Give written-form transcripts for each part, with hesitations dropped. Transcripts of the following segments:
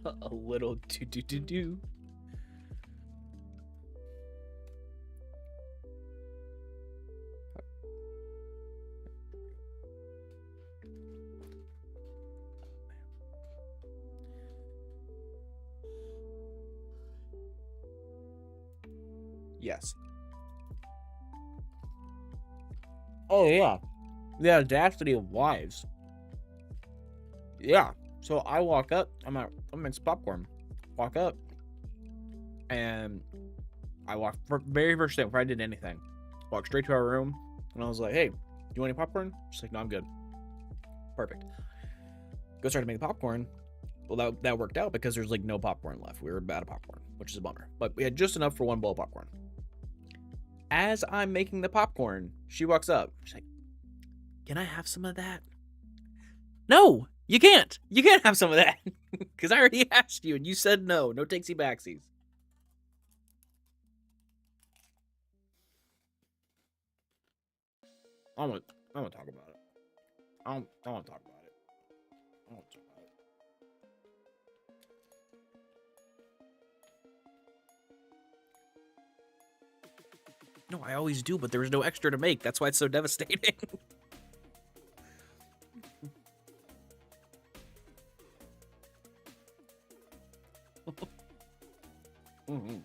A little do. Yes. Oh yeah. The audacity of wives. Yeah. So I walk up. I'm in popcorn. Walk up, and I walk for very first thing before I did anything. Walk straight to our room, and I was like, "Hey, do you want any popcorn?" She's like, "No, I'm good." Perfect. Go start to make the popcorn. Well, that worked out because there's like no popcorn left. We were out of popcorn, which is a bummer. But we had just enough for one bowl of popcorn. As I'm making the popcorn, she walks up. She's like, "Can I have some of that?" No, you can't. You can't have some of that because I already asked you and you said no. No takesy backsies. I'm gonna talk about it. I don't want to talk about it. I don't want to talk about it. No, I always do, but there was no extra to make. That's why it's so devastating. Mhm.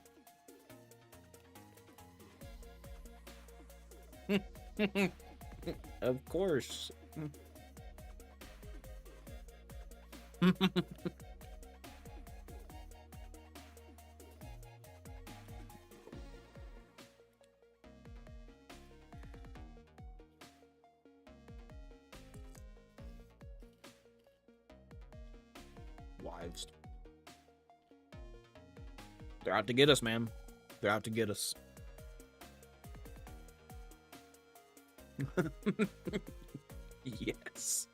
Of course. Wives. They're out to get us, man. They're out to get us. Yes.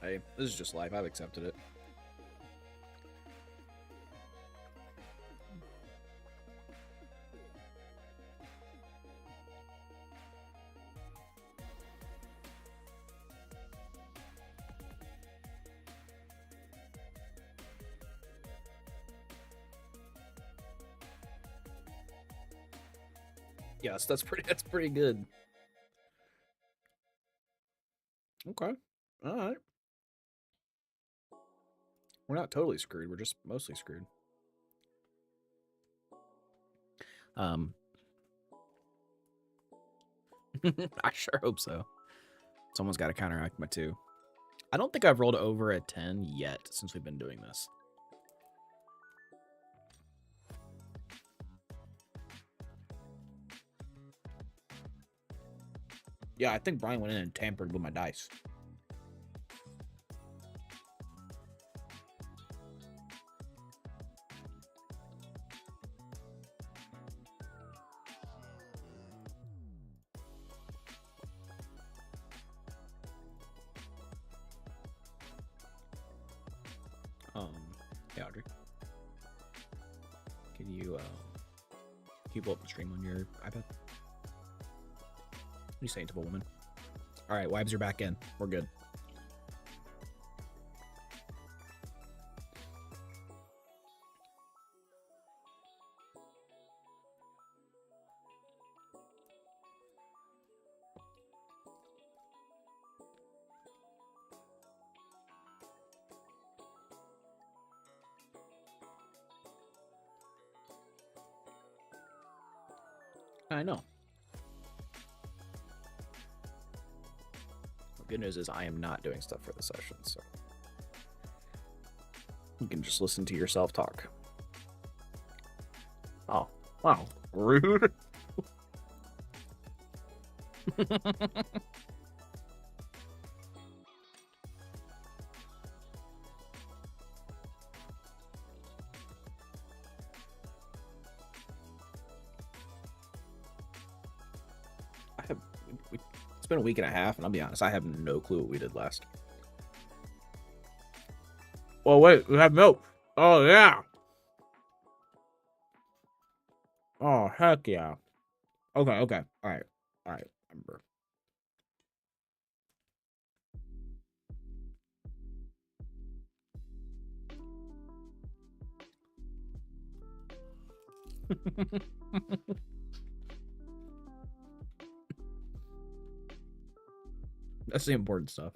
Hey, this is just life. I've accepted it. Yes, that's pretty good. Okay. All right. We're not totally screwed. We're just mostly screwed. Um, I sure hope so. Someone's got to counteract my 2. I don't think I've rolled over a 10 yet since we've been doing this. Yeah, I think Brian went in and tampered with my dice. Hey Audrey, can you pull up the stream on your iPad? What are you saying to the woman? All right, wives are back in. We're good. I know. The good news is I am not doing stuff for the session, so you can just listen to yourself talk. Oh, wow. Rude. I have. It's been a week and a half, and I'll be honest, I have no clue what we did last. Well, wait, we have milk. Oh, yeah. Oh, heck yeah. Okay. All right. I remember. That's the important stuff.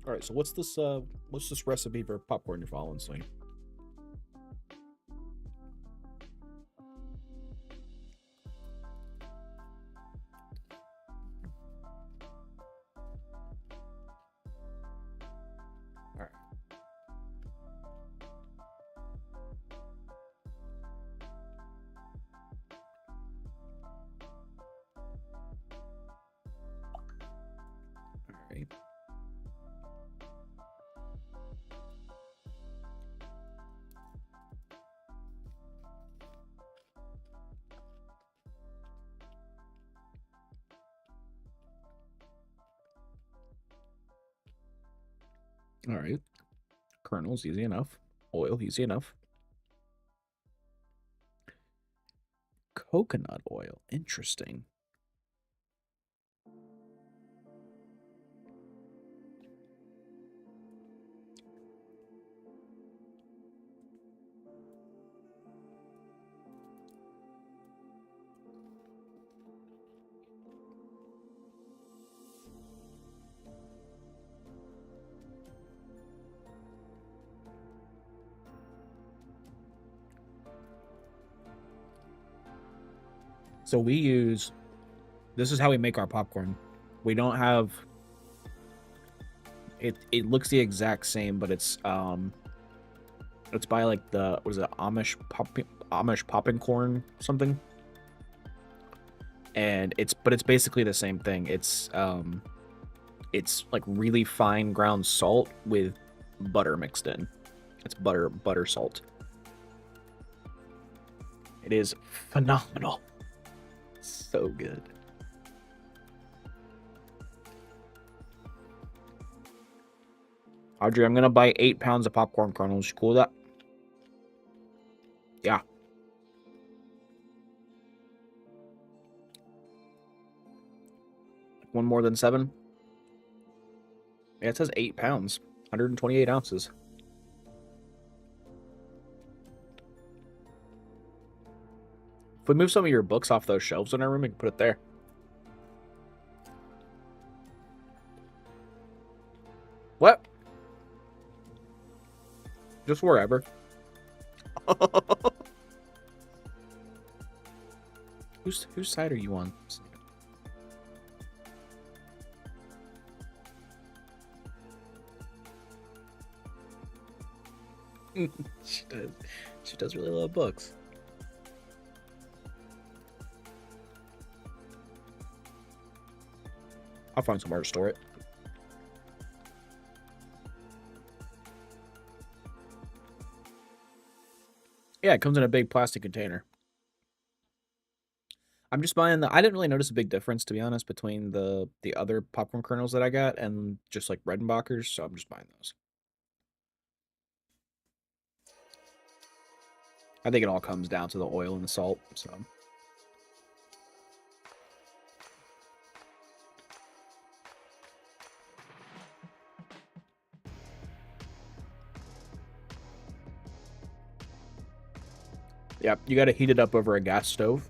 All right, so what's this recipe for popcorn you're following, Sling? All right. All right. All right. Kernels, easy enough. Oil, easy enough. Coconut oil, interesting. So we use, this is how we make our popcorn. We don't have, it looks the exact same, but it's by like the, what is it, Amish popping corn something. And it's basically the same thing. It's like really fine ground salt with butter mixed in. It's butter salt. It is phenomenal. So good. Audrey, I'm gonna buy 8 pounds of popcorn kernels. You cool with that? Yeah. One more than 7? Yeah, it says 8 pounds. 128 ounces. If we move some of your books off those shelves in our room, we can put it there. What? Just wherever. Whose side are you on? She does. She does really love books. I'll find somewhere to store it. Yeah, it comes in a big plastic container. I'm just buying the. I didn't really notice a big difference, to be honest, between the other popcorn kernels that I got and just like Redenbacher's, so I'm just buying those. I think it all comes down to the oil and the salt. So. Yeah, you got to heat it up over a gas stove.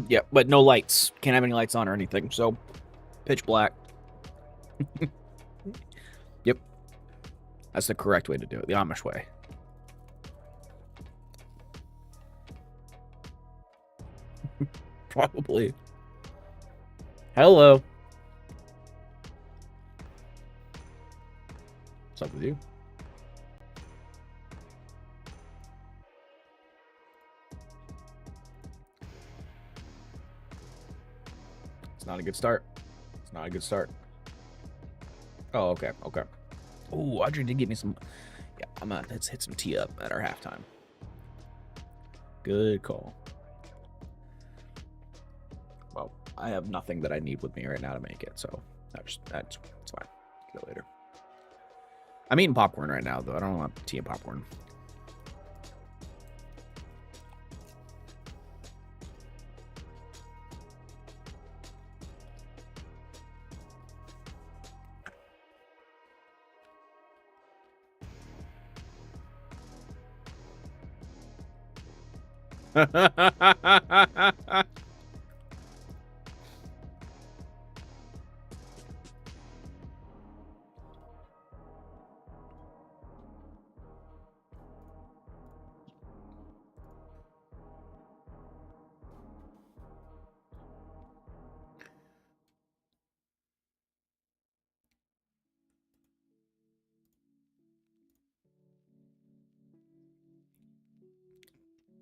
Yeah, but no lights. Can't have any lights on or anything. So, pitch black. Yep. That's the correct way to do it. The Amish way. Probably. Hello. up with you. It's not a good start. It's not a good start. Oh, okay, okay. Oh, Audrey did get me some. Yeah, let's hit some tea up at our halftime. Good call. Well, I have nothing that I need with me right now to make it, so that's fine. Get it later. I'm eating popcorn right now, though. I don't want tea and popcorn.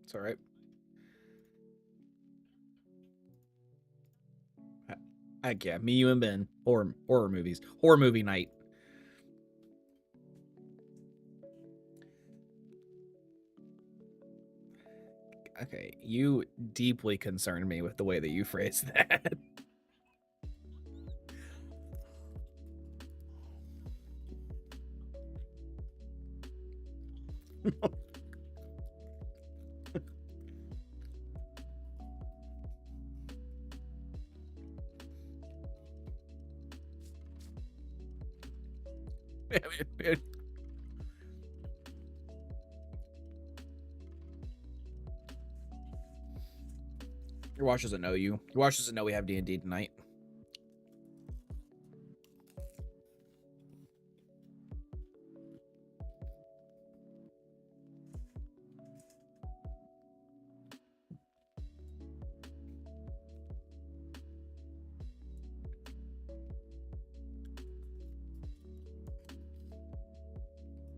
It's all right. Heck yeah, me, you, and Ben. Horror movies. Horror movie night. Okay, you deeply concern me with the way that you phrase that. Your watch doesn't know you. Your watch doesn't know we have D&D tonight.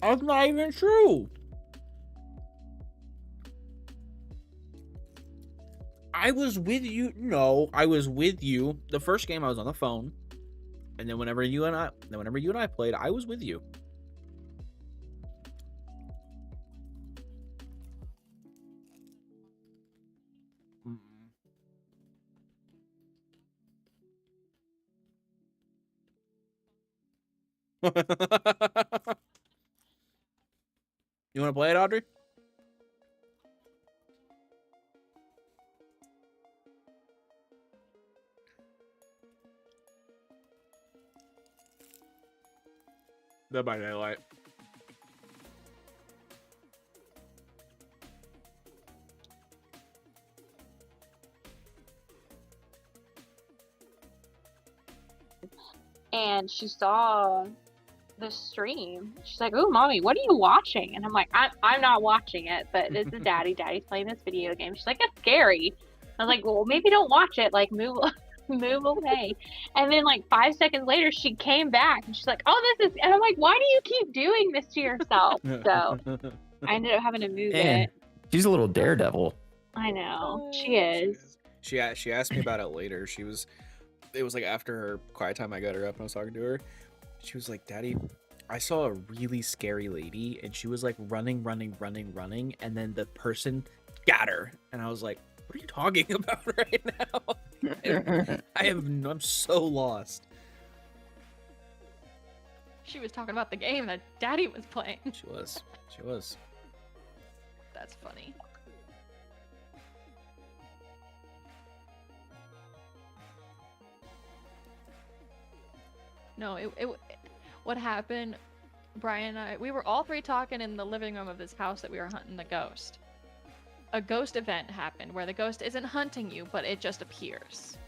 That's not even true. I was with you. No, I was with you. The first game I was on the phone, and then whenever you and I played, I was with you. You want to play it, Audrey? Dead by Daylight. And she saw the stream. She's like, "Oh, mommy, what are you watching?" And I'm like, I'm not watching it, but this is daddy. Daddy's playing this video game. She's like, "It's scary." I was like, "Well, maybe don't watch it. Like, move away." And then like 5 seconds later, she came back and she's like, "Oh, this is," and I'm like, "Why do you keep doing this to yourself?" So I ended up having to move it. She's a little daredevil. I know. She is. She asked me about it later. It was like after her quiet time, I got her up and I was talking to her. She was like, "Daddy, I saw a really scary lady and she was like running, and then the person got her." And I was like, "What are you talking about right now?" I'm so lost. She was talking about the game that Daddy was playing. She was. That's funny. No, what happened, Brian and I, we were all three talking in the living room of this house that we were hunting the ghost. A ghost event happened where the ghost isn't hunting you, but it just appears.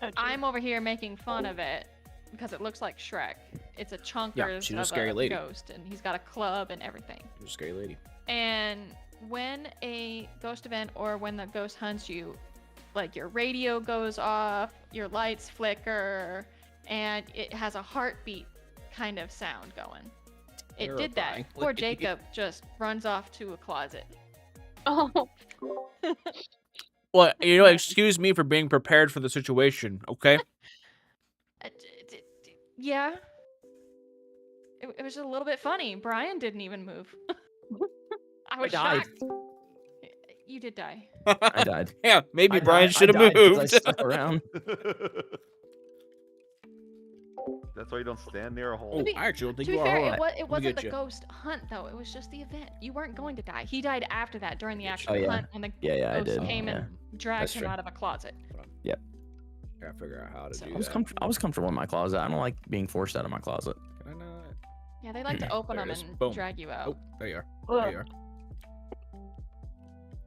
Oh, I'm over here making fun of it because it looks like Shrek. It's a chunkers she's a of scary a lady. ghost, and he's got a club and everything. She's a scary lady. And when a ghost event or when the ghost hunts you, like your radio goes off, your lights flicker, and it has a heartbeat kind of sound going. It did that. Terrifying. Poor Jacob just runs off to a closet. Oh, Well, you know, excuse me for being prepared for the situation, okay? Yeah. It was a little bit funny. Brian didn't even move. I was died. shocked. You did die. I died. Yeah, maybe I Brian died- should I have died 'cause I moved. stuck around. That's why you don't stand near a hole. Oh, be- I actually don't think To be you are. fair, Hold on. it me wasn't get the you. ghost hunt though. It was just the event. You weren't going to die. He died after that during the actual yeah. hunt when the Yeah, I ghost did. came Yeah. and dragged That's him true. out of a closet. Gotta figure out how to So- do I was that. I was comfortable in my closet. I don't like being forced out of my closet. Can I not? Yeah, they like to open There them it is. and Boom. drag you out. Oh, there you are. There you are.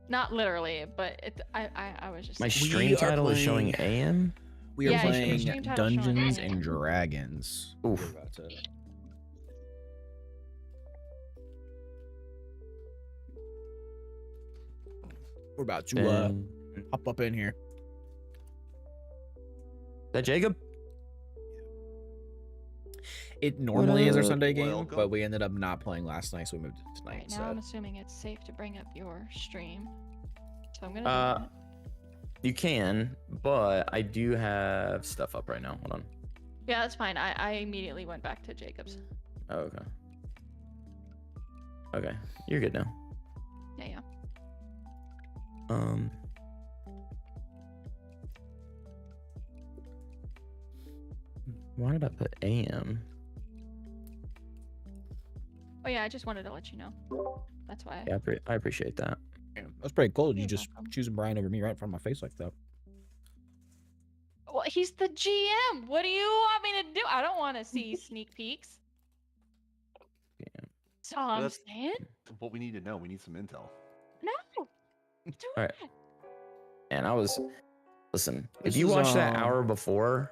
Not literally, but I was just My saying. stream are title is showing playing- AM. We are Yeah, your playing stream title's showing Dungeons AM. and Dragons. Oof. We're about to- We're about to And- hop up in here. Is that Jacob? It normally is our up? Sunday game, Welcome. but we ended up not playing last night, so we moved it to tonight Right, now I'm instead. assuming it's safe to bring up your stream. So I'm gonna Uh, do that. You can, but I do have stuff up right now. Hold on. Yeah, that's fine. I immediately went back to Jacob's. Oh, okay. Okay, you're good now. Yeah. Why did I put AM? Oh yeah, I just wanted to let you know. That's why. Yeah, I appreciate that. Yeah, that's pretty cool. You You're just welcome. choosing Brian over me right in front of my face like that. Well, he's the GM. What do you want me to do? I don't want to see sneak peeks. Yeah. So I'm That's- saying What we need to know, we need some intel. no. Do All right. it. And I was, listen, This if you is, watched that hour before,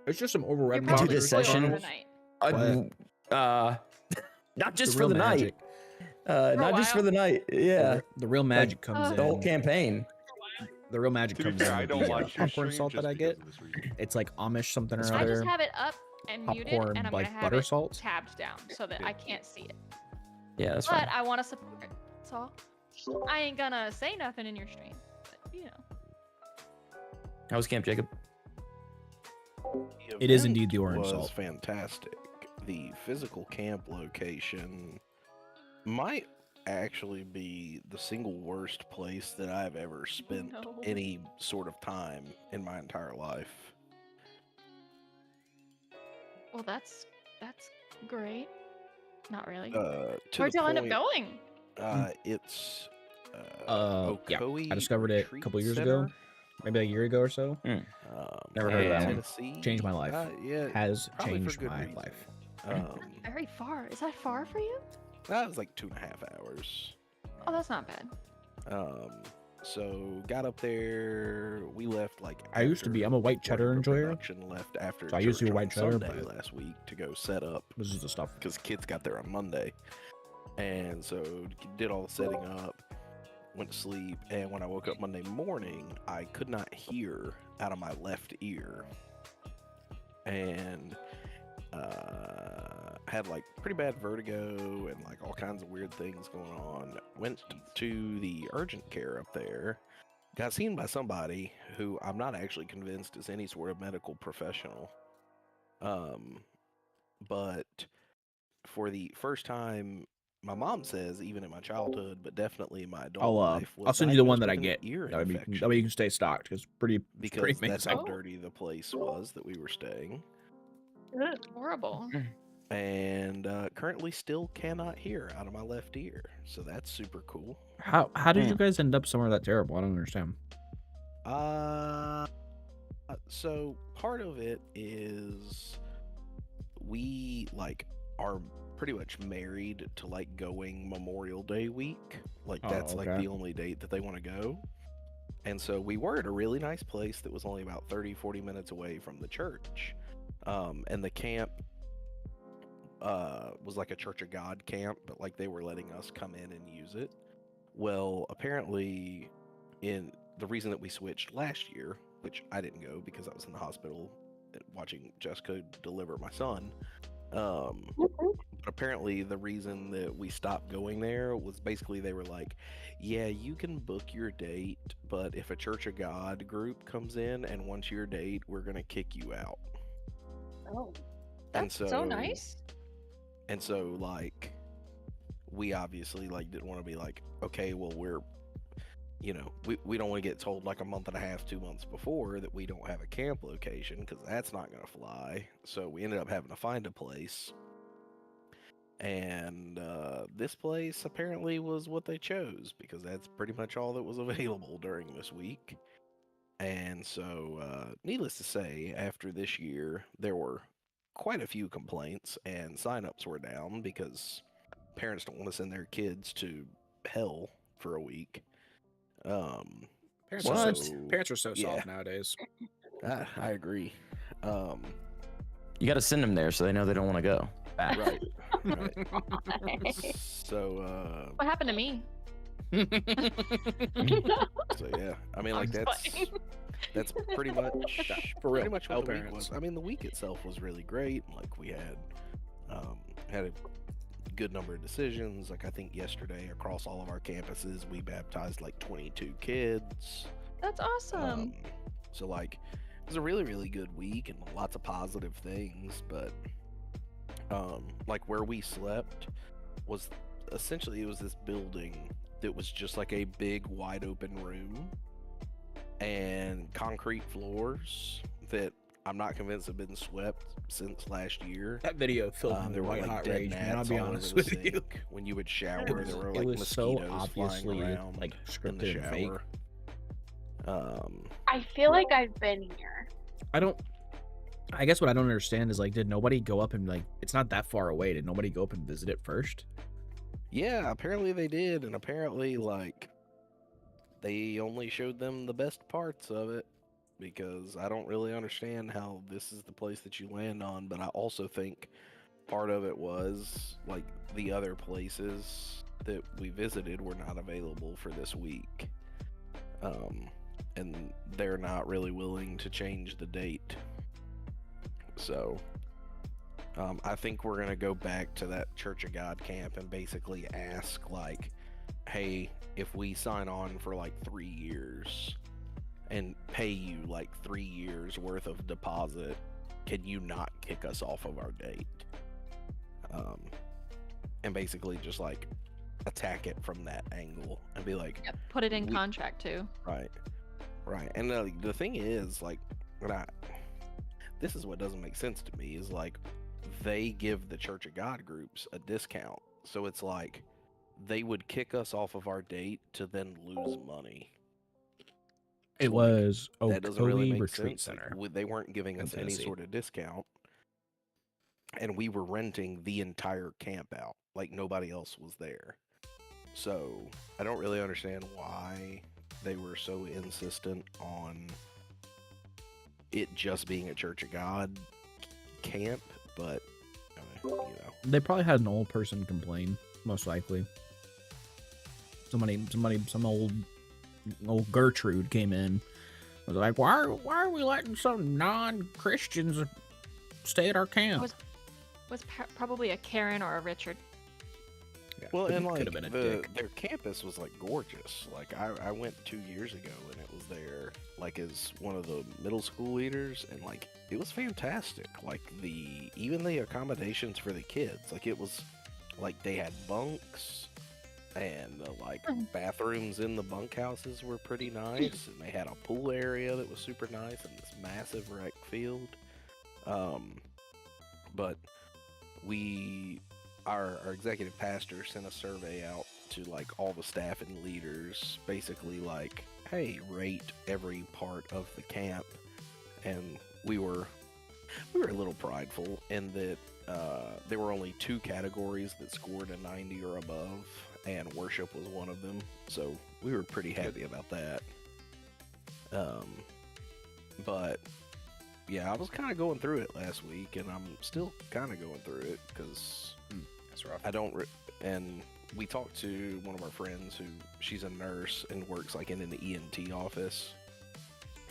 It's just some You're overridden Into probably this recording session- for the night. not just for real the magic. night, not just for while. the night. Yeah, The real magic comes the whole in. campaign. The real magic To be comes fair, in. I with don't the, watch your popcorn stream salt just that I because get. of this reason. It's like Amish something or That's I other. just have it up and muted, Popcorn, and I'm like gonna have butter it salt. tabbed down so that I can't see it. Yeah, that's But fine. I want to support it. That's all. I ain't gonna say nothing in your stream, but you know. How was camp, Jacob? It is event indeed the orange was salt. fantastic. The physical camp location might actually be the single worst place that I've ever spent No. any sort of time in my entire life. Well, that's great. Not really. To Where'd the y'all end up point, going? It's Yeah, Ocoee I discovered it a Retreat couple years Center. ago, maybe a year ago or so. Never heard of that one. Tennessee. Changed my life. Yeah, Has probably for changed good my reason. life. Very far. Is that far for you? That was like 2.5 hours. Oh, that's not bad. So got up there. We left like. I used to be. I'm a white cheddar whatever enjoyer. Production left after. So I used to be church white on cheddar, Sunday but- last week to go set up This is the stuff. because kids got there on Monday, and so did all the setting up. Went to sleep, and when I woke up Monday morning, I could not hear out of my left ear, and had like pretty bad vertigo and like all kinds of weird things going on. Went to the urgent care up there, got seen by somebody who I'm not actually convinced is any sort of medical professional. But for the first time, my mom says, even in my childhood, but definitely in my adult life, I'll was send you the one diagnosed that I with an get. ear That way, infection. that way you can stay stocked. Because pretty Because that's how amazing. dirty the place was that we were staying. Horrible. And currently still cannot hear out of my left ear. So that's super cool. How did you Man. guys end up somewhere that terrible? I don't understand. So part of it is we like are pretty much married to like going Memorial Day week. Like Oh, that's like okay. the only date that they want to go. And so we were at a really nice place that was only about 30-40 minutes away from the church. And the camp was like a Church of God camp, but like they were letting us come in and use it. Well, apparently in the reason that we switched last year, which I didn't go because I was in the hospital watching Jessica deliver my son, But apparently the reason that we stopped going there was basically they were like, yeah, you can book your date, but if a Church of God group comes in and wants your date, we're gonna kick you out. Oh. And That's so nice. And so like we obviously like didn't want to be like, okay, well we're we don't want to get told like a month and a half, 2 months before that we don't have a camp location, because that's not gonna fly. So we ended up having to find a place. And this place apparently was what they chose, because that's pretty much all that was available during this week. And so, needless to say, after this year, there were quite a few complaints, and signups were down because parents don't want to send their kids to hell for a week. Parents are so yeah, soft nowadays. I agree. You got to send them there so they know they don't want to go back. Right. Right. So, What happened to me? so yeah, I mean, like I'm that's just playing. that's pretty much For real, pretty much tell what the week parents. was. I mean, the week itself was really great. Like we had a good number of decisions. Like I think yesterday across all of our campuses, we baptized like 22 kids. That's awesome. So like it was a really, really good week and lots of positive things. But like where we slept was essentially, it was this building that was just like a big wide open room and concrete floors that I'm not convinced have been swept since last year. That video filled me There with were white like hot dead rage, man. I'll gnats be all over honest the with you. sink. When you would shower, It was, there were it like was so mosquitoes obviously flying around like in the scripted and fake. shower. I feel like I've been here. I guess what I don't understand is like, did nobody go up and like, it's not that far away. Did nobody go up and visit it first? Yeah, apparently they did, and apparently like they only showed them the best parts of it, because I don't really understand how this is the place that you land on. But I also think part of it was like the other places that we visited were not available for this week, and they're not really willing to change the date. So I think we're gonna go back to that Church of God camp and basically ask like, hey, if we sign on for like 3 years and pay you like 3 years worth of deposit, can you not kick us off of our date? And basically just like attack it from that angle and be like, Yep, put it in we- contract too. right. And the thing is, like, this is what doesn't make sense to me, is like they give the Church of God groups a discount. So it's like they would kick us off of our date to then lose money. It Like, was that doesn't really Oconee make Retreat sense. Like, Center. they weren't giving in us any Tennessee. sort of discount, and we were renting the entire camp out. Like nobody else was there. So I don't really understand why they were so insistent on it just being a Church of God camp, but you know. They probably had an old person complain, most likely. Some old Gertrude came in. Was like, why are we letting some non-Christians stay at our camp? Was probably a Karen or a Richard. Yeah, Well, and like could have been a dick. their campus was like gorgeous. Like I went 2 years ago and it was there like as one of the middle school leaders, and like it was fantastic. Like even the accommodations for the kids, like it was like they had bunks, and like bathrooms in the bunkhouses were pretty nice, and they had a pool area that was super nice, and this massive rec field. But our executive pastor sent a survey out to like all the staff and leaders, basically like, hey, rate every part of the camp. And we were a little prideful in that there were only 2 categories that scored a 90 or above, and worship was one of them. So we were pretty happy about that. But yeah, I was kind of going through it last week, and I'm still kind of going through it because That's rough. I don't. And we talked to one of our friends she's a nurse and works like in an ENT office,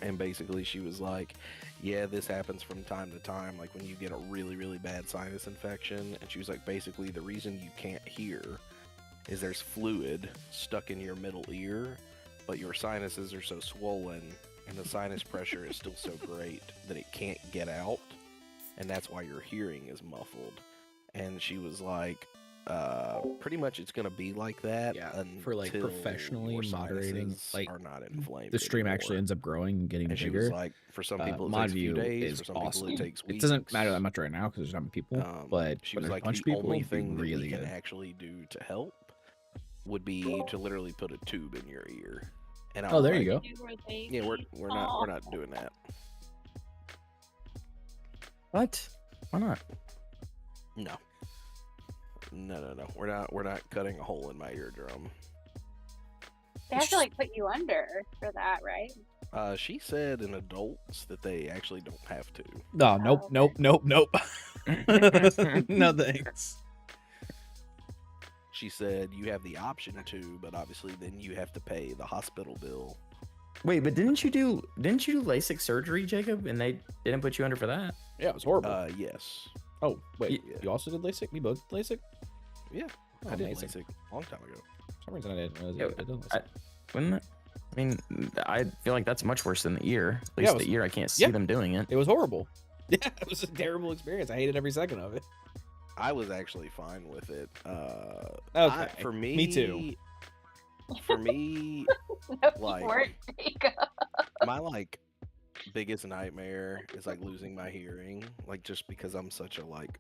And basically she was like, yeah, this happens from time to time, like when you get a really, really bad sinus infection. And she was like, basically the reason you can't hear is there's fluid stuck in your middle ear, but your sinuses are so swollen and the sinus pressure is still so great that it can't get out, and that's why your hearing is muffled. And she was like, pretty much it's gonna be like that for like until professionally your moderating, sinuses like are not inflamed the stream actually anymore. ends up growing and getting And she bigger. was like, for some people it Mod takes a few view days, is for some awesome. people it takes weeks. It doesn't matter that much right now because there's not many people, but she when was there's like, a bunch the of people, only it'd be thing that really we can good. actually do to help would be to literally put a tube in your ear. And I Oh, was there like, you go. yeah, we're not doing that. What? Why not? No. We're not cutting a hole in my eardrum. They have to like put you under for that, right? She said in adults that they actually don't have to. No, nope, okay. nope. No thanks. She said you have the option to, but obviously then you have to pay the hospital bill. Wait, but didn't you do LASIK surgery, Jacob? And they didn't put you under for that? Yeah, it was horrible. Yes. Oh, wait, yeah. you also did LASIK? We both did LASIK? Yeah, Oh, I did amazing. LASIK a long time ago. For some reason I didn't realize Yeah, I did LASIK. Wouldn't it? I mean, I feel like that's much worse than the ear. At Yeah, least it was- the ear, I can't see yeah. them doing it. It was horrible. Yeah, it was a terrible experience. I hated every second of it. I was actually fine with it. Okay, for me, me too. For me, No, Like- you weren't, Jacob. my like biggest nightmare is like losing my hearing, like just because I'm such a like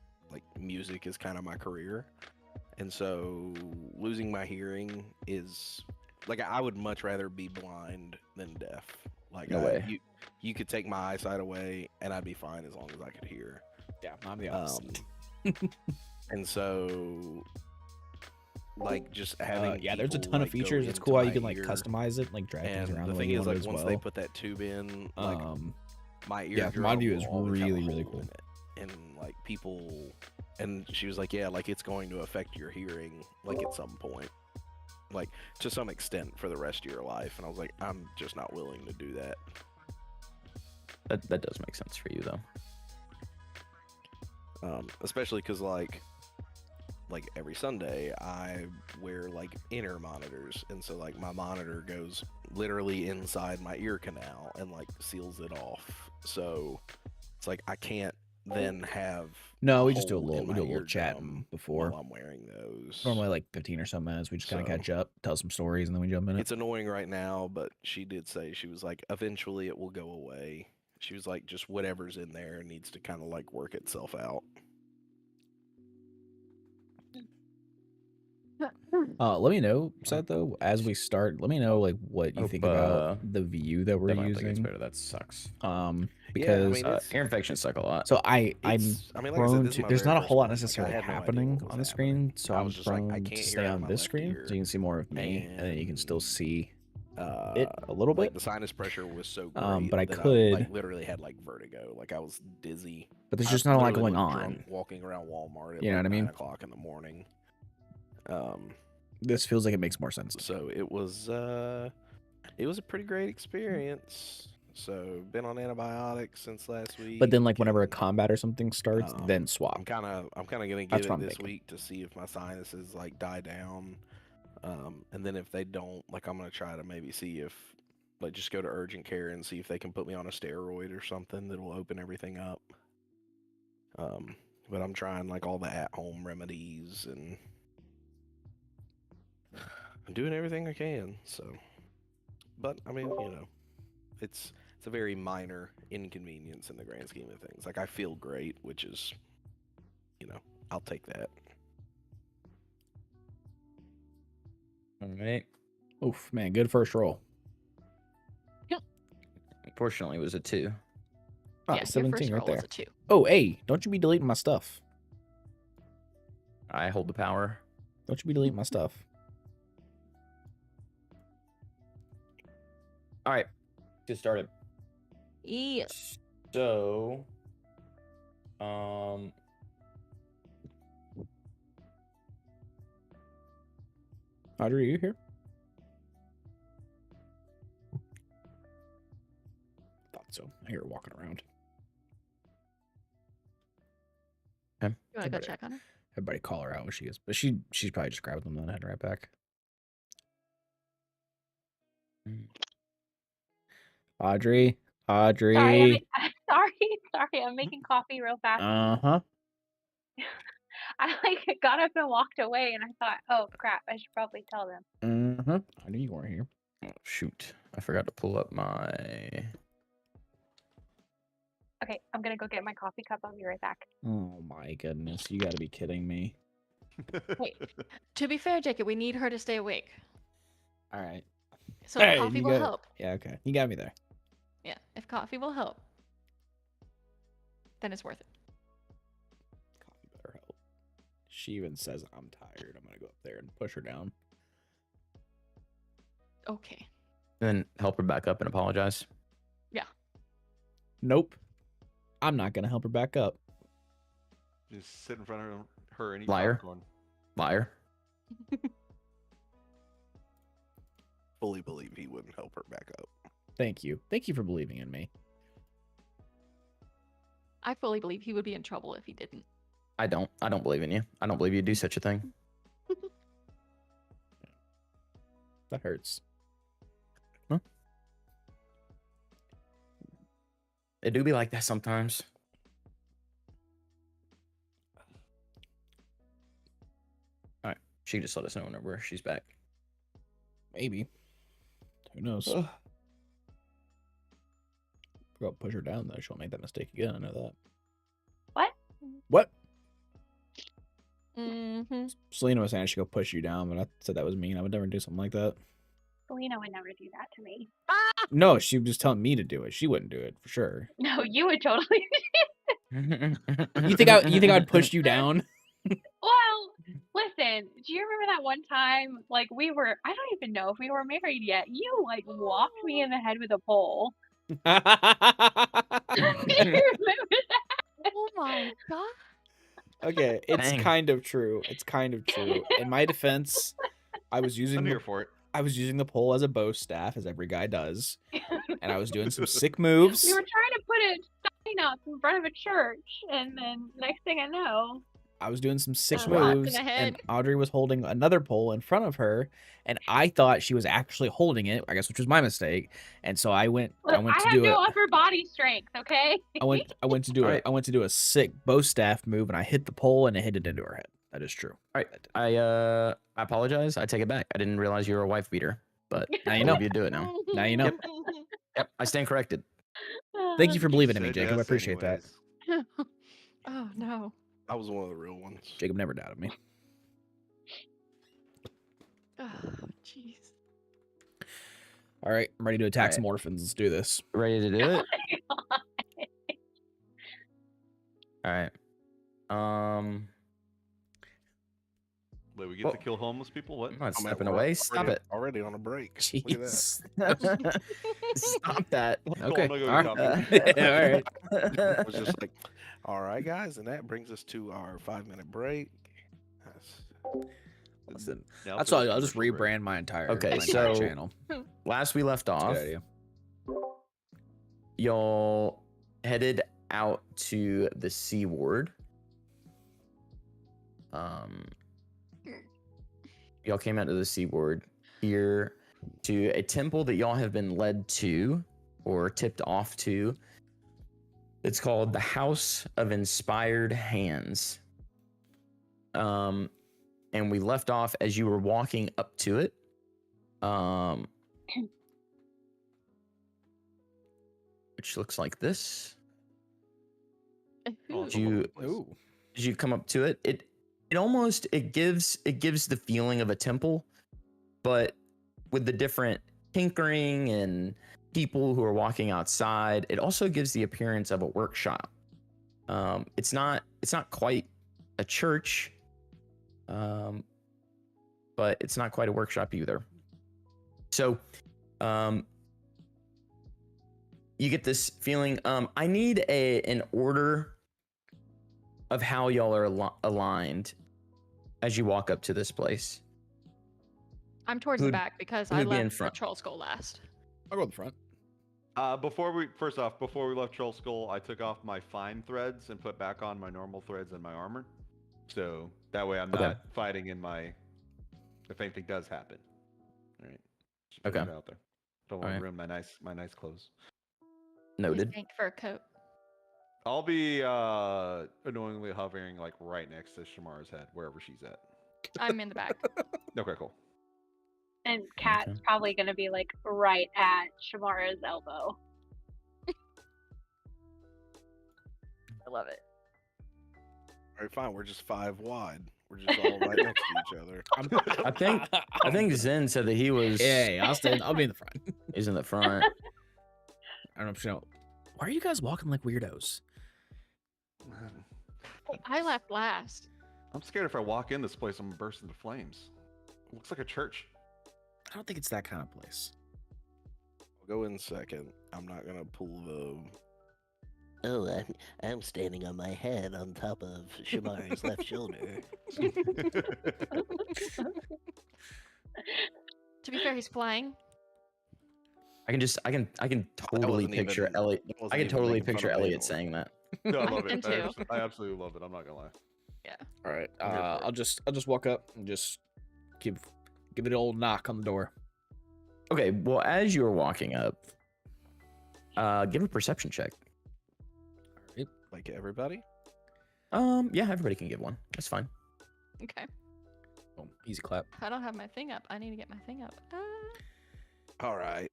music is kind of my career, and so losing my hearing is like I would much rather be blind than deaf. Like No way. you could take my eyesight away and I'd be fine as long as I could hear. Yeah, I'm the opposite. And so like just having yeah, there's a people, ton of like, go features. It's into cool how you my can like ear. customize it, like drag things And around the the way thing you is, want like it as once well. they put that tube in, like my yeah, eardrum mod view will is always have a really, really hole cool. in it. And like people, and she was like, yeah, like it's going to affect your hearing, like at some point, like to some extent for the rest of your life. And I was like, I'm just not willing to do that. That does make sense for you, though. Especially because like every Sunday I wear like inner monitors, and so like my monitor goes literally inside my ear canal and like seals it off. So it's like I can't then have No, a we just do a hole little, in we my do a little eardrum chatting before. while I'm wearing those. Normally like 15 or so minutes. We just kind of So- catch up, tell some stories, and then we jump in it. It's annoying right now, but she did say, she was like, eventually it will go away. She was like, just whatever's in there needs to kind of like work itself out. Let me know, Seth, though, as we start. Let me know like what you Hope, think about the view that we're Definitely think it's using. better. That sucks. Because mean, it's- Ear infections suck a lot. so I'm I mean, like I said, prone this is to. my There's very not a first whole lot one. Like, I necessarily had no idea happening what was on the happening. screen, so I I'm was just like, I prone can't to hear stay out of on my this left screen, ear. so you can see more of me, and then you can still see it a Like little bit. the sinus pressure was so great but I that could- like, literally had like vertigo. Like I was dizzy. But there's I just not a lot literally going looked on. drunk walking around Walmart at You know like what I mean? 9 o'clock in the morning. This feels like it makes more sense. So it was a pretty great experience. So been on antibiotics since last week. But then, like whenever a and combat or something starts, then swap. I'm kind of gonna That's give what it I'm this thinking. week to see if my sinuses like die down. And then if they don't, like I'm gonna try to maybe see if like just go to urgent care and see if they can put me on a steroid or something that will open everything up. But I'm trying like all the at-home remedies and I'm doing everything I can. So, but I mean, you know, it's a very minor inconvenience in the grand scheme of things. Like I feel great, which is, you know, I'll take that. All right. Oof, man, good first roll. Unfortunately, it was a 2. Ah, Yeah, your 17 first right roll there. was a 2. Oh, hey, don't you be deleting my stuff. I hold the power. Don't you be deleting my stuff. All right. Get started. Yeah. So, Audrey, are you here? so I hear her walking around. Okay. You want to go Everybody- check on her? Everybody call her out when she gets, but she's probably just grabbing them and then heading right back. Audrey. Sorry, I'm making coffee real fast. Uh-huh. I like got up and walked away, and I thought, oh crap, I should probably tell them. Mm-hmm. I knew you weren't here. Oh, shoot. I forgot to pull up my... Okay, I'm gonna go get my coffee cup. I'll be right back. Oh my goodness. You gotta be kidding me. Wait. To be fair, Jacob, we need her to stay awake. All right. So Hey, if coffee you will got it. help. Yeah, okay. You got me there. Yeah, if coffee will help, then it's worth it. Coffee better help. She even says, I'm tired. I'm gonna go up there and push her down. Okay. And then help her back up and apologize. Nope. I'm not gonna help her back up. Just sit in front of her and eat Liar. popcorn. Liar. Fully believe he wouldn't help her back up. Thank you. Thank you for believing in me. I fully believe he would be in trouble if he didn't. I don't believe in you. I don't believe you'd do such a thing. That hurts. It do be like that sometimes. All right. She just let us know whenever she's back. Maybe. Who knows? Go push her down though. She won't make that mistake again. I know that. What? What? Mm-hmm. Selena was saying I should go push you down, but I said that was mean. I would never do something like that. Selena would never do that to me. No, she was just telling me to do it. She wouldn't do it for sure. No, you would totally. You think I would push you down? Well, listen. Do you remember that one time? Like I don't even know if we were married yet. You like whopped me in the head with a pole. Do you remember that? Oh my god. Okay, it's Dang. kind of true. It's kind of true. In my defense, I was using I'm the, here for it. I was using the pole as a bow staff, as every guy does, and I was doing some sick moves. We were trying to put a sign up in front of a church, and then next thing I know, I was doing some sick Wow. moves, In the and head. Audrey was holding another pole in front of her, and I thought she was actually holding it, I guess, which was my mistake. And so I went look, to I do have no it. upper body strength. Okay. I went to do Alright. I went to do a sick bow staff move, and I hit the pole, and it hit it into her head. That is true. All right. I apologize. I take it back. I didn't realize you were a wife beater, but Now you I know. believe you do it now. Now you know. Yep. I stand corrected. Thank you for You believing in me, said Jacob. I yes appreciate that. anyways. Oh no. I was one of the real ones. Jacob never doubted me. Oh jeez. All right, I'm ready to attack Alright. some orphans. Let's do this. Ready to do it? All right. Wait, we get Well- to kill homeless people? What? I'm not Oh, man, stepping we're away. Stop already, it. Already on a break. Look at that. Jeez. Stop that. Okay. I'm gonna go All get right. coffee. All right. I was just like, all right, guys, and that brings us to our 5-minute break. Listen, Now that's for all. the I'll just commercial break. rebrand my entire, Okay, my entire so- channel. Last we left That's a off, good idea. y'all headed out to the C ward. Y'all came out to the C ward here to a temple that y'all have been led to or tipped off to. It's called the House of Inspired Hands. And we left off as you were walking up to it. Which looks like this. Oh, it's You- all over the place. Ooh. As you come up to it, it gives the feeling of a temple, but with the different tinkering and people who are walking outside, it also gives the appearance of a workshop. It's not quite a church, but it's not quite a workshop either. So, you get this feeling. I need an order of how y'all are aligned as you walk up to this place. I'm towards the Who'd- back because I who'd be in left the front? troll skull last. I'll go in the front. Before we left Troll Skull, I took off my fine threads and put back on my normal threads and my armor. So that way I'm Okay. not fighting in my. If anything does happen. All right. Just putting Okay. it out there. Don't want Alright. to ruin my nice clothes. Noted. Pink fur coat. I'll be annoyingly hovering like right next to Shamara's head, wherever she's at. I'm in the back. Okay, cool. And Kat's Okay. probably gonna be like right at Shamara's elbow. I love it. All right, fine. We're just 5 wide. We're just all right next to each other. I think Zen said that he was. Yeah, I'll be in the front. He's in the front. I don't know if you know. Why are you guys walking like weirdos? I left last. I'm scared if I walk in this place, I'm gonna burst into flames. It looks like a church. I don't think it's that kind of place. I'll go in second. I'm not gonna pull the. Oh, I'm standing on my head on top of Shamara's left shoulder. To be fair, he's flying. I can totally wasn't picture even- Elliot. that wasn't I can even totally making fun picture of Elliot Baylor. saying that. No, I I love can it. too. I absolutely love it. I'm not gonna lie. All right. I'm here for it. I'll just walk up and just give it an old knock on the door. Okay. Well, as you were walking up, give a perception check. Like everybody? Yeah, everybody can give one. That's fine. Okay. Oh, easy clap. I don't have my thing up. I need to get my thing up. All right.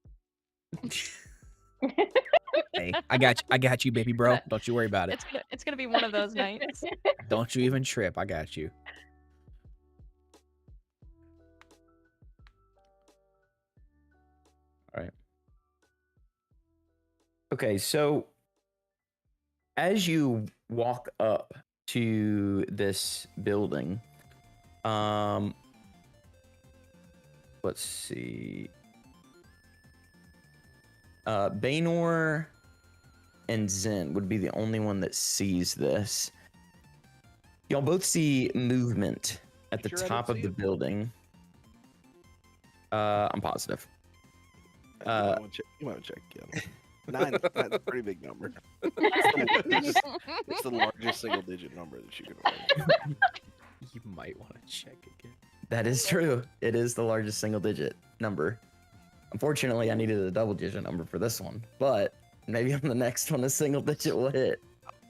Hey, I got you, baby bro. Don't you worry about it. It's gonna be one of those nights. Don't you even trip. I got you. All right. Okay, so as you walk up to this building, let's see. Baynor and Zen would be the only one that sees this. Y'all both see movement at the Sure I didn't top of see the it? building. I'm positive. You might want to check again. 9, that's a pretty big number. It's the largest single digit number that you can roll. You might want to check again. That is true. It is the largest single digit number. Unfortunately, I needed a double digit number for this one, but maybe on the next one, a single digit will hit.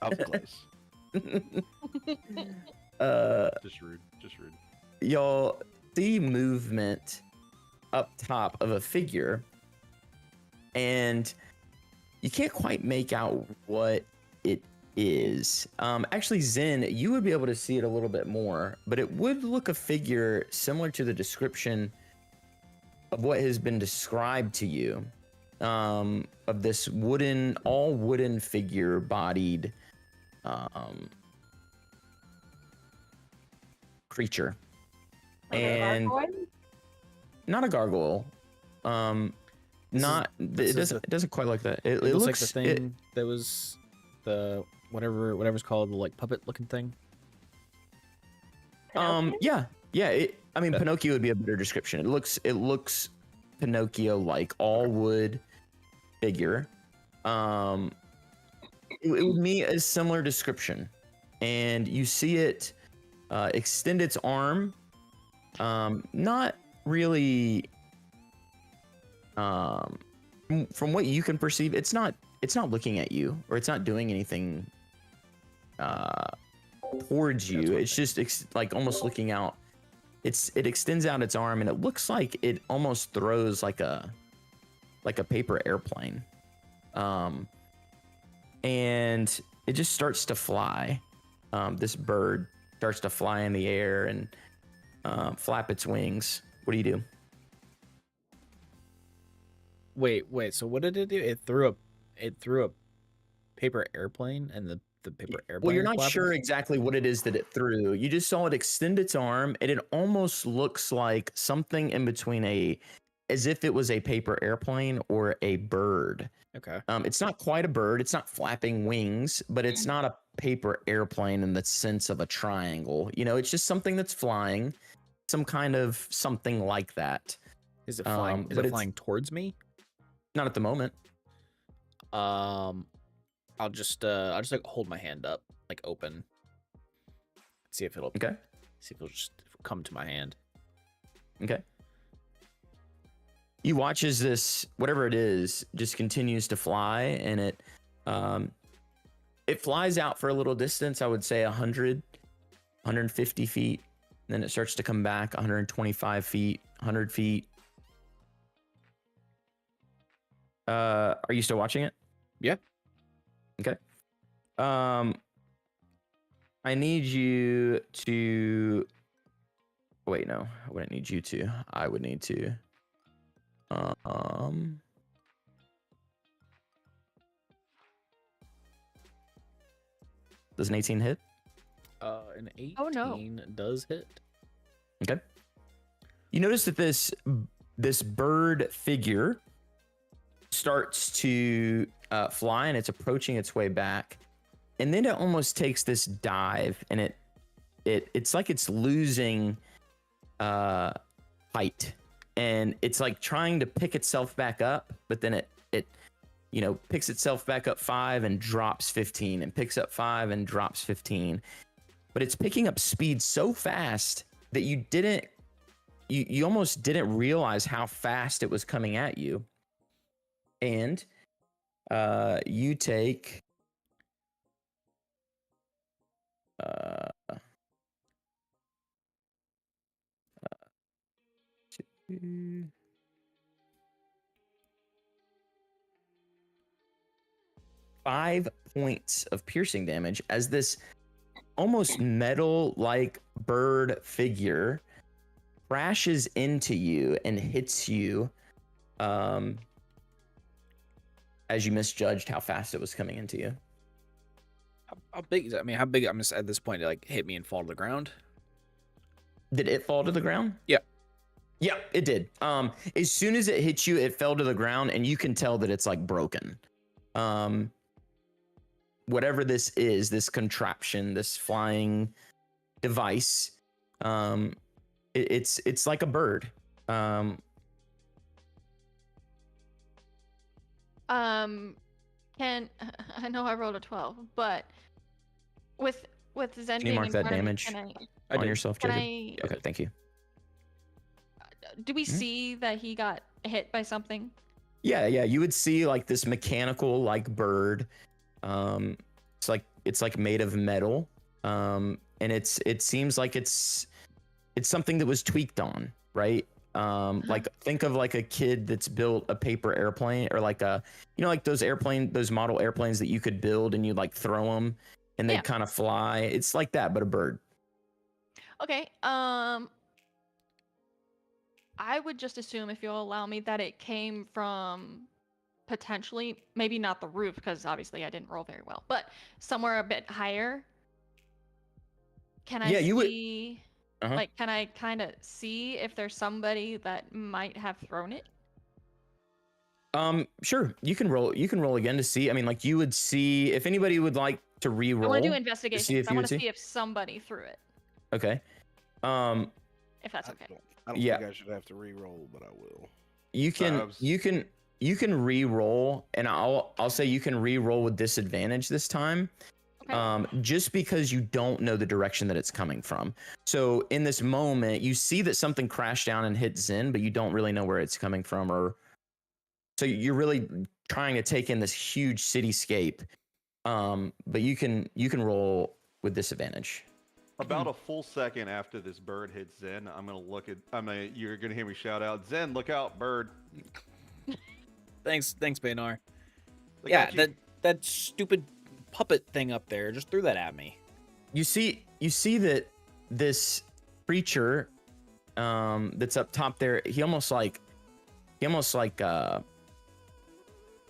I was close. Just rude. Just rude. Y'all see movement up top of a figure, and you can't quite make out what it is. Actually, Zen, you would be able to see it a little bit more, but it would look a figure similar to the description of what has been described to you, of this all wooden figure bodied creature. Like a And gargoyle? not a gargoyle. this is It doesn't quite like that. It It looks looks like the thing that was the whatever's called the like puppet looking thing. Pinocchio? yeah. I mean, Okay. Pinocchio would be a better description. It looks Pinocchio like, all wood figure. It would be a similar description, and you see it extend its arm. Not really. From what you can perceive, it's not looking at you, or it's not doing anything towards you. It's just like almost looking out. It extends out its arm, and it looks like it almost throws like a paper airplane. And it just starts to fly. This bird starts to fly in the air and flap its wings. What do you do? Wait. So what did it do? It threw a paper airplane, and the paper airplane. Well, you're not flapping? sure exactly what it is that it threw. You just saw it extend its arm, and it almost looks like something in between as if it was a paper airplane or a bird. Okay. It's not quite a bird. It's not flapping wings, but it's not a paper airplane in the sense of a triangle. It's just something that's flying, some kind of something like that. Is it flying? Is but it it's- flying towards me? Not at the moment. I'll just like hold my hand up, like open. See if it'll Okay. see if it'll just come to my hand. Okay. You watch as this, whatever it is, just continues to fly, and it flies out for a little distance. I would say 100, 150 feet. Then it starts to come back 125 feet, 100 feet. Are you still watching it? Yeah. Okay. I need you to. Wait, no. I wouldn't need you to. I would need to. Does an 18 hit? An 18 Oh, no. does hit. Okay. You notice that this bird figure starts to fly, and it's approaching its way back, and then it almost takes this dive, and it's like it's losing height, and it's like trying to pick itself back up, but then it picks itself back up 5 and drops 15, and picks up 5 and drops 15. But it's picking up speed so fast that you almost didn't realize how fast it was coming at you. And you take 5 points of piercing damage as this almost metal-like bird figure crashes into you and hits you as you misjudged how fast it was coming into you. How big is it? I mean, how big? I'm just at this point to like hit me and fall to the ground. Did it fall to the ground? Yeah. Yeah, it did. As soon as it hit you, it fell to the ground, and you can tell that it's like broken. Whatever this is, this contraption, this flying device, it's like a bird. Can I know I rolled a 12, but with Zen Can you being mark in that front of me, damage can I on did. yourself, can Jacob? I Okay, thank you. do we Mhm. see that he got hit by something? Yeah, you would see like this mechanical like bird. It's like made of metal. And it seems like it's something that was tweaked on, right? Like think of like a kid that's built a paper airplane, or like like those model airplanes that you could build and you like throw them and they Yeah. kind of fly. It's like that, but a bird. Okay. I would just assume, if you'll allow me, that it came from potentially, maybe not the roof, because obviously I didn't roll very well, but somewhere a bit higher. Can I Yeah, you would- see, Uh-huh. like, can I kind of see if there's somebody that might have thrown it? Sure. You can roll again to see. I mean, like you would see if anybody would like to re-roll. I want to do to investigation. see if I you want would to see. see if somebody threw it, Okay. if that's okay. I don't Yeah. think I should have to re-roll, but I will. You can Perhaps. you can re-roll, and I'll say you can re-roll with disadvantage this time. Okay. Just because you don't know the direction that it's coming from. So in this moment, you see that something crashed down and hit Zen, but you don't really know where it's coming from, or so you're really trying to take in this huge cityscape. But you can roll with disadvantage. About a full second after this bird hits Zen, you're gonna hear me shout out, "Zen, look out, bird!" Thanks, Banar. Look Yeah, at you. that stupid puppet thing up there just threw that at me. You see that this creature that's up top there, he almost like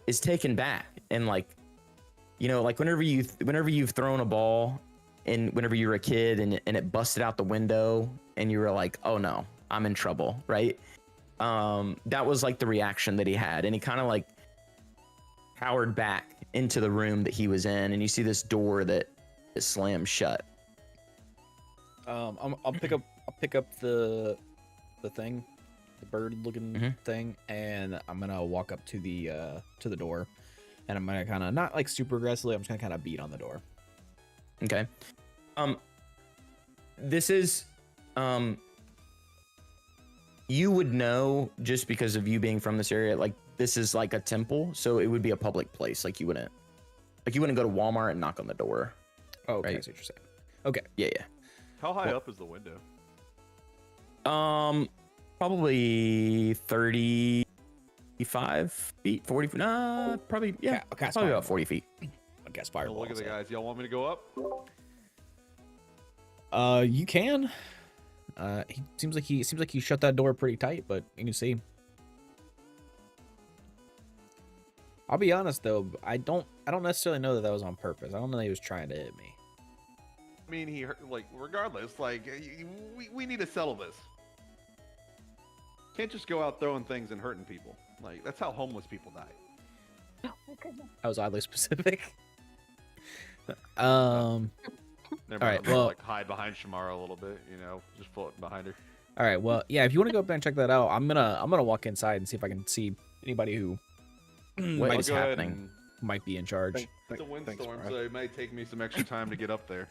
is taken back, and like like whenever you've thrown a ball and whenever you were a kid and it busted out the window and you were like, oh no, I'm in trouble, right? That was like the reaction that he had, and he kind of like powered back into the room that he was in, and you see this door that is slammed shut. I'll pick up the thing, the bird looking Mhm. thing, and I'm gonna walk up to the door. and I'm gonna kind of not like super aggressively. I'm just gonna kind of beat on the door. Okay. This is you would know just because of you being from this area. Like this is like a temple, so it would be a public place. Like you wouldn't go to Walmart and knock on the door. Oh, okay. Right. I see what you're saying. Okay. Yeah, How high up is the window? yeah. Probably 35 feet, 40 feet. Nah, probably yeah. Okay, Probably about 40 feet. I guess Oh, fireball. look at the guys. Y'all want me to go up? You can. He seems like he shut that door pretty tight, but you can see. I'll be honest though, I don't necessarily know that was on purpose. I don't know that he was trying to hit me. I mean, he hurt, like regardless, like we need to settle this. Can't just go out throwing things and hurting people. Like that's how homeless people die. Oh my goodness. That was oddly specific. Never All mind, right, I'm gonna, well- like hide behind Shamara a little bit, you know, just floating behind her. All right, well, yeah, if you want to go up there and check that out, I'm gonna walk inside and see if I can see anybody who What I'll is go ahead happening? and- might be in charge. It's a windstorm, Brian. so it might take me some extra time to get up there.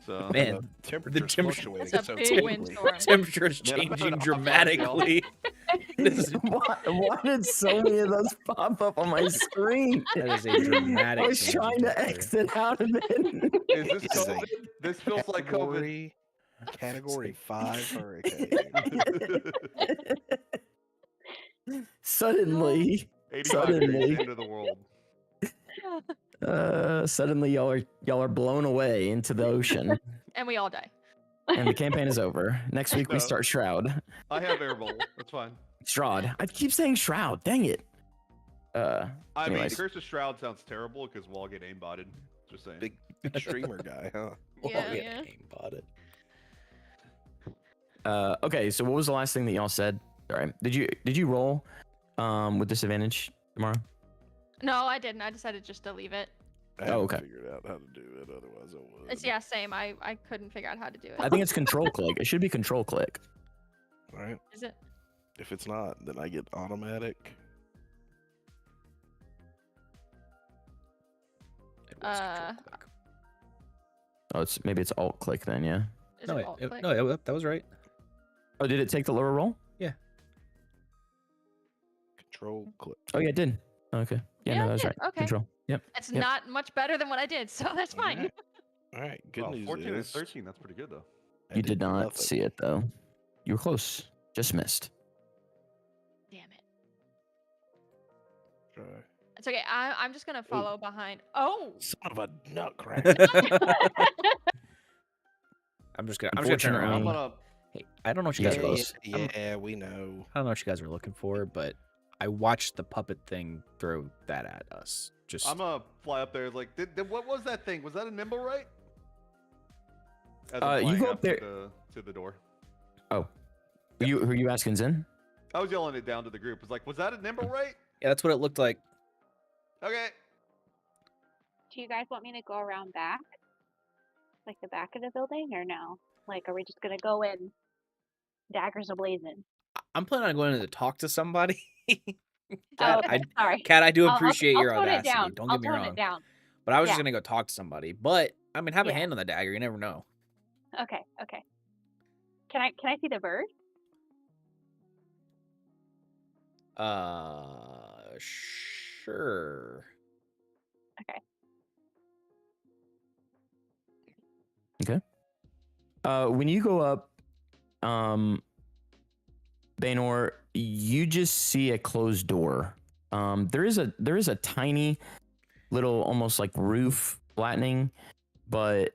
So Man, Temperature's temperature- fluctuating It's a so big quickly. windstorm. Temperature is Man, I'm having changing a hot flash, dramatically. This is, Why did so many of those pop up on my screen? that is a dramatic. I was change in trying to temperature. exit out of it. is this This is a COVID? This feels like COVID. Category 5 hurricane. Suddenly, 85 degrees Suddenly. end of the world. suddenly y'all are blown away into the ocean, And we all die. and the campaign is over. Next week we No. start Shroud. I have air bowl. That's fine. Shroud. I keep saying Shroud. Dang it. I mean, Anyways. Curse of Shroud sounds terrible because we'll all get aimbotted. Just saying. Big streamer guy, huh? Yeah, we yeah. bought it. Okay, so what was the last thing that y'all said? All right. Did you roll with disadvantage tomorrow? No, I didn't. I decided just to leave it. I Oh, haven't okay. figured out how to do it, otherwise I would. It's yeah, same. I couldn't figure out how to do it. I think it's control click. It should be control click. All right. Is it? If it's not, then I get automatic. It was control click. Oh, maybe it's alt click then, yeah. Is No, it alt click? that was right. Oh, did it take the lower roll? Control click. Oh yeah, it did. Okay. Yeah, Yeah, no, it that was did. right. Okay. Control. Yep. It's Yep. not much better than what I did, so that's fine. Alright. All right. Good Well, news 14 and is 13. That's pretty good though. I You did not nothing. see it though. You were close. Just missed. Damn it. Try. It's okay. I'm just gonna follow behind. Oh, Son of a nutcracker. I'm just gonna turn around. I'm gonna. Hey, I don't know what you You guys guys are. close. Yeah, we know. I don't know what you guys are looking for, but I watched the puppet thing throw that at us. Just I'm gonna fly up there. Like, what was that thing? Was that a nimble right? As You flying go up there- to the door. Who are you asking, Zen? I was yelling it down to the group. It's like, was that a nimble right? yeah, that's what it looked like. Okay. Do you guys want me to go around back? Like the back of the building or no? Like, are we just gonna go in daggers ablazing? I'm planning on going in to talk to somebody. Oh, Cat, okay. Sorry. Cat, I do I'll- appreciate I'll your tone it audacity. down. Don't I'll get me tone wrong. it down. But I was just Yeah. gonna go talk to somebody. But I mean, have a Yeah. hand on the dagger. You never know. Okay. Okay. Can I see the bird? Sure. When you go up, Baynor, you just see a closed door. There is a tiny little almost like roof flattening, but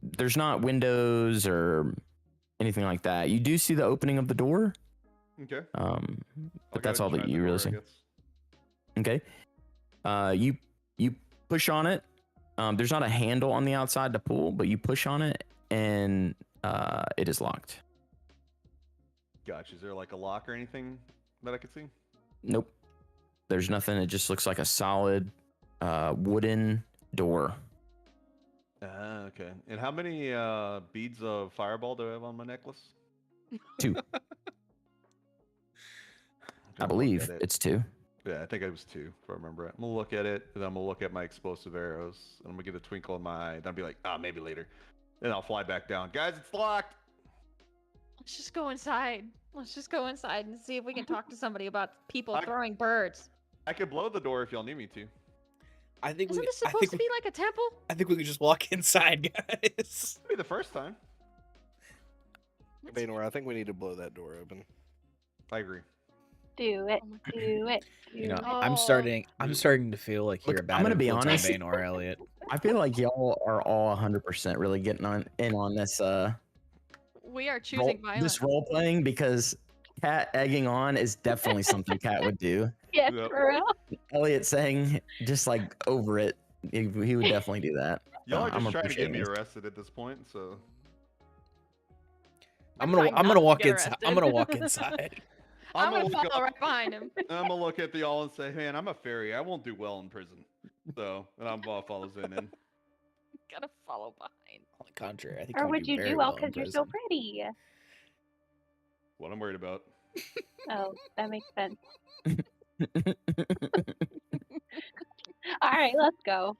there's not windows or anything like that. You do see the opening of the door, Okay. but I'll that's go all try that the you door, really I see. guess. Okay. You push on it. There's not a handle on the outside to pull, but you push on it and it is locked. Gotcha. Is there like a lock or anything that I could see? Nope. There's nothing. It just looks like a solid wooden door. Okay. And how many beads of fireball do I have on my necklace? 2. Okay, I I'll believe look at it. it's 2. Yeah, I think it was 2, if I remember it. I'm gonna look at it, and then I'm gonna look at my explosive arrows, and I'm gonna get a twinkle in my eye, and I'll be like, maybe later. Then I'll fly back down. Guys, it's locked! Let's just go inside. Let's just go inside and see if we can talk to somebody about people I- throwing birds. I could blow the door if y'all need me to. I think Isn't we. this I supposed think to we, be like a temple? I think we could just walk inside, guys. It'll be the first time. Baynor, I think we need to blow that door open. I agree. Do it. Oh my Do it. You know, do it. Oh. I'm starting to feel like Look, you're a bad I'm gonna be influence on honest. Baynor, Elliot. I feel like y'all are all 100% really getting in on this We are choosing violence. role playing because Cat egging on is definitely something Cat would do. Yes, Yep. for real. Elliot saying just like over it, he would definitely do that. Y'all are I'm just trying to get appreciating me this. arrested at this point, so I'm trying gonna not to walk get inside. arrested. I'm gonna walk inside. I'm gonna look follow up- right behind him. I'm gonna look at y'all and say, man, I'm a fairy. I won't do well in prison. So, and I'll follow Zen in. Gotta follow behind. On the contrary, I think Or I would you very do well well in because you're so prison. pretty? What I'm worried about. Oh, that makes sense. All right, let's go.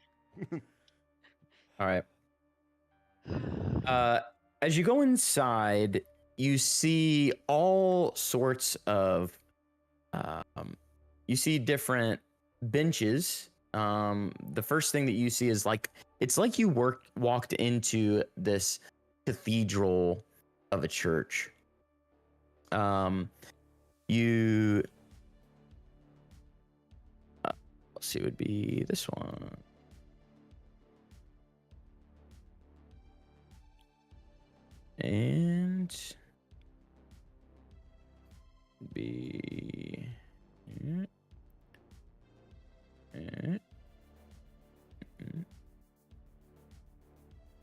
All right. As you go inside, you see all sorts of, you see different benches. The first thing that you see is it's like you walked into this cathedral of a church. You, let's see, it would be this one. And be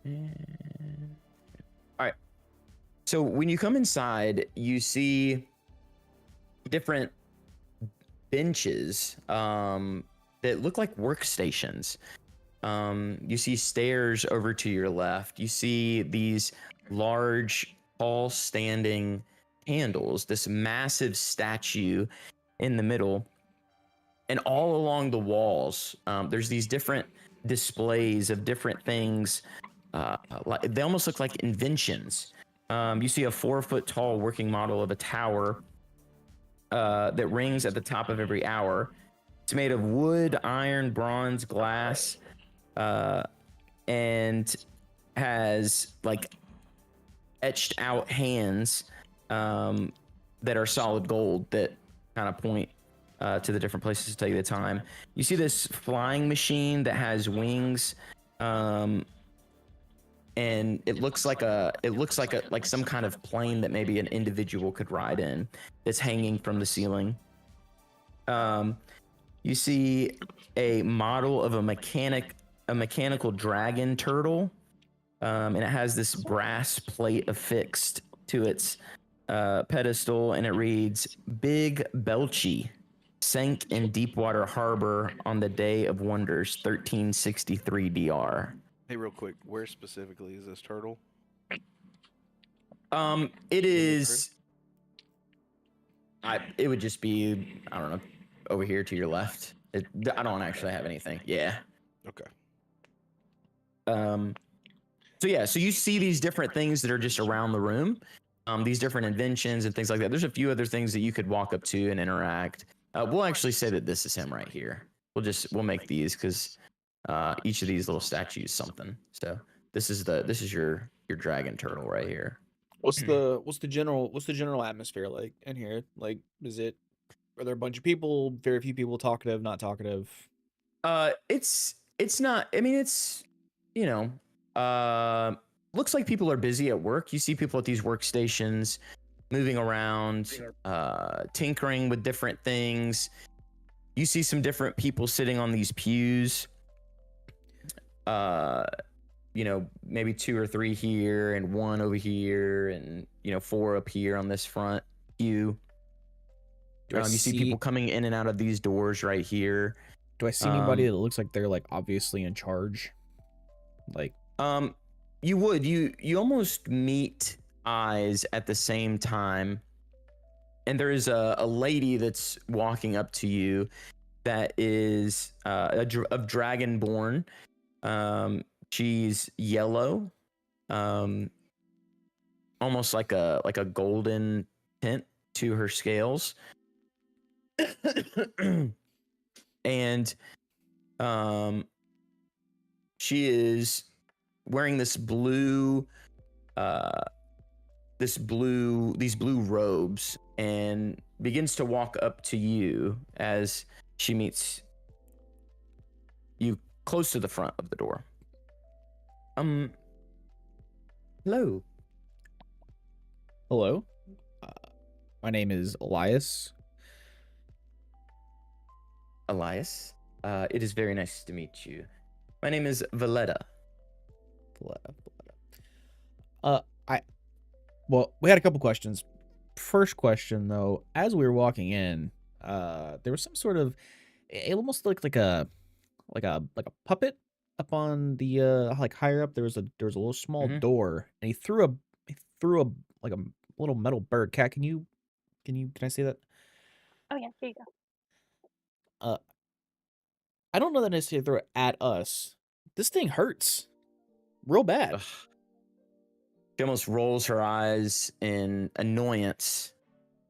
all right. So when you come inside, you see different benches that look like workstations. You see stairs over to your left. You see these large, tall standing candles, this massive statue in the middle. And all along the walls, there's these different displays of different things. They almost look like inventions. You see a 4-foot tall working model of a tower that rings at the top of every hour. It's made of wood, iron, bronze, glass, and has like etched out hands that are solid gold that kind of point to the different places to tell you the time. You see this flying machine that has wings, and it looks like some kind of plane that maybe an individual could ride in. That's hanging from the ceiling. You see a model of a mechanical dragon turtle, and it has this brass plate affixed to its pedestal, and it reads, "Big Belchy sank in Deepwater Harbor on the Day of Wonders, 1363 DR." Hey, real quick, where specifically is this turtle? It is. It would just be, I don't know, over here to your left. I don't actually have anything. Yeah. Okay. So you see these different things that are just around the room, these different inventions and things like that. There's a few other things that you could walk up to and interact. We'll actually say that this is him right here. We'll make these because each of these little statues something. So this is your dragon turtle right here. What's the general atmosphere like in here? Like, are there a bunch of people, very few people, talkative, not talkative? It's not. I mean, it's, looks like people are busy at work. You see people at these workstations moving around, tinkering with different things. You see some different people sitting on these pews. Maybe 2 or 3 here and 1 over here, and 4 up here on this front pew. You see people coming in and out of these doors right here. Do I see anybody that looks like they're like obviously in charge? Like, you almost meet eyes at the same time. and there is a lady that's walking up to you that is of dragonborn. She's yellow, almost like a golden tint to her scales. And she is wearing these blue robes, and begins to walk up to you as she meets you close to the front of the door. Hello. Hello. My name is Elias. Elias. It is very nice to meet you. My name is Valletta. Well, we had a couple questions. First question, though, as we were walking in, there was some sort of, it almost looked like a puppet up on the like higher up. There was a little small door, and he threw a like a little metal bird. Cat, can I say that? Oh yeah, here you go. I don't know that necessarily throw it at us. This thing hurts real bad. Ugh. She almost rolls her eyes in annoyance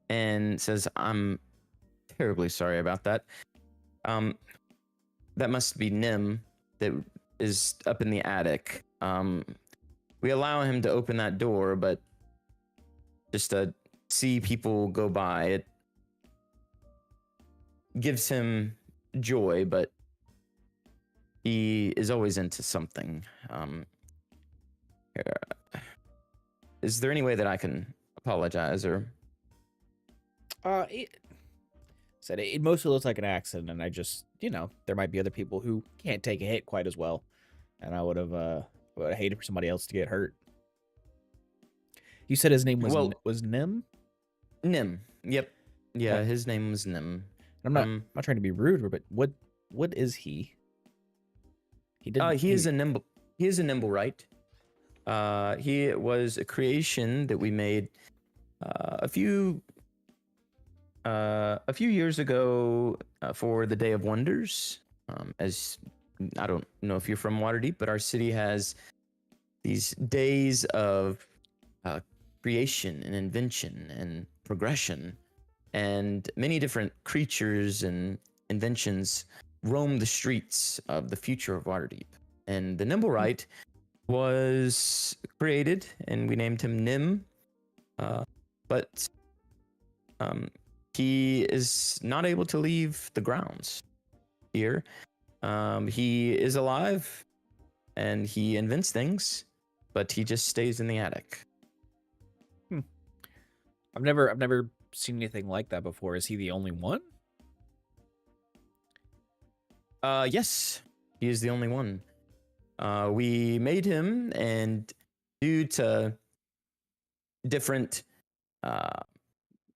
and says, "I'm terribly sorry about that. That must be Nim that is up in the attic. We allow him to open that door, but just to see people go by, it gives him joy, but he is always into something. Is there any way that I can apologize or?" It mostly looks like an accident, and I just, there might be other people who can't take a hit quite as well, and I would have hated for somebody else to get hurt. You said his name was Nim? Nim. Yep. Yeah, his name was Nim. I'm not trying to be rude, but what is he? He is a nimble. He is a nimblewright. He was a creation that we made a few years ago for the Day of Wonders. As I don't know if you're from Waterdeep, but our city has these days of creation and invention and progression, and many different creatures and inventions roam the streets of the future of Waterdeep. And the nimblewright was created, and we named him Nim. But he is not able to leave the grounds here. He is alive, and he invents things, but he just stays in the attic. I've never seen anything like that before. Is he the only one? Yes, he is the only one. We made him, and due to different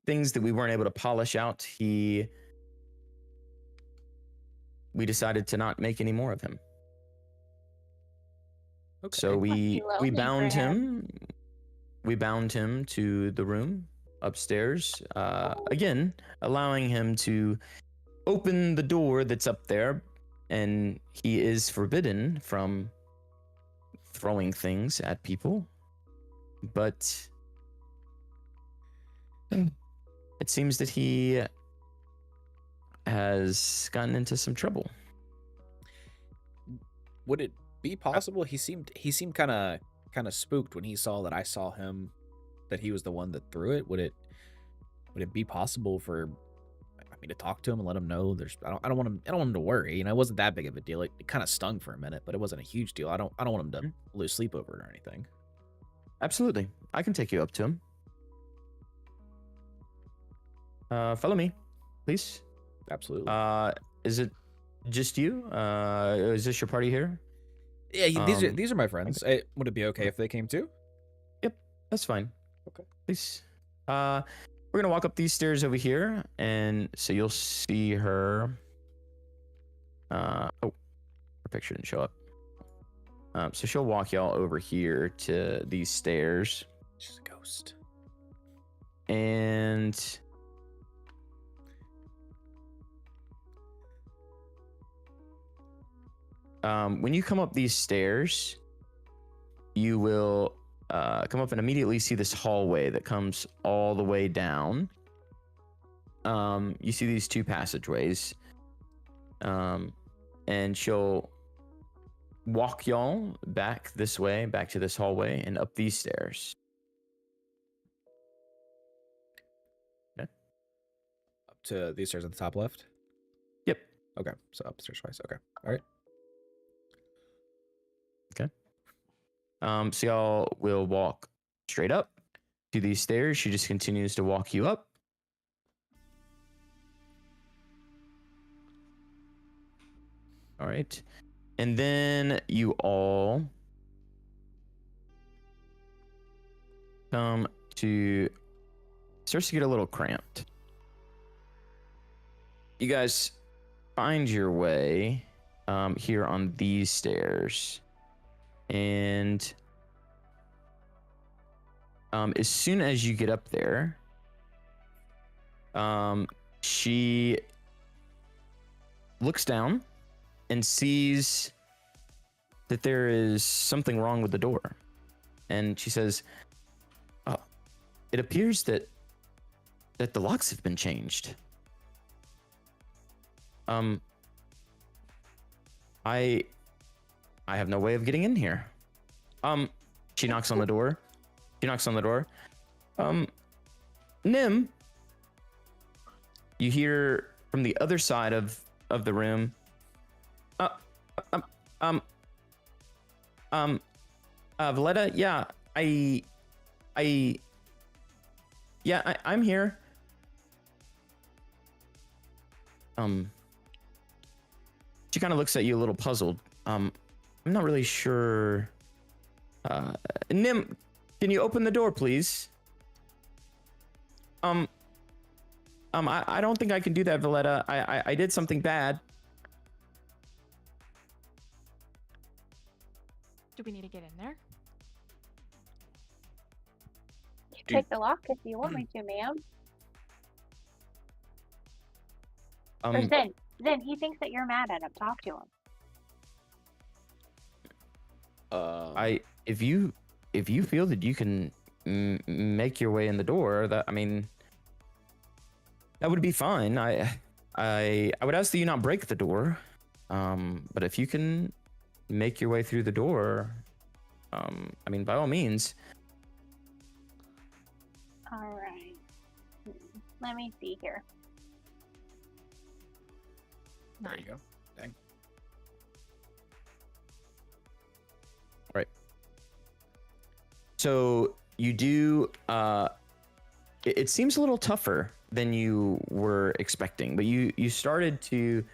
things that we weren't able to polish out, we decided to not make any more of him. Okay. So we lonely bound for him. We bound him to the room upstairs, again, allowing him to open the door that's up there, and he is forbidden from throwing things at people. But it seems that he has gotten into some trouble. Would it be possible he seemed kind of spooked when he saw that I saw him, that he was the one that threw it? Would it be possible for me to talk to him and let him know I don't want him to worry. It wasn't that big of a deal. It kind of stung for a minute, but it wasn't a huge deal. I don't want him to lose sleep over it or anything. Absolutely. I can take you up to him. Follow me, please. Absolutely. Is it just you? Is this your party here? Yeah, these are my friends. Would it be okay if they came too? Yep, that's fine. Okay. Please. We're gonna walk up these stairs over here, and so you'll see her. Her picture didn't show up. So she'll walk y'all over here to these stairs. She's a ghost. And when you come up these stairs, you will come up and immediately see this hallway that comes all the way down. You see these two passageways, and she'll walk y'all back this way, back to this hallway, and up these stairs. Up to these stairs at the top left. Yep. Okay, so upstairs twice. Okay, all right. So y'all will walk straight up to these stairs. She just continues to walk you up. All right. And then you all come to, starts to get a little cramped. You guys find your way here on these stairs. And as soon as you get up there, she looks down and sees that there is something wrong with the door. And she says, "Oh, it appears that the locks have been changed. I have no way of getting in here." She knocks on the door. Nim, you hear from the other side of the room, Valletta, yeah, I'm here. She kind of looks at you a little puzzled. I'm not really sure. Nim, can you open the door, please? I don't think I can do that, Valletta. I did something bad. Do we need to get in there? You take the lock if you want me to, ma'am. Or Zen, he thinks that you're mad at him. Talk to him. If you feel that you can make your way in the door, that would be fine. I would ask that you not break the door. But if you can make your way through the door, by all means. All right. Let me see here. There you go. Dang. Right. So you do. It seems a little tougher than you were expecting, but you started to.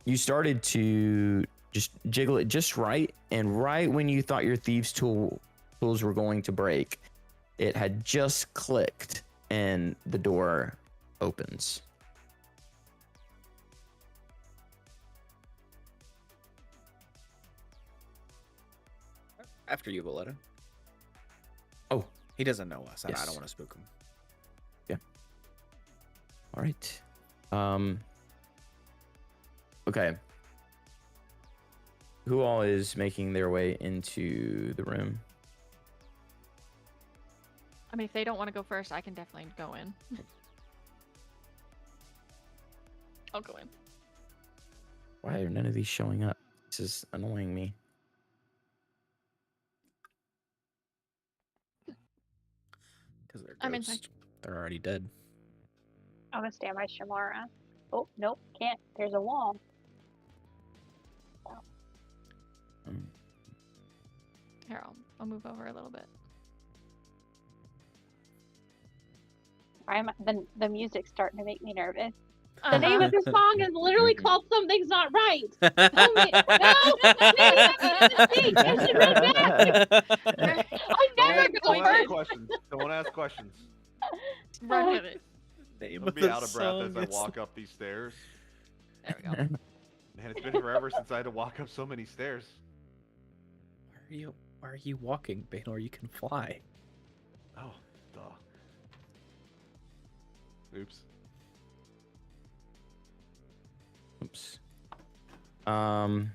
You started to just jiggle it just right, and right when you thought your thieves' tools were going to break, it had just clicked, and the door opens. After you, Valletta. Oh, he doesn't know us. yes. I don't want to spook him. Yeah. All right. Okay. Who all is making their way into the room? If they don't want to go first, I can definitely go in. I'll go in. Why are none of these showing up? This is annoying me. Because they're I'm ghosts. inside. They're already dead. I'm gonna stand by Shamara. Oh, nope, can't. There's a wall. Here, I'll move over a little bit. The music's starting to make me nervous. The Uh-huh. name of the song is literally called "Something's Not Right." Tell me, I'm never Don't going ask first. questions. Don't ask questions. Run with it. Name I'm of be the out of breath as song I is- walk up these stairs. There we go. Man, it's been forever since I had to walk up so many stairs. Why are you walking, Baynor? You can fly. Oh, duh. Oops. Oops. Um.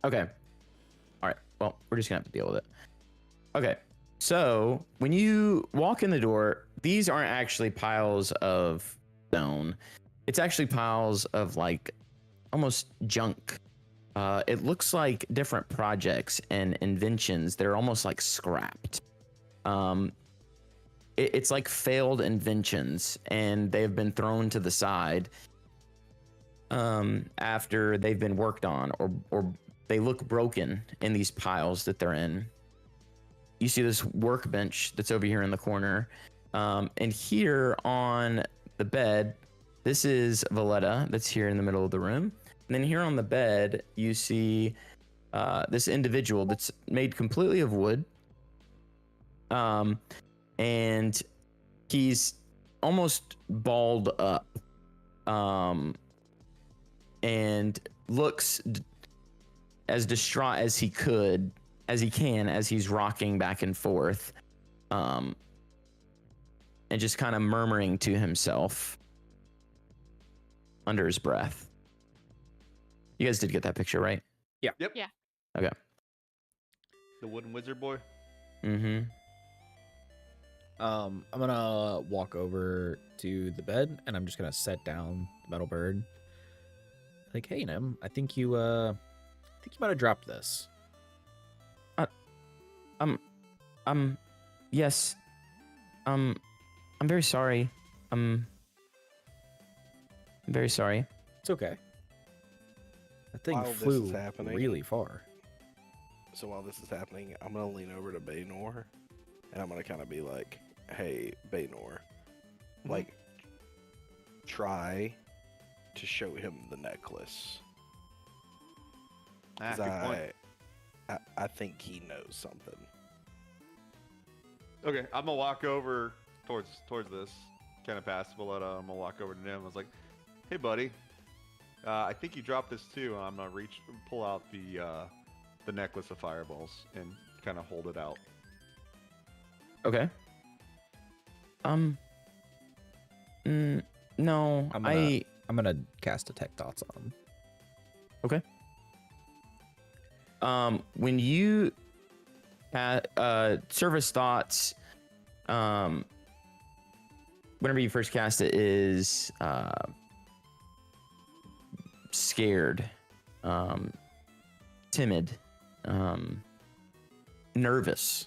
Okay. All right. Well, we're just gonna have to deal with it. Okay. So when you walk in the door, these aren't actually piles of stone. It's actually piles of like almost junk. It looks like different projects and inventions that are almost like scrapped. It's like failed inventions, and they've been thrown to the side after they've been worked on, or they look broken in these piles that they're in. You see this workbench that's over here in the corner, and here on the bed, this is Valletta that's here in the middle of the room. And then here on the bed, you see this individual that's made completely of wood. And he's almost balled up. And looks as distraught as he can, as he's rocking back and forth. And just kind of murmuring to himself under his breath. You guys did get that picture, right? Yeah. Yep. Yeah. Okay. The wooden wizard boy. Mm-hmm. I'm gonna walk over to the bed and I'm just gonna set down the metal bird. Like, hey, Nim, I think you might have dropped this. Yes. I'm very sorry. I'm very sorry. It's okay. That thing While this flew is happening- really far. So while this is happening, I'm gonna lean over to Baynor, and I'm gonna kind of be like, "Hey, Baynor, like, try to show him the necklace. Ah, 'Cause good point. I think he knows something." Okay, I'm gonna walk over towards this, kind of past Valletta. I'm gonna walk over to him. I was like, "Hey, buddy, I think you dropped this too." And I'm gonna pull out the necklace of fireballs and kind of hold it out. Okay. No, I'm gonna cast detect thoughts on him. when you service thoughts, whenever you first cast it, is scared, timid, nervous,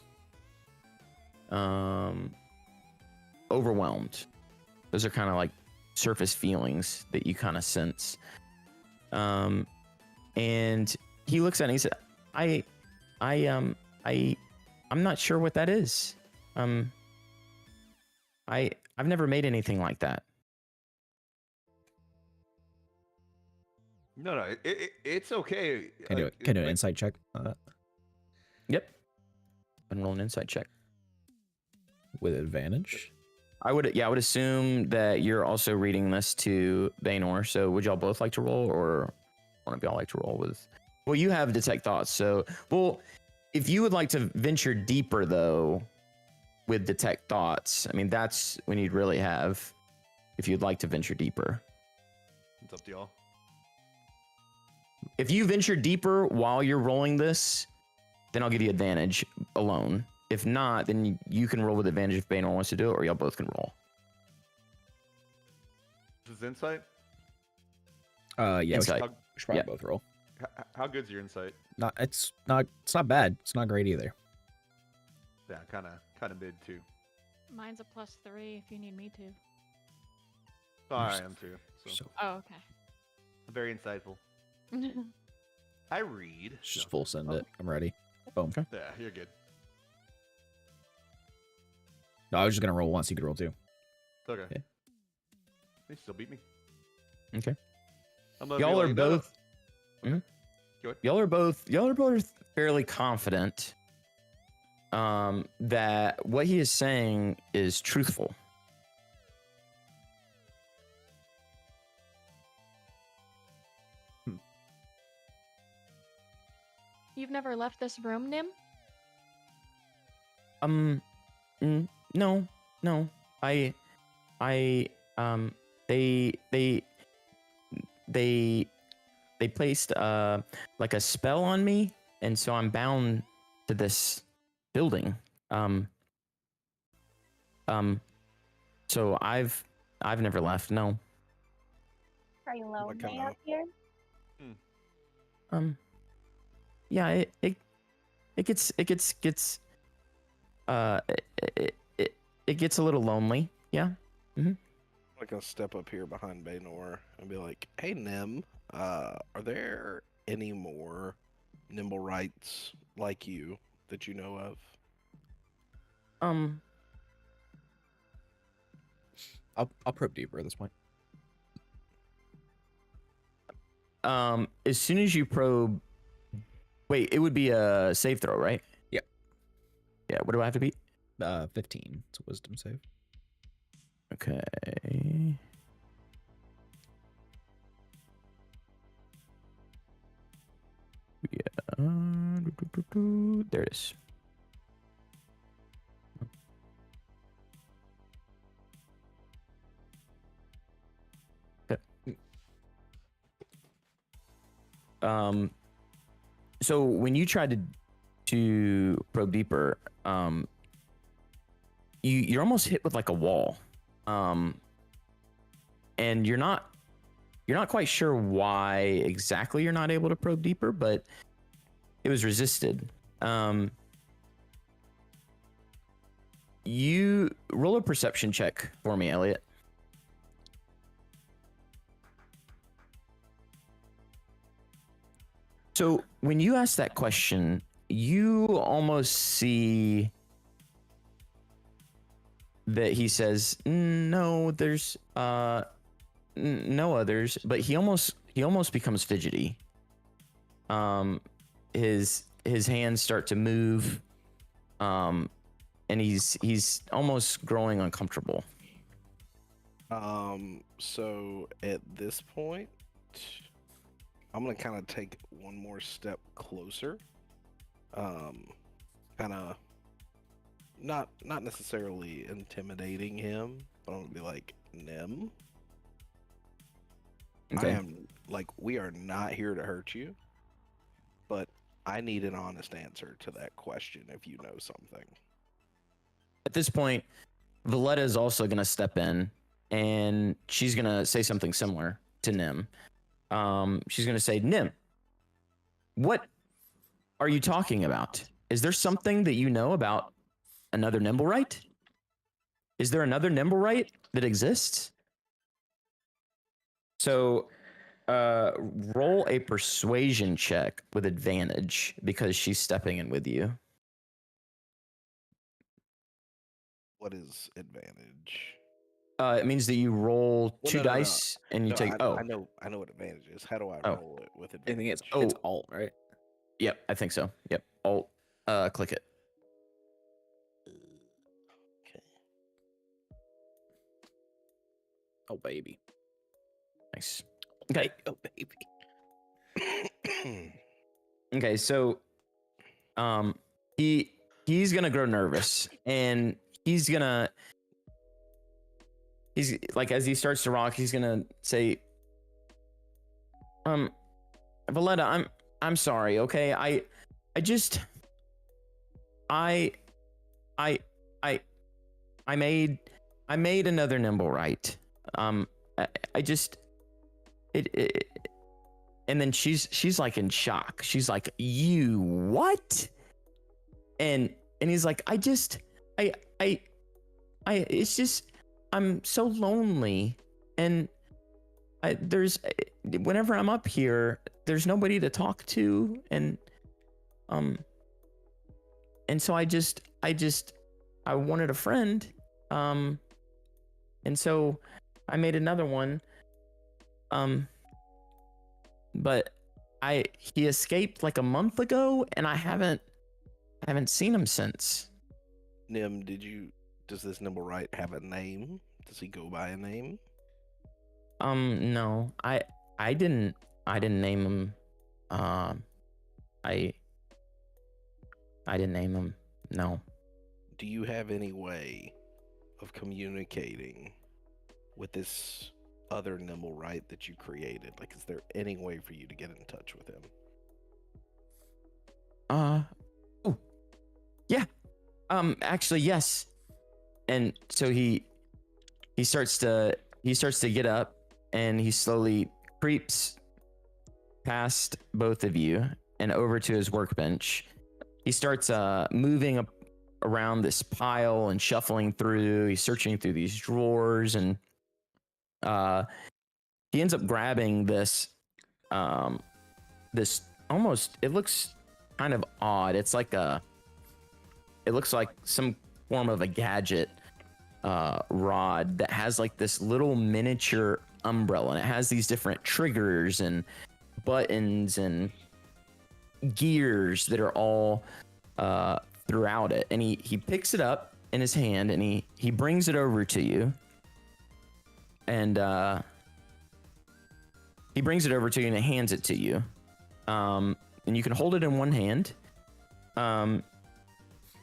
overwhelmed. Those are kind of like surface feelings that you kind of sense. And he looks at it and he said, I'm not sure what that is. I've never made anything like that. No, it's okay. Can I do an insight check on that Yep. And roll an insight check. with advantage? I would assume that you're also reading this to Baynor. So would y'all both like to roll, or one of y'all like to roll with? Well, you have detect thoughts, so if you would like to venture deeper though with detect thoughts, I mean that's when you'd really have, if you'd like to venture deeper. It's up to y'all. If you venture deeper while you're rolling this, then I'll give you advantage alone. If not, then you can roll with advantage if Baynor wants to do it, or y'all both can roll. This is insight. Yeah, we Insight. should probably Yeah. both roll. How good's your insight? It's not bad. It's not great either. Yeah, kind of mid too. Mine's a +3 if you need me to. Oh, I am too. So So Oh, okay. very insightful. I read. it's just full send it. I'm ready. Boom. Okay. Yeah, you're good. No, I was just gonna roll once. You could roll two. It's okay. Yeah. They still beat me. Okay. I'm gonna be Y'all are like, no, no. both. Okay. Go ahead. Y'all are both fairly confident that what he is saying is truthful. You've never left this room, Nim? No, no. I they they placed like a spell on me, and so I'm bound to this building. So I've never left. No. Are you What lonely kinda- up here? Yeah, it gets uh it gets a little lonely. Yeah. I'm gonna step up here behind Baynor and be like, "Hey, Nim, are there any more nimble rights like you that you know of?" I'll probe deeper at this point. As soon as you probe, wait, it would be a save throw, right? Yep. Yeah. What do I have to beat? 15. It's a wisdom save. Okay. Yeah. There it is. Okay. So when you tried to probe deeper, you're almost hit with like a wall, and you're not quite sure why exactly you're not able to probe deeper, but it was resisted. You roll a perception check for me, Elliot. So when you ask that question, you almost see that he says, "No, there's no others," but he almost becomes fidgety. His hands start to move, and he's almost growing uncomfortable. So at this point, I'm gonna kind of take one more step closer. Kind of not necessarily intimidating him, but I'm gonna be like, "Nim, I am like, we are not here to hurt you, but I need an honest answer to that question if you know something." At this point, Valletta is also going to step in, and she's going to say something similar to Nim. She's going to say, "Nim, what are you talking about? Is there something that you know about another Nimblewright? Is there another Nimblewright that exists?" So roll a persuasion check with advantage because she's stepping in with you. What is advantage? It means that you roll Well, two no, no, no. dice and you No, take. I know what advantage is. How do I Oh. roll it with I advantage? think it's Oh. alt, right? Yep, I think so. Yep. Alt. Click it. Okay. Oh baby. Nice. Okay. Oh baby. Okay. So, he's gonna grow nervous, and he's like, as he starts to rock, he's gonna say, Valletta, I'm sorry. Okay. I made another Nimblewright. I just it and then she's like in shock. She's like, "You what?" And he's like, I it's just, I'm so lonely, and there's, whenever I'm up here, there's nobody to talk to, and so I wanted a friend, and so I made another one, but he escaped like a month ago, and I haven't seen him since. Nim, does this Nimblewright have a name? Does he go by a name? No, I didn't name him. I didn't name him. No. Do you have any way of communicating with this other nimble right that you created? Like, is there any way for you to get in touch with him? Oh, yeah. Actually, yes. And so he starts to get up, and he slowly creeps past both of you and over to his workbench. He starts moving up around this pile and shuffling through. He's searching through these drawers, and he ends up grabbing this this almost, it looks kind of odd. It looks like some form of a gadget rod that has like this little miniature umbrella, and it has these different triggers and buttons and gears that are all throughout it. And he picks it up in his hand, and he brings it over to you, and he brings it over to you and he hands it to you, and you can hold it in one hand.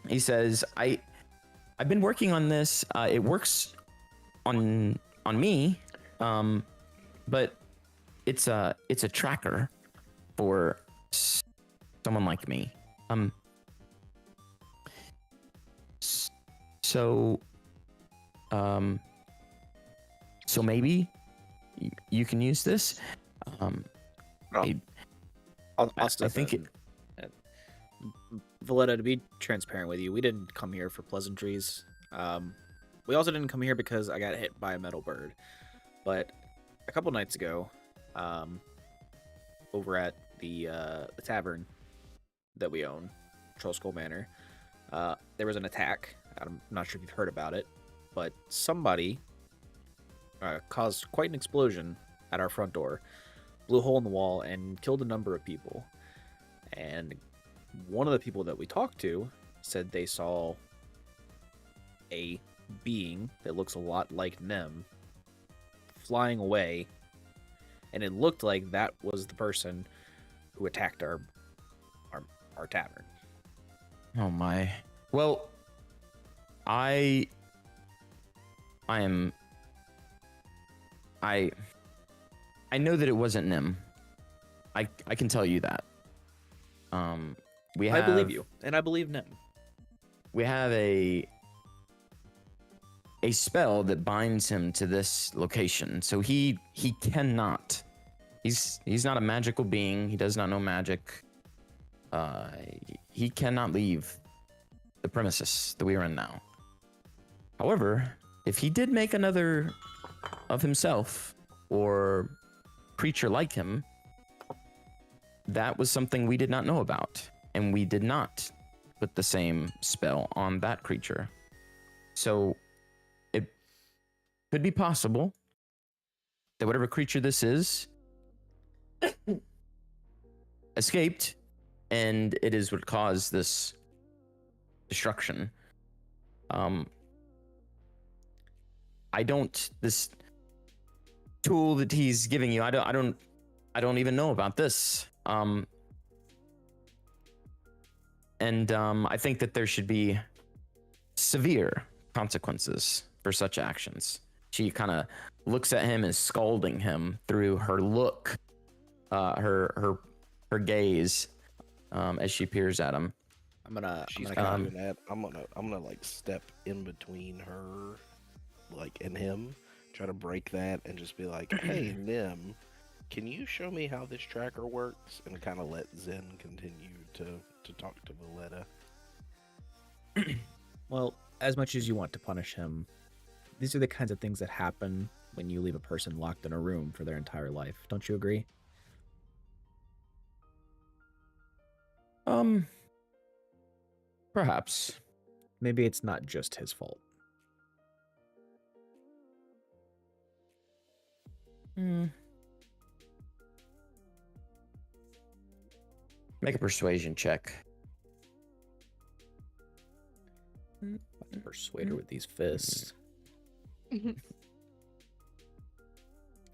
He says, I've been working on this. It works on me, but it's a tracker for someone like me. So maybe you can use this. I'll step I think in. Valletta, to be transparent with you, we didn't come here for pleasantries. We also didn't come here because I got hit by a metal bird. But a couple nights ago, over at the tavern that we own, Troll Skull Manor, there was an attack. I'm not sure if you've heard about it, but somebody caused quite an explosion at our front door, blew a hole in the wall, and killed a number of people. And one of the people that we talked to said they saw a being that looks a lot like Nem flying away, and it looked like that was the person who attacked our tavern. Oh my. Well, I know that it wasn't Nim. I can tell you that. I believe you, and I believe Nim. We have a spell that binds him to this location, so he cannot. He's not a magical being. He does not know magic. He cannot leave the premises that we are in now. However, if he did make another of himself or creature like him, that was something we did not know about, and we did not put the same spell on that creature. So it could be possible that whatever creature this is escaped, and it is what caused this destruction. This tool that he's giving you, I don't even know about this. I think that there should be severe consequences for such actions. She kind of looks at him and scolding him through her look, her gaze, as she peers at him. She's kind of doing that. I'm gonna like step in between her, like, and him, try to break that, and just be like, "Hey, Nim, can you show me how this tracker works?" And kind of let Zen continue to talk to Valletta. Well, as much as you want to punish him, these are the kinds of things that happen when you leave a person locked in a room for their entire life. Don't you agree? Perhaps. Maybe it's not just his fault. Make a persuasion check. Persuade her with these fists. All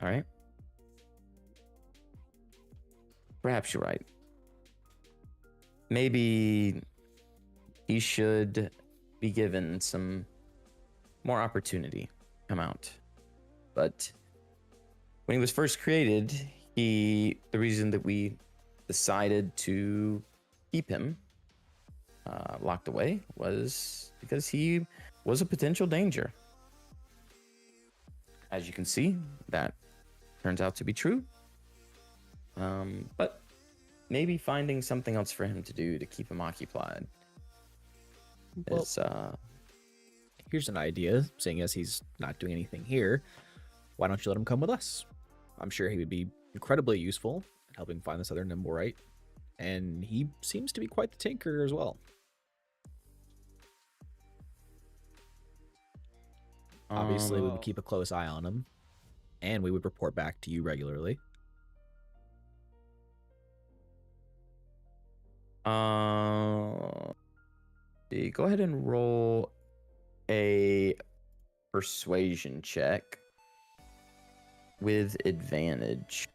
right. Perhaps you're right. Maybe he should be given some more opportunity come out. But when he was first created, the reason that we decided to keep him locked away was because he was a potential danger. As you can see, that turns out to be true. But maybe finding something else for him to do to keep him occupied is Here's an idea, seeing as he's not doing anything here. Why don't you let him come with us? I'm sure he would be incredibly useful in helping find this other Nimblewright. And he seems to be quite the tinkerer as well. Obviously, we would keep a close eye on him, and we would report back to you regularly. Go ahead and roll a persuasion check with advantage.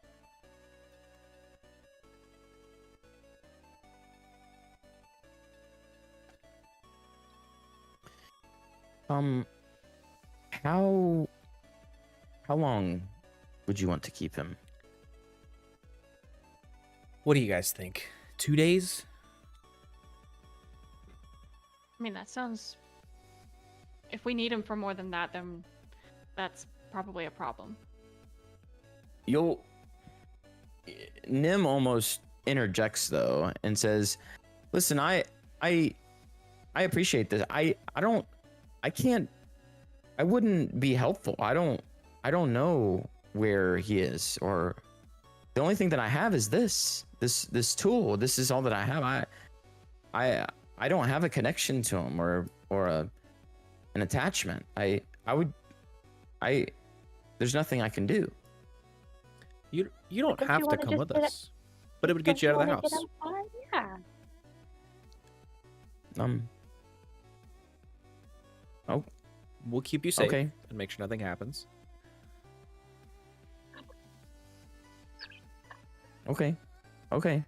How long would you want to keep him? What do you guys think? 2 days? I mean, that sounds. If we need him for more than that, then that's probably a problem. Nim almost interjects though and says, "Listen, I appreciate this. I wouldn't be helpful. I don't know where he is, or the only thing that I have is this tool. This is all that I have. I don't have a connection to him or an attachment. There's nothing I can do." You don't Don't have you to wanna come just with get us, but it would get you out of the house. Yeah. Oh, We'll keep you safe okay. and make sure nothing happens. Okay. Okay.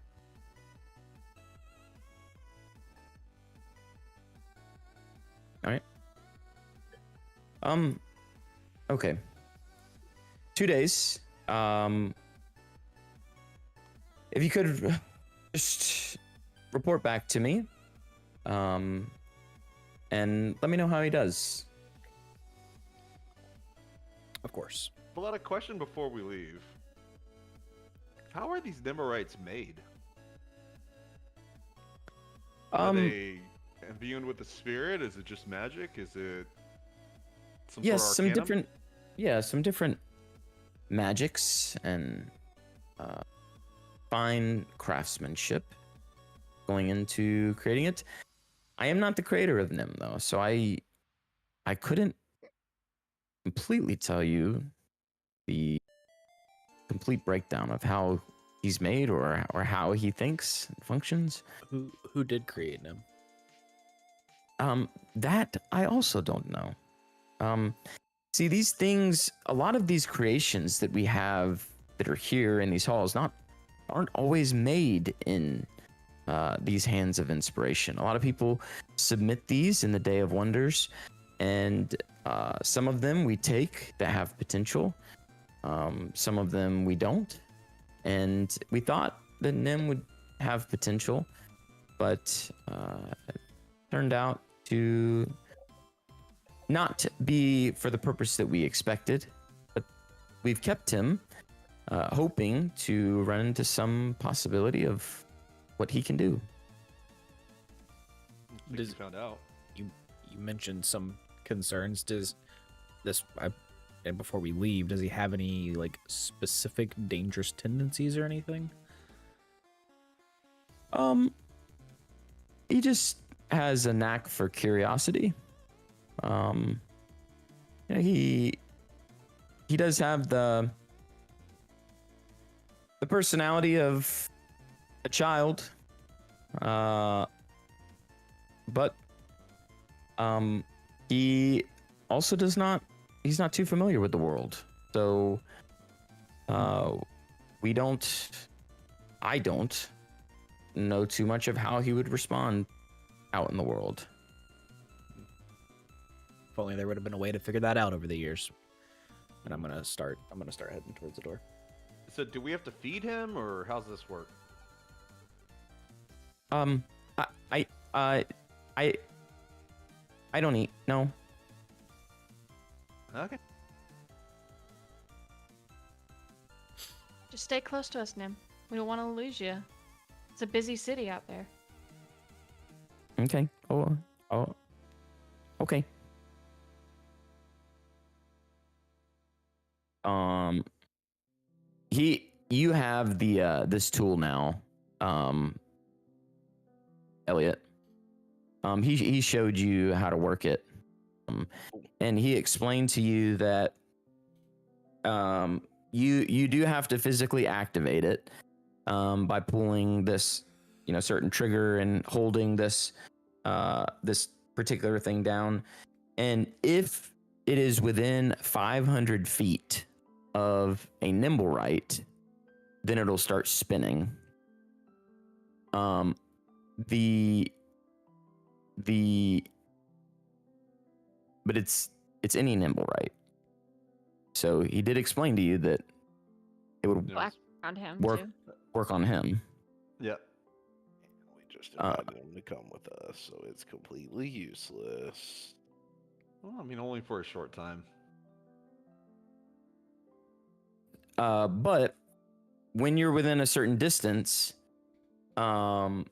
All right. Okay. 2 days. If you could just report back to me, and let me know how he does. Of course. But a question before we leave. How are these Nimblewrights made? Are they imbued with the spirit? Is it just magic? Is it some Yes, sort of arcanum? some different magics and fine craftsmanship going into creating it. I am not the creator of Nim though, so I couldn't completely tell you the complete breakdown of how he's made or how he thinks and functions. Who did create him? That I also don't know. See, these things, a lot of these creations that we have that are here in these halls aren't always made in these hands of inspiration. A lot of people submit these in the Day of Wonders, and some of them we take that have potential. Some of them we don't. And we thought that Nim would have potential, but it turned out to not be for the purpose that we expected. But we've kept him, hoping to run into some possibility of what he can do. I think you found out. You mentioned some concerns. Does this and before we leave, does he have any like specific dangerous tendencies or anything? He just has a knack for curiosity. He does have the personality of a child, but he also he's not too familiar with the world, so I don't know too much of how he would respond out in the world. If only there would have been a way to figure that out over the years. And I'm gonna start heading towards the door. So do we have to feed him, or how's this work? I don't eat. No. Okay. Just stay close to us, Nim. We don't want to lose you. It's a busy city out there. Okay. Oh. Okay. You have the this tool now, Elliot. He showed you how to work it, and he explained to you that you do have to physically activate it by pulling this certain trigger and holding this this particular thing down, and if it is within 500 feet of a Nimblewright, then it'll start spinning. But it's any Nimblewright. So he did explain to you that it would Black around him work too. work on him. Yep. We just invited him to come with us, so it's completely useless. Well, I mean, only for a short time. But when you're within a certain distance, or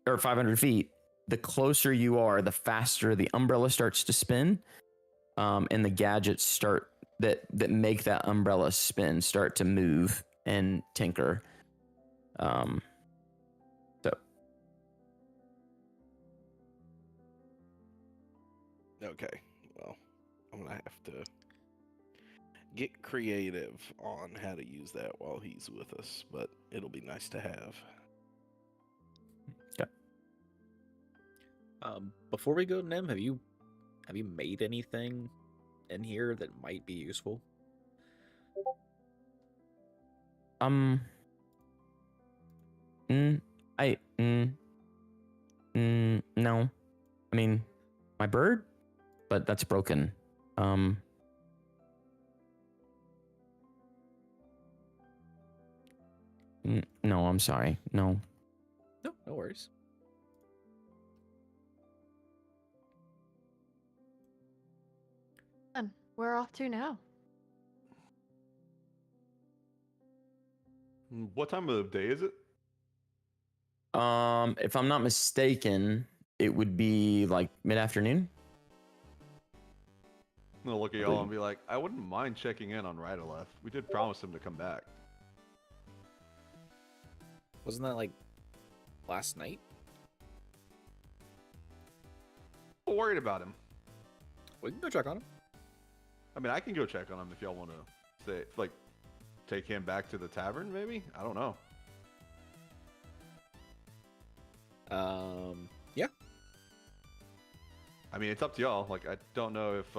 500 feet, the closer you are, the faster the umbrella starts to spin, and the gadgets that make that umbrella spin start to move and tinker. Okay, well, I'm gonna have to get creative on how to use that while he's with us, but it'll be nice to have. Before we go, Nim, have you made anything in here that might be useful? No. I mean, my bird, but that's broken. No, I'm sorry. No. No worries. And we're off to now. What time of the day is it? If I'm not mistaken, it would be like mid-afternoon. I'm gonna look at y'all and be like, I wouldn't mind checking in on right or left. We did promise him to come back. Wasn't that like last night? I'm worried about him. We can go check on him. I mean, I can go check on him if y'all want to say, like, take him back to the tavern, maybe? I don't know. Yeah. I mean, it's up to y'all. Like, I don't know if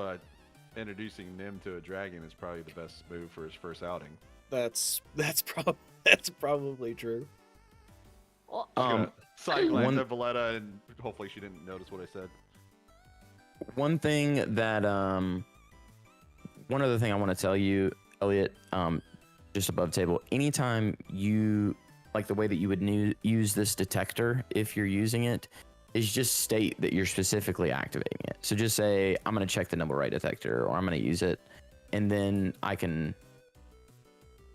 introducing Nim to a dragon is probably the best move for his first outing. That's probably true. Well, Side glance one- at Valletta, and hopefully she didn't notice what I said. One thing that one other thing I want to tell you, Elliot, just above table, anytime you like the way that you would use this detector, if you're using it, is just state that you're specifically activating it. So just say, I'm going to check the Nimblewright detector, or I'm going to use it, and then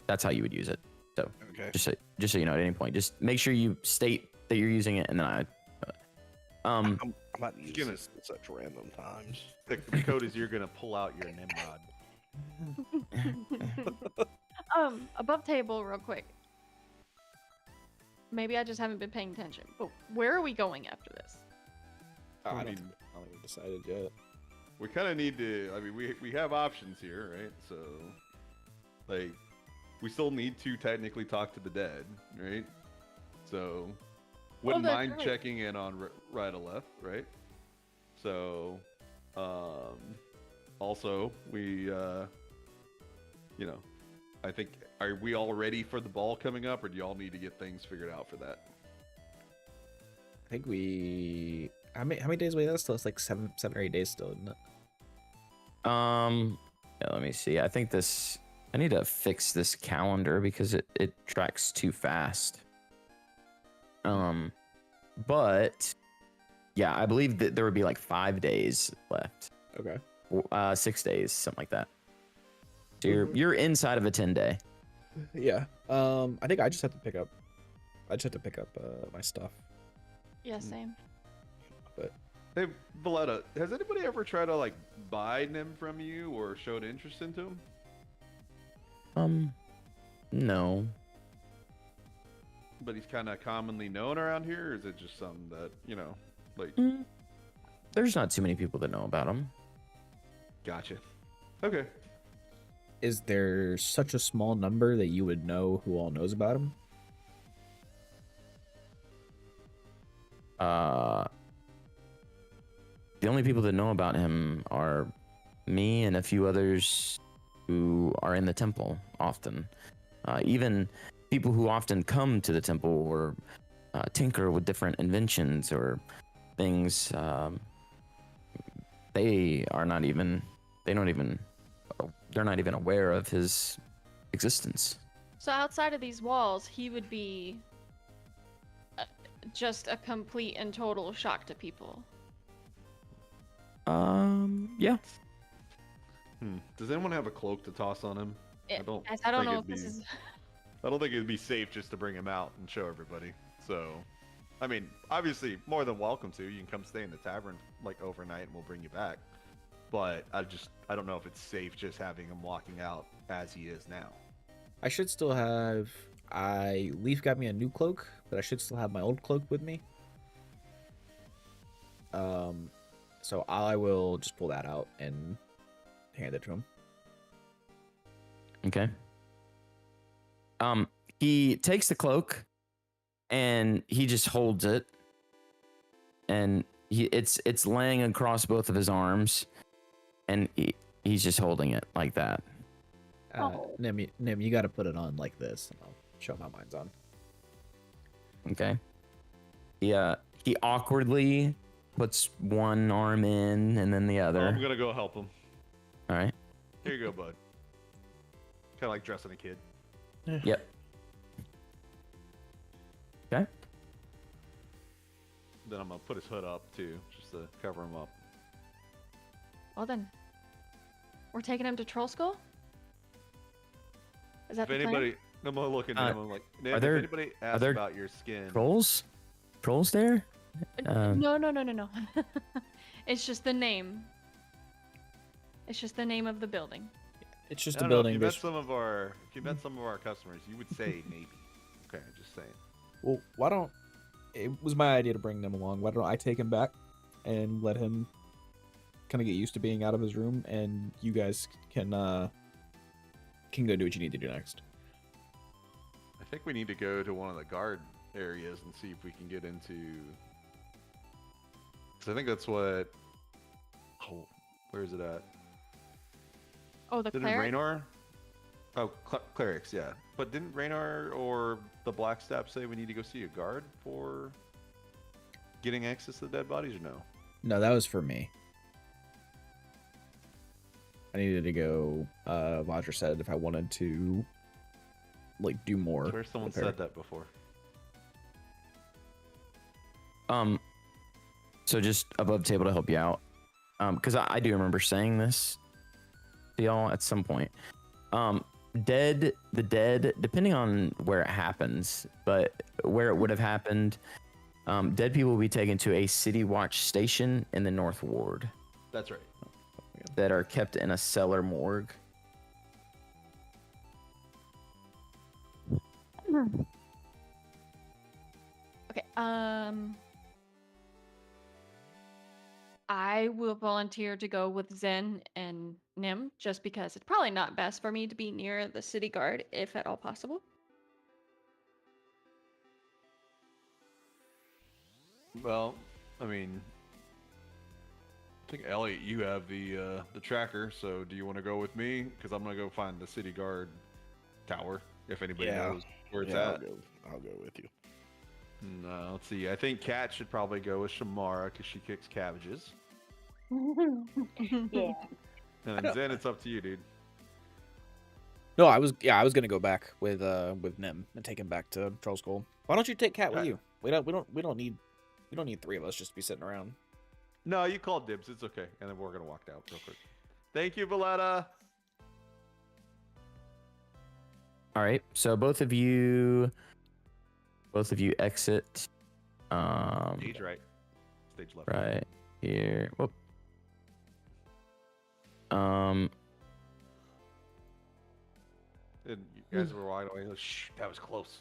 that's how you would use it. So Okay. just so you know, at any point, just make sure you state that you're using it, and then I I might use gonna- this at such random times. The code is you're gonna pull out your Nimrod. above table, real quick. Maybe I just haven't been paying attention. But where are we going after this? I I don't mean- think we've decided yet. We kind of need to. I mean, we have options here, right? So, like, we still need to technically talk to the dead, right? So, wouldn't that's mind right. checking in on right or left, right? So, also we, I think, are we all ready for the ball coming up, or do y'all need to get things figured out for that? I think we how many days away? That's still it's like 7 or 8 days still, isn't it? Yeah, let me see. I think this. I need to fix this calendar because it tracks too fast. But yeah, I believe that there would be like 5 days left. Okay. 6 days, something like that. So you're inside of a 10-day. Yeah. I think I just have to pick up. My stuff. Yeah, same. But Hey, Valletta, has anybody ever tried to like buy Nim from you or showed interest into him? No. But he's kind of commonly known around here, or is it just something that, you know, like... There's not too many people that know about him. Gotcha. Okay. is there such a small number that you would know who all knows about him? The only people that know about him are me and a few others who are in the temple often. Even people who often come to the temple or tinker with different inventions or things. They're not even aware of his existence. So outside of these walls, he would be just a complete and total shock to people. Yeah. Does anyone have a cloak to toss on him? I don't think know if it'd this be- is. I don't think it'd be safe just to bring him out and show everybody. So, I mean, obviously, more than welcome to. You can come stay in the tavern like overnight, and we'll bring you back. But I don't know if it's safe just having him walking out as he is now. I should still have. Leaf got me a new cloak, but I should still have my old cloak with me. So I will just pull that out and hand it to him. Okay. He takes the cloak and he just holds it, and it's laying across both of his arms, and he's just holding it like that. Nim, you got to put it on like this, and I'll show him how mine's on. Okay. He awkwardly puts one arm in and then the other. I'm gonna go help him. All right. Here you go, bud. Kind of like dressing a kid. Yep. Okay. Then I'm gonna put his hood up too, just to cover him up. Well then, we're taking him to Troll Skull. Is that If the plan? anybody, I'm gonna look at him. I'm like, Nim, there- if anybody asks there about your skin, Trolls there? No. It's just the name. It's just the name of the building. It's just I a don't know, building. if you met There's- some of our customers, you would say maybe. Okay, just saying. Well, why don't? It was my idea to bring them along. Why don't I take him back and let him kind of get used to being out of his room, and you guys can go do what you need to do next. I think we need to go to one of the guard areas and see if we can get into. Because I think that's what. Oh, where is it at? Oh, the Didn't cleric? Raynor? Oh, clerics, yeah. But didn't Raynor or the Black Staff say we need to go see a guard for getting access to the dead bodies, or no? No, that was for me. I needed to go. Roger said if I wanted to, like, do more. Where someone repair. said that before. So just above table to help you out. Because I do remember saying this to y'all at some point. The dead, depending on where it happens, but where it would have happened, dead people will be taken to a city watch station in the North Ward That's right. that are kept in a cellar morgue. Okay. I will volunteer to go with Zen and Nim just because it's probably not best for me to be near the city guard if at all possible. Well, I mean, I think Elliot, you have the tracker. So do you want to go with me? Because I'm gonna go find the city guard tower if anybody Yeah. knows where it's Yeah, at. I'll go with you. No, let's see. I think Kat should probably go with Shamara because she kicks cabbages. Yeah. And then Zen, it's up to you, dude. No, I was gonna go back with Nim and take him back to Troll School. Why don't you take Cat with you? We don't need 3 of us just to be sitting around. No, you called dibs. It's okay. And then we're gonna walk out real quick. Thank you, Valletta. All right, so both of you exit. Stage right. Stage left. Right here. Whoop. And you guys were wide away. Shh, that was close.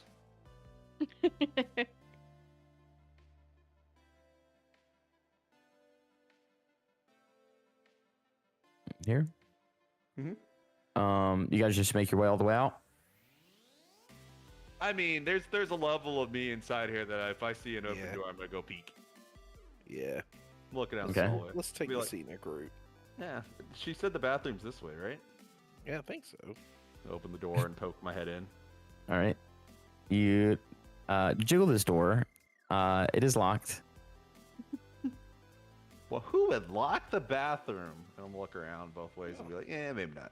Here. You guys just make your way all the way out. I mean, there's a level of me inside here that if I see an open door, I'm gonna go peek. Yeah. I'm looking out Okay. the hallway. Let's take Be the like- scenic route. Yeah, she said the bathroom's this way, right? Yeah, I think so. Open the door and poke my head in. All right. You jiggle this door. It is locked. Well, who would lock the bathroom? And I'm gonna look around both ways and be like, maybe not.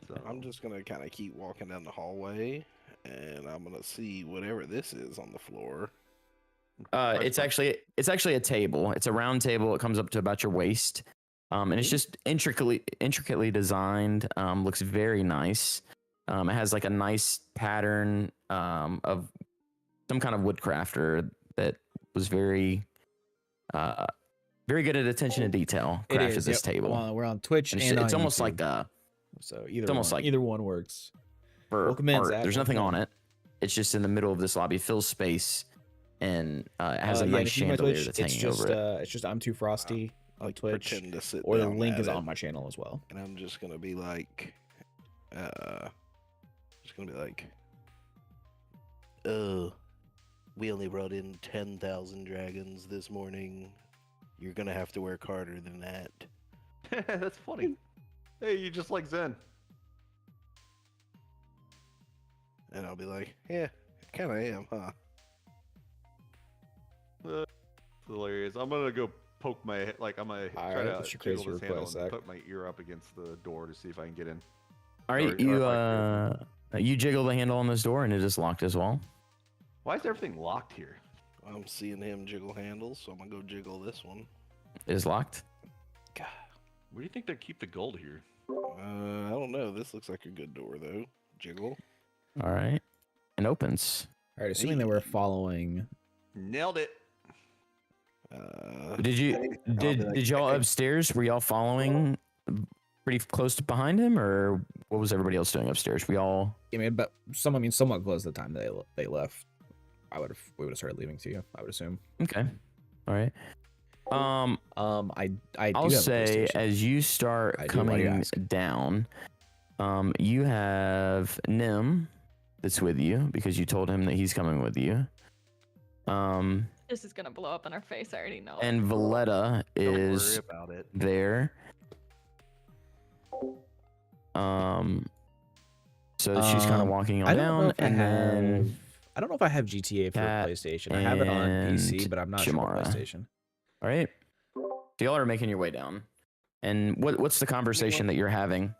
So I'm just gonna kind of keep walking down the hallway, and I'm gonna see whatever this is on the floor. It's actually a table. It's a round table. It comes up to about your waist. And it's just intricately designed. Looks very nice. It has like a nice pattern of some kind of woodcrafter that was very good at attention to detail. Crafted this table. We're on Twitch, And and it's on almost YouTube. like So either it's almost one, like- either one works. for Welcome in, art. Zach. There's nothing Welcome on it. It's just in the middle of this lobby. It fills space, and it has a Yeah, nice and if you go to chandelier Twitch, that's it's hanging just over it. it's just I'm Too Frosty on Like, Twitch, pretend to sit or the down link at is it, on my channel as well. and I'm just gonna be like, oh, we only brought in 10,000 dragons this morning. You're gonna have to work harder than that. that's funny. Hey, you just like Zen. And I'll be like, yeah, kind of am, huh? Hilarious. I'm gonna go poke my head. Like I'm gonna All try right, to what's your jiggle crazy this handle request, and Zach? put my ear up against the door to see if I can get in. All right, you jiggle the handle on this door, and it is locked as well. Why is everything locked here? I'm seeing him jiggle handles, so I'm gonna go jiggle this one. It is locked. God, where do you think they keep the gold here? I don't know. This looks like a good door, though. Jiggle. All right, and opens. All right, assuming that we're following. Nailed it. Did y'all upstairs? Were y'all following pretty close to behind him, or what was everybody else doing upstairs? We all. I mean, but somewhat close to the time they left. We would have started leaving to you. I would assume. Okay. All right. I I'll do have a say PlayStation. as you start I do, why do you coming ask? down, you have Nim that's with you because you told him that he's coming with you. This is gonna blow up in our face. I already know. And Valletta Don't worry is about it. there. So she's kind of walking on I don't know down, if I and have. then I don't know if I have GTA for Cat PlayStation. I have it on PC, and but I'm not sure about Shamara. PlayStation. all right. So y'all are making your way down, and what's the conversation that you're having?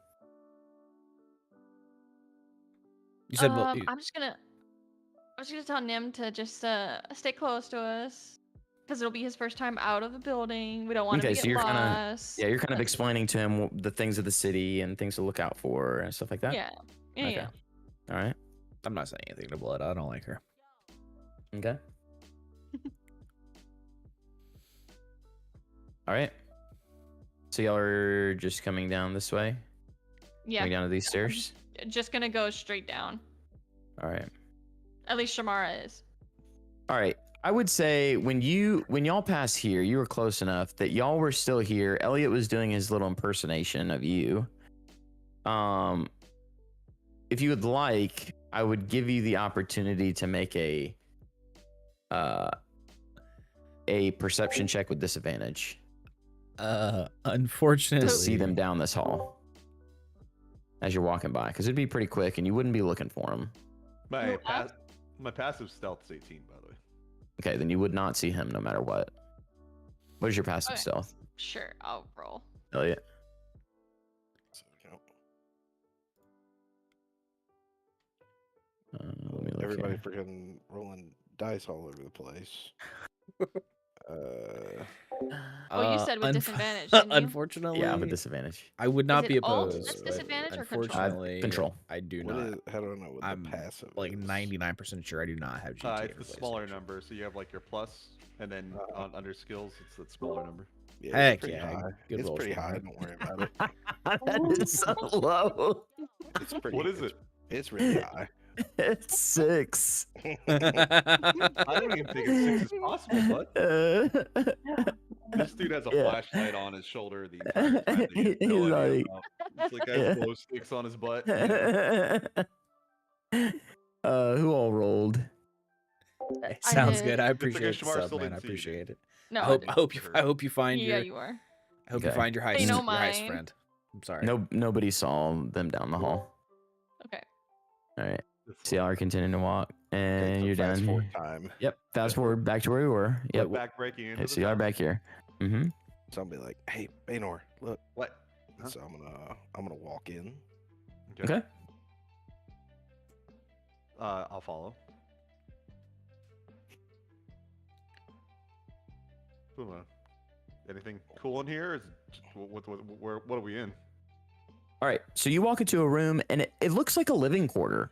You said I'm just gonna tell Nim to just stay close to us, because it'll be his first time out of the building. We don't want him Okay, to so get you're lost. you're kind of explaining to him the things of the city and things to look out for and stuff like that. Yeah. Yeah. Okay. Yeah. All right. I'm not saying anything to Blood. I don't like her. Okay. All right. So y'all are just coming down this way, Yeah. coming down to these stairs. Just gonna go straight down. All right. At least Shamara is. All right. I would say when y'all passed here, you were close enough that y'all were still here. Elliot was doing his little impersonation of you. If you would like, I would give you the opportunity to make a perception check with disadvantage Unfortunately, to see them down this hall as you're walking by, because it'd be pretty quick and you wouldn't be looking for them. My My passive stealth is 18, by the way. Okay, then you would not see him no matter what. What is your passive Okay. stealth? Sure, I'll roll. Elliot. So, count. Let me look Everybody here. freaking rolling dice all over the place. Well, you said with disadvantage, didn't you? Unfortunately, Yeah, with disadvantage. I would Is not it be alt opposed. that's but disadvantage or control? Unfortunately, Control. I do what not. is? How do I know what I'm the passive like is? 99% sure I do not have GTA. It's the for smaller PlayStation. number, so you have like your plus, and then under skills, it's that smaller number. Yeah, Heck it's pretty yeah, high. good It's roll, pretty high. Shamar. Don't worry about it. That is so low. It's pretty. What is it? It's really high. It's 6. I don't even think a 6 is possible, bud. This dude has a Yeah. flashlight on his shoulder the entire time. That he has He's no idea like- about. It's like has Yeah. glow sticks on his butt. Who all rolled? Hey, I sounds did. good. I It's okay, appreciate the Shamar sub, still man. I didn't see you, dude. appreciate it. No, I I hope didn't. I hope you find Yeah, your you are. I hope you Okay. find your heist They know your heist mine. friend. I'm sorry. Nobody saw them down the hall. Okay. All right. That's See y'all are continuing to walk, and Okay, so you're fast done. forward time. Yep. Fast forward back to where we were. Yep. Yep. Back breaking into Okay, the so y'all are town. back here. Mm-hmm. So I'll be like, "Hey, Baynor, look." What? Huh? So I'm gonna walk in. Okay. I'll follow. Anything cool in here? Is what are we in? All right. So you walk into a room, and it looks like a living quarter.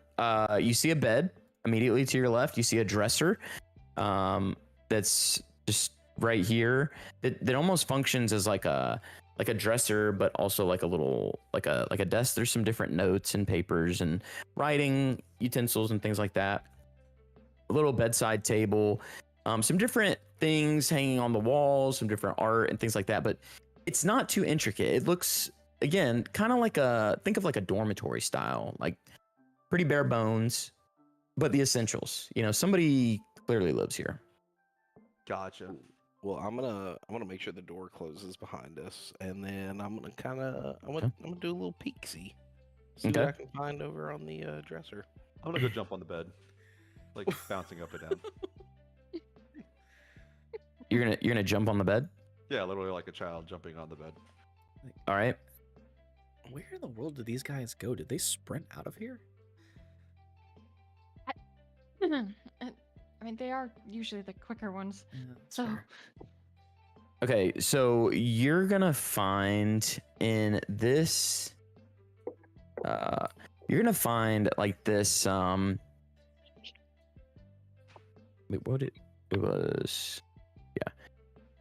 You see a bed immediately to your left. You see a dresser. That's just right here. That almost functions as like a dresser, but also like a little like a desk. There's some different notes and papers and writing utensils and things like that. A little bedside table, some different things hanging on the walls, some different art and things like that. But it's not too intricate. It looks, again, kind of like think of like a dormitory style, like pretty bare bones, but the essentials. You know, somebody clearly lives here. Gotcha. Well, I'm gonna make sure the door closes behind us, and then I'm gonna do a little peek-see. See what Okay. I can find over on the dresser. I'm gonna go jump on the bed, like bouncing up and down. You're gonna jump on the bed. Yeah, literally like a child jumping on the bed. All right. Where in the world did these guys go? Did they sprint out of here? I mean, they are usually the quicker ones. Yeah, that's So, fair. Okay, so you're gonna find in this you're gonna find like this wait, what it was, yeah,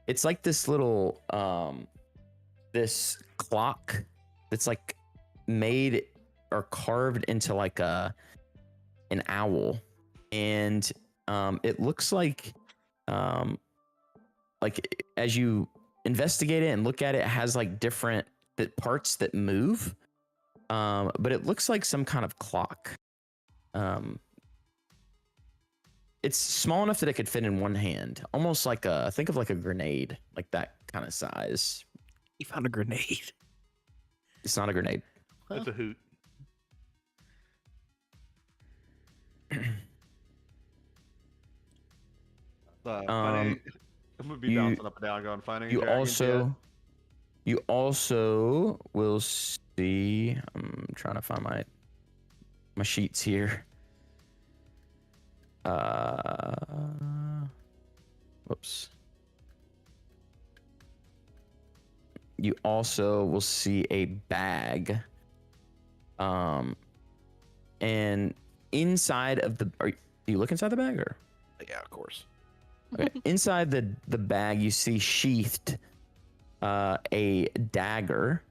it's like this little this clock that's like made or carved into like an owl, and it looks like as you investigate it and look at it, it has like different parts that move, but it looks like some kind of clock. It's small enough that it could fit in one hand, almost like think of like a grenade, like that kind of size. You found a grenade. It's not a grenade. That's a hoot. I'm gonna be you- bouncing up and down, going finding. You also will see. I'm trying to find my sheets here. Whoops. You also will see a bag. And inside of do you look inside the bag or? Yeah, of course. Okay. Inside the bag, you see sheathed a dagger,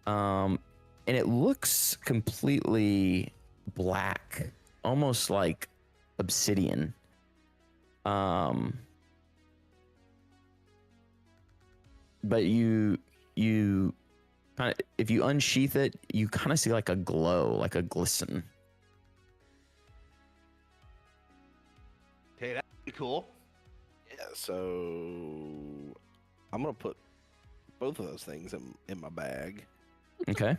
and it looks completely black, almost like obsidian. But you kind of, if you unsheath it, you kind of see like a glow, like a glisten. Hey, that's pretty cool. Yeah, so I'm gonna put both of those things in my bag. Okay.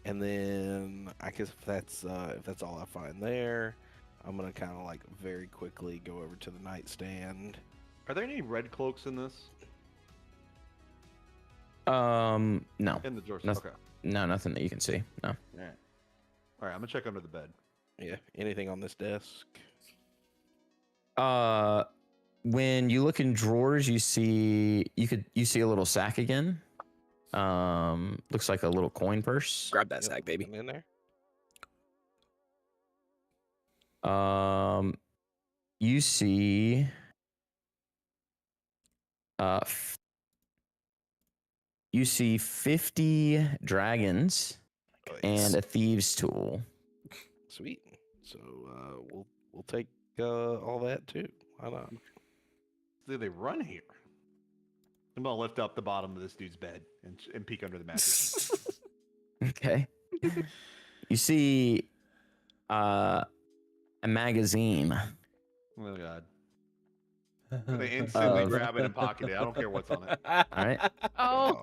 And then I guess if that's all I find there, I'm gonna kind of like very quickly go over to the nightstand. Are there any red cloaks in this? No. In the drawers? Noth- Okay. No, nothing that you can see. No. All right. All right, I'm gonna check under the bed. Yeah. Anything on this desk? When you look in drawers, you see a little sack again. Looks like a little coin purse. Grab that Yep, sack, baby. nothing in there. You see you see 50 dragons and a thieves tool. Sweet. So we'll take all that too. Why not? Do they run here? I'm gonna lift up the bottom of this dude's bed and peek under the mattress. Okay. You see a magazine. Oh god. They instantly grab it and pocket it. I don't care what's on it. All right. Oh,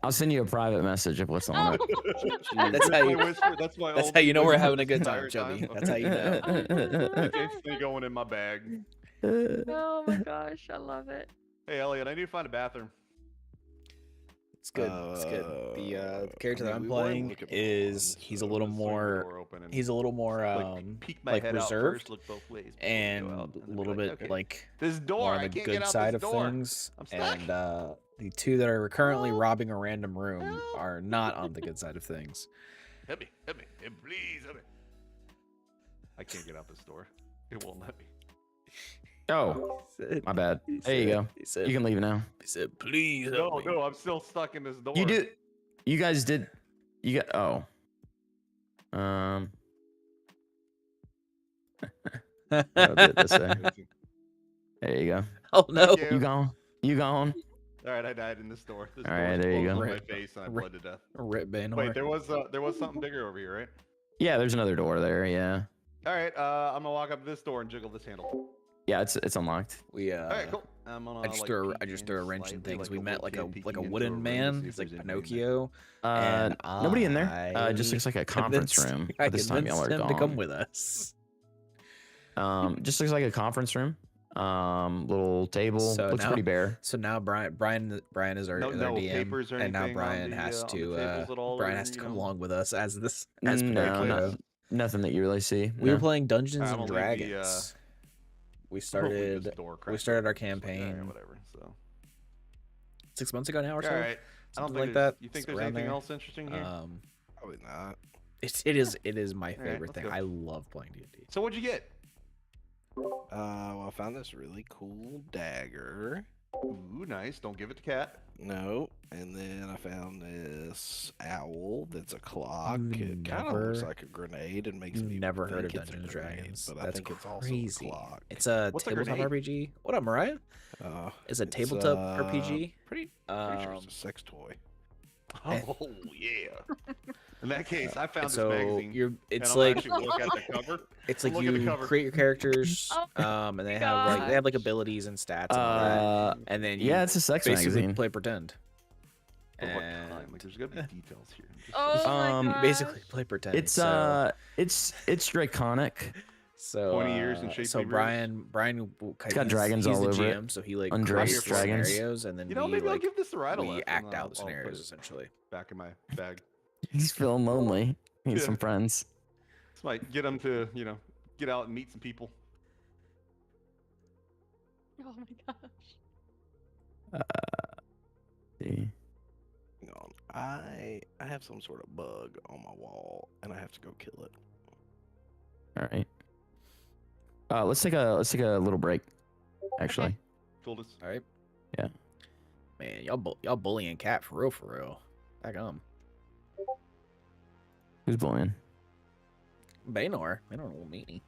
I'll send you a private message of what's on it. That's how you. That's why. That's all how you know the we're whispers having a good entire time, Chubby. time. That's how you know. It's instantly going in my bag. oh my gosh, I love it. Hey Elliot, I need to find a bathroom. It's good. It's good. The character I that mean, I'm we were playing looking for is one, he's so a little Just swing the more door open and, he's a little more peek my like head out reserved first, look both ways, before we and go out, and a then be little like, bit okay, like this door. more on I the can't good get out side this of door. things. I'm stuck. And the two that are currently robbing a random room are not on the good side of things. Help me, hey, please help me. I can't get out this door. It won't let me. Oh, my bad. There you go. He said, You can leave now. He said, "Please No, help me." no, I'm still stuck in this door. You do. You guys did. You got. Oh. I'll do it this way. There you go. Oh no! Thank You gone. You gone. All right, I died in this door. This All door right, was there you closed go. on my Rip. face and I Rip. bled to death. Rip Banor. Wait, there was something bigger over here, right? Yeah, there's another door there. Yeah. All right, I'm gonna walk up to this door and jiggle this handle. Yeah, it's unlocked. We All right, cool. I'm gonna, I just like, threw peek I just in threw a wrench in slightly, things. We met like a peeking like a into wooden room to man. see if He's like there's anybody in Pinocchio. Uh, And nobody in there. It just looks like a conference convinced- room. I But this time y'all are convinced him to come gone. with us. Just looks like a conference room. Little table. So Looks now- pretty bare. So now Brian is our, No- is our no DM, papers or and now anything on Brian the, has on the to tables at all, Brian or, has to you come know? along with us as No, Pinocchio. nothing that you really see. We were no. playing Dungeons Alright, and I'm gonna leave the, Dragons. We Hopefully this started door we cracks started our open, so, yeah, campaign whatever. So. 6 months ago now or so. All right. I don't Something think like there's- that. You think It's there's around anything there. else interesting here? Probably not. It is my Alright, favorite let's thing. go. I love playing D&D. So what'd you get? Well, I found this really cool dagger. Ooh, nice. Don't give it to Cat. No, and then I found this owl that's a clock. It kind of Never- looks like a grenade and makes me Never heard of think it's a Dungeons and grenade, Dragons. but I That's think it's also a crazy. clock. It's a What's a tabletop grenade? RPG. What up, Mariah? It's a tabletop RPG. Pretty sure it's a sex toy. Oh yeah. In that case, I found this So magazine. you're and it's I'm like actually look at the cover. it's I'm like looking at the you cover. create your characters, Oh and they have like abilities and stats and all that, and then you Yeah, it's a sex basically magazine. play pretend. But what And kind? Like, there's gotta be details here. Oh my gosh. basically play pretend. It's so, it's draconic. so 20 years in so Shapely Brian It's got dragons he's all the over it. GM, so he like Undressed creates dragons. scenarios, and then You know, we maybe I'll like give this the ride. we act out the I'll put scenarios it essentially. back in my bag. He's feeling lonely. Need Yeah. some friends. This might get him to, get out and meet some people. Oh my gosh. See. Hang on. I have some sort of bug on my wall, and I have to go kill it. All right. Let's take a little break. Actually. Told us. All right. Yeah. Man, y'all bullying Cat for real. Back on. Who's bullying? Baynor. I don't know meanie.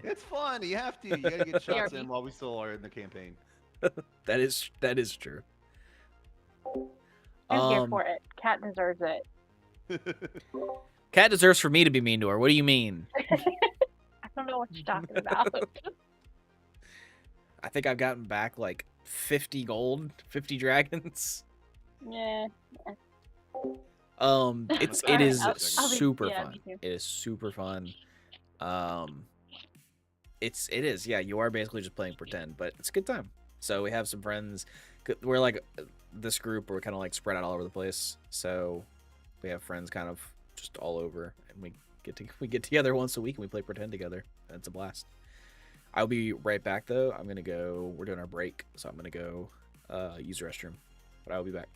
It's fun. You have to. You gotta get shots BRB. in while we still are in the campaign. That is true. I'm here for it. Cat deserves it. Cat deserves for me to be mean to her. What do you mean? I don't know what you're talking about. I think I've gotten back like 50 gold, 50 dragons. Yeah. It Alright, is I'll be- super yeah, fun. me too. It is super fun. It is, yeah, you are basically just playing pretend, but it's a good time. So we have some friends. We're like this group, we're kind of like spread out all over the place. So we have friends kind of just all over, and we get together once a week and we play pretend together. And it's a blast. I'll be right back though. I'm gonna go. We're doing our break, so I'm gonna go use the restroom. But I'll be back.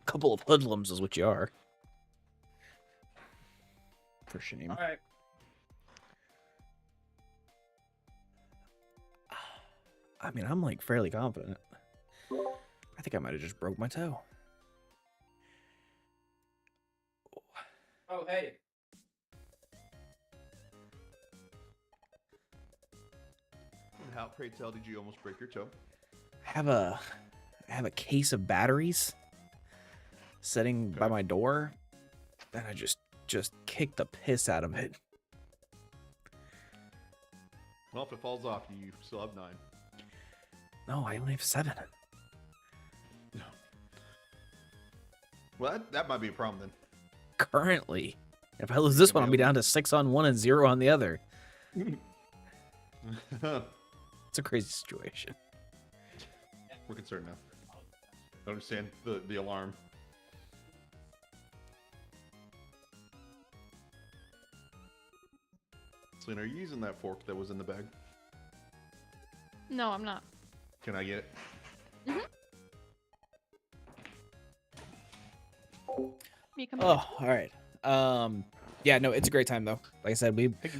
Couple of hoodlums is what you are. For shame. All right. I mean, I'm like fairly confident. I think I might have just broke my toe. Oh, hey. How, pray tell, did you almost break your toe? I have a case of batteries sitting by my door, and I just kicked the piss out of it. Well, if it falls off, you still have 9. No, I only have 7. Well, that might be a problem then. Currently. If I lose this one, I'll be down to 6 on one and 0 on the other. It's a crazy situation. We're concerned now. I understand the alarm. Selena, are you using that fork that was in the bag? No, I'm not. Can I get it? You can. Oh, all right. Yeah, no, it's a great time though. Like I said,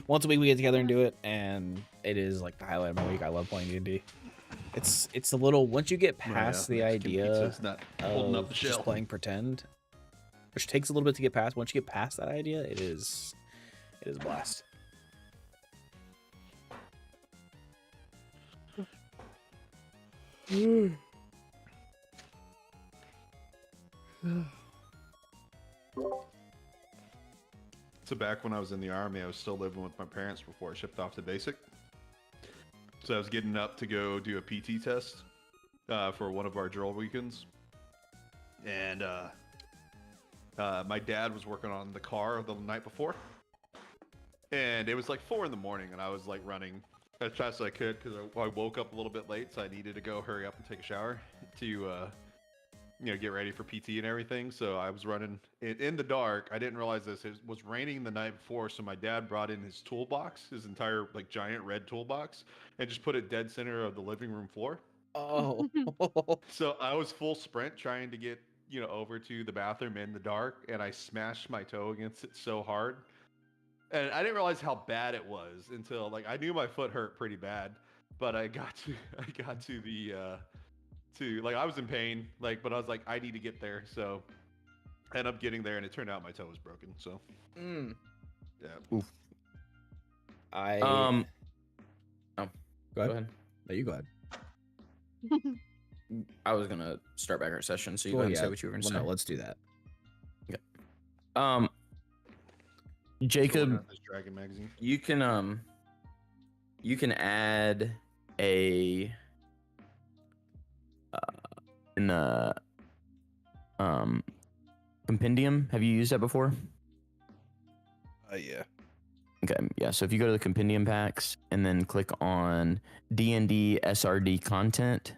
once a week we get together and do it, and it is like the highlight of my week. I love playing D&D. It's a little once you get past the Mexican idea pizza's not holding up of the just shell. playing pretend, which takes a little bit to get past. Once you get past that idea, it is a blast. So back when I was in the army, I was still living with my parents before I shipped off to basic. So I was getting up to go do a PT test for one of our drill weekends. And my dad was working on the car the night before. And it was like 4 in the morning, and I was like running as fast as I could because I woke up a little bit late, so I needed to go hurry up and take a shower to get ready for PT and everything. So I was running in the dark. I didn't realize this. It was raining the night before, so my dad brought in his toolbox, his entire like giant red toolbox, and just put it dead center of the living room floor. Oh. So I was full sprint trying to get over to the bathroom in the dark, and I smashed my toe against it so hard. And I didn't realize how bad it was until like I knew my foot hurt pretty bad, but I got to the like I was in pain, like, but I was like, I need to get there. So I ended up getting there, and it turned out my toe was broken. So yeah. Oof. Oh, Go go ahead. ahead. No, you go ahead. I was gonna start back our session, so you Well, go ahead and yeah. say what you were gonna Well, say. no, let's do that. Jacob, Still looking at this Dragon magazine. you can add a in the compendium. Have you used that before? Yeah. Okay, yeah. So if you go to the compendium packs and then click on D&D SRD content,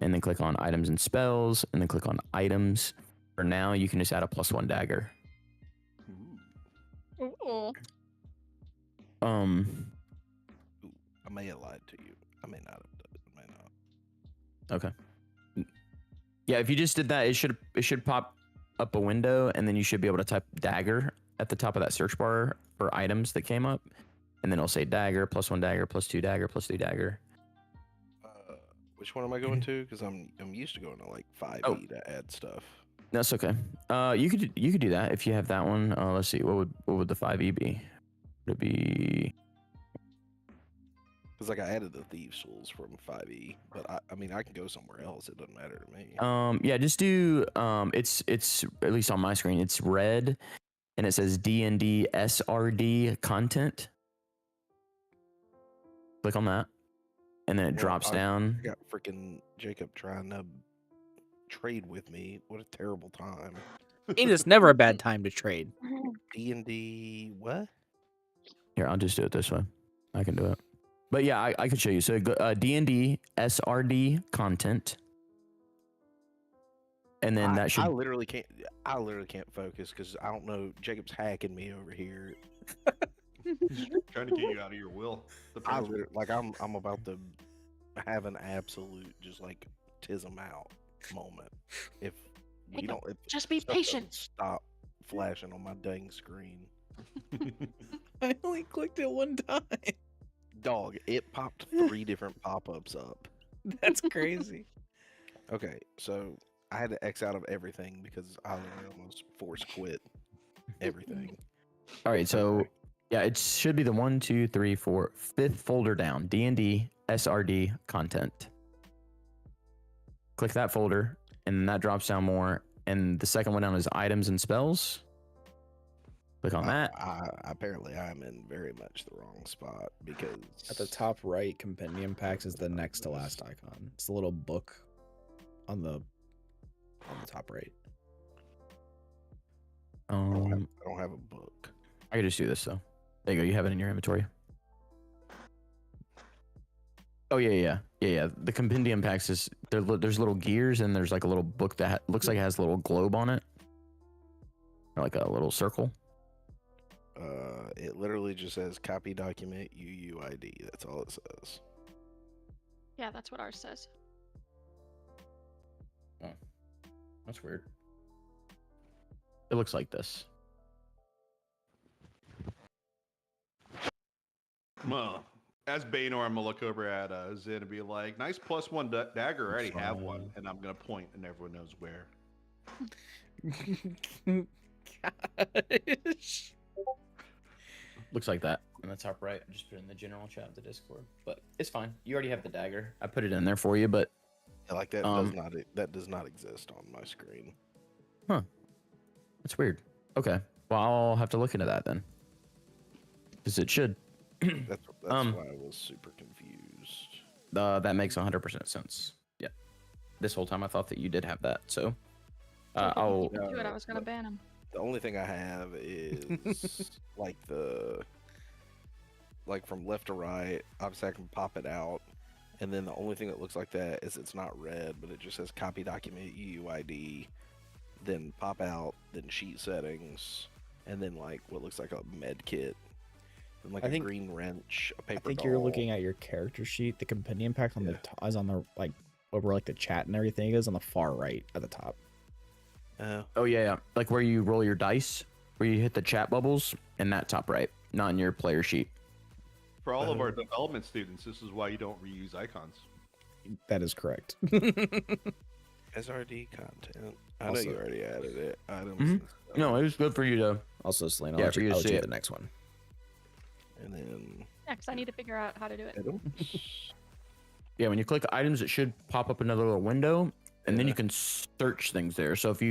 and then click on items and spells, and then click on items. For now, you can just add a +1 dagger. Ooh. Ooh, I may have lied to you. I may not have done it. I may not. Okay. Yeah, if you just did that, it should pop up a window, and then you should be able to type dagger at the top of that search bar for items that came up, and then it'll say dagger, +1 dagger, +2 dagger, +3 dagger. Which one am I going to? Because I'm used to going to like 5e Oh. to add stuff. That's okay. You could do that if you have that one. Let's see, what would the 5e be? Would it be? Because like I added the thieves tools from 5e, but I mean I can go somewhere else. It doesn't matter to me. Yeah, just do. It's at least on my screen. It's red, and it says D&D SRD content. Click on that, and then it Well, drops I down. got freaking Jacob trying to trade with me. What a terrible time. It's never a bad time to trade. D&D what? Here, I'll just do it this way. I can do it. But yeah, I could show you. So D&D SRD content, and then that should. I literally can't focus because I don't know. Jacob's hacking me over here. Trying to get you out of your will. The I principal. like I'm about to have an absolute just like tism out. moment. If we Hey, don't, if just be stuff patient. doesn't stop flashing on my dang screen. I only clicked it one time. Dog, it popped 3 different pop-ups up. That's crazy. Okay, so I had to X out of everything because I literally almost force quit everything. All right, so Okay. yeah, it should be the 1, 2, 3, 4, 5th folder down. D&D SRD content. Click that folder, and that drops down more. And the second one down is items and spells. Click on that. Apparently, I'm in very much the wrong spot because At the top right, compendium packs is the next to last icon. It's the little book on the top right. I don't have a book. I could just do this though. There you go. You have it in your inventory. Oh yeah. The compendium packs is there's little gears and there's like a little book that looks like it has a little globe on it, or like a little circle. It literally just says copy document UUID. That's all it says. Yeah, that's what ours says. Oh, that's weird. It looks like this. Well, as Baynor, I'm gonna look over at Zin and be like, "Nice +1 dagger. I already have one," and I'm gonna point, and everyone knows where. Gosh. Looks like that on the top right. I just put it in the general chat of the Discord, but it's fine. You already have the dagger. I put it in there for you, but Yeah, like that does not exist on my screen. that's weird. Okay, well I'll have to look into that then, because it should. That's why I was super confused. That makes 100% sense. Yeah, this whole time I thought that you did have that, so I'll. Do it. I was gonna ban him. The only thing I have is like from left to right. Obviously, I can pop it out, and then the only thing that looks like that is it's not red, but it just says copy document UUID. Then pop out, then sheet settings, and then like what looks like a med kit, and like I a think- green wrench, a paper. I think doll. you're looking at your character sheet. The compendium pack on the Yeah. top is on the like over like the chat and everything is on the far right at the top. Oh yeah. Like where you roll your dice, where you hit the chat bubbles, in that top right, not in your player sheet. For all of our development students, this is why you don't reuse icons. That is correct. SRD content. I know Also- you already added it. Items. Mhm. and stuff. No, it was good for you to. Also, Selena, Yeah, I'll for you to let see you do it. the next one. And then Yeah, because I need to figure out how to do it. items. Yeah, when you click items, it should pop up another little window, and then Yeah. you can search things there. So if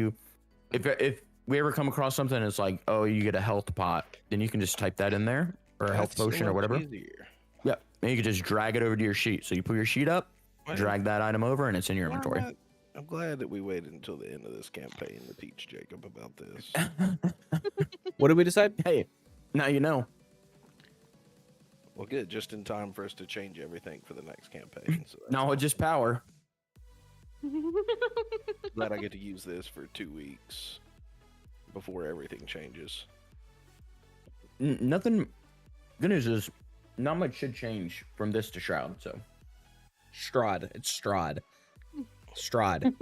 we ever come across something, it's like, oh, you get a health pot, then you can just type that in there, or a health That's so potion or much whatever. easier. Yeah, and you can just drag it over to your sheet. So you pull your sheet up, Well, drag that item over, and it's in your why inventory. not? I'm glad that we waited until the end of this campaign to teach Jacob about this. What did we decide? Hey, now you know. Well, good, just in time for us to change everything for the next campaign. So that's Knowledge is power. glad I get to use this for 2 weeks before everything changes. Nothing. Good news is, not much should change from this to Shroud. So Strahd. It's Strahd. Strahd.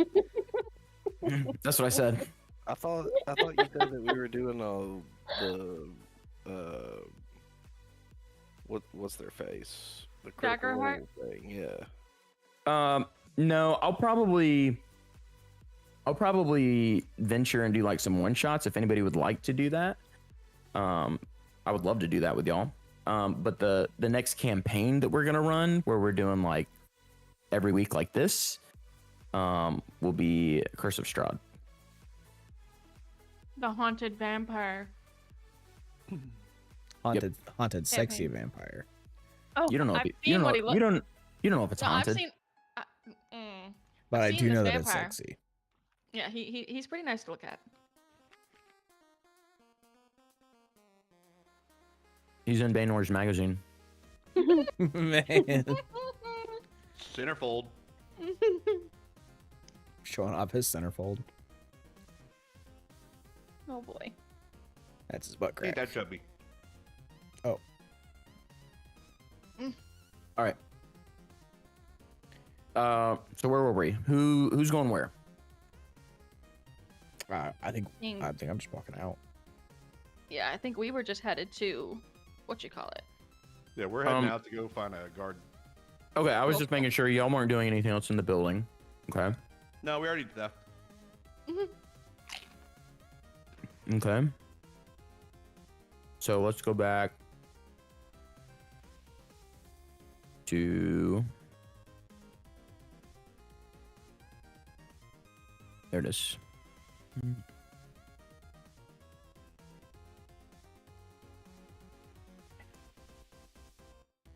that's what I said. I thought you said that we were doing what's their face? The Critical Daggerheart? Role thing. Yeah. No, I'll probably venture and do like some one shots if anybody would like to do that. I would love to do that with y'all. But the next campaign that we're gonna run, where we're doing like every week like this, will be Curse of Strahd. The haunted vampire. Haunted sexy vampire. Oh, You don't know. I've If seen you don't what know. he looks. You don't know if it's No, I've haunted. seen. But I seen do this know that it's vampire. sexy. Yeah, he's pretty nice to look at. He's in Baynor's magazine. Man. Centerfold. Showing off his centerfold. Oh boy. That's his butt Ain't crack. that chubby? All right. So where were we? Who's going where? I think Think- I'm just walking out. Yeah, I think we were just headed to what you call it. Yeah, we're heading out to go find a guard. Okay, I was just making sure y'all weren't doing anything else in the building. Okay. No, we already did that. Okay. So let's go back to. There it is.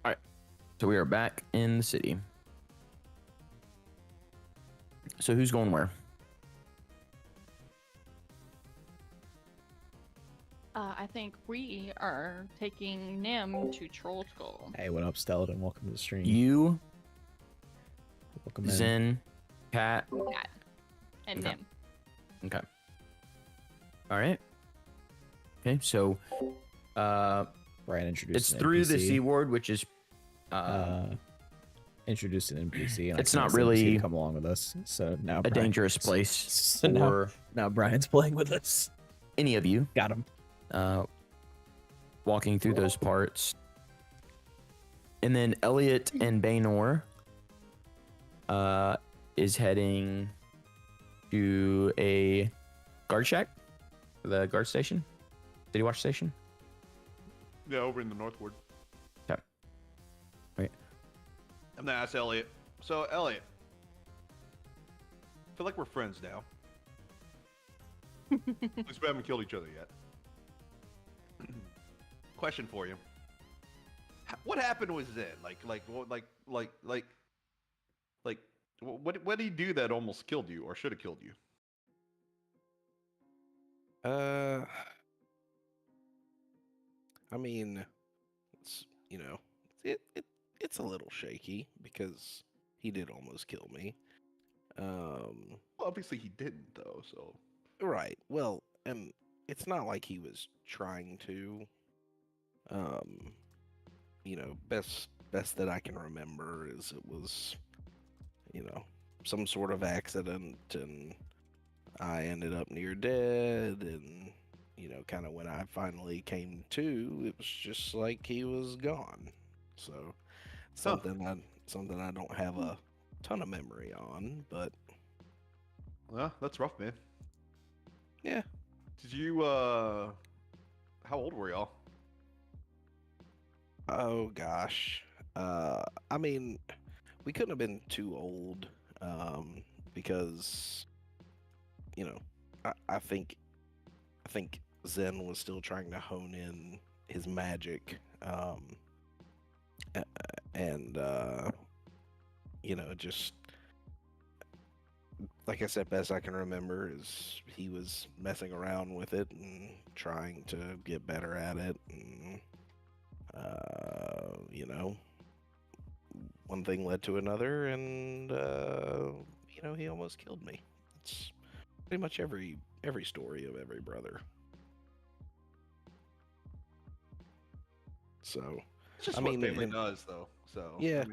All right. So we are back in the city. So who's going where? I think we are taking Nim to Troll Skull. Hey, what up, Stellan? Welcome to the stream. You, Welcome in. Zen, Cat. Cat and Okay. Nim. Okay. All right. Okay, so Brian introduced. it's an through the NPC. C ward, which is Introduced an NPC. And I It's convinced not the NPC really to come along with us. So now a dangerous place So for now Brian's playing with us. any of you Got him. walking through those parts. And then Elliot and Baynor is heading to a guard shack, the guard station, city watch station. Yeah, over in the northward. Okay. Right. I'm gonna ask Elliot. So, Elliot, I feel like we're friends now. At least we haven't killed each other yet. Question for you: what happened with Zen? What did he do that almost killed you, or should have killed you? I mean, it's, you know, it's a little shaky because he did almost kill me. Well, obviously he didn't, though. So Right. Well, and it's not like he was trying to. Best that I can remember is it was, some sort of accident, and I ended up near dead, and kind of when I finally came to, it was just like he was gone. So something I don't have a ton of memory on, but well, that's rough, man. yeah. Did you? How old were y'all? Oh gosh. I mean, we couldn't have been too old, because I think Zen was still trying to hone in his magic, and just like I said, best I can remember is he was messing around with it and trying to get better at it, and one thing led to another, and he almost killed me. It's pretty much every story of every brother. So It's just I what mean, family in- does, though. So Yeah.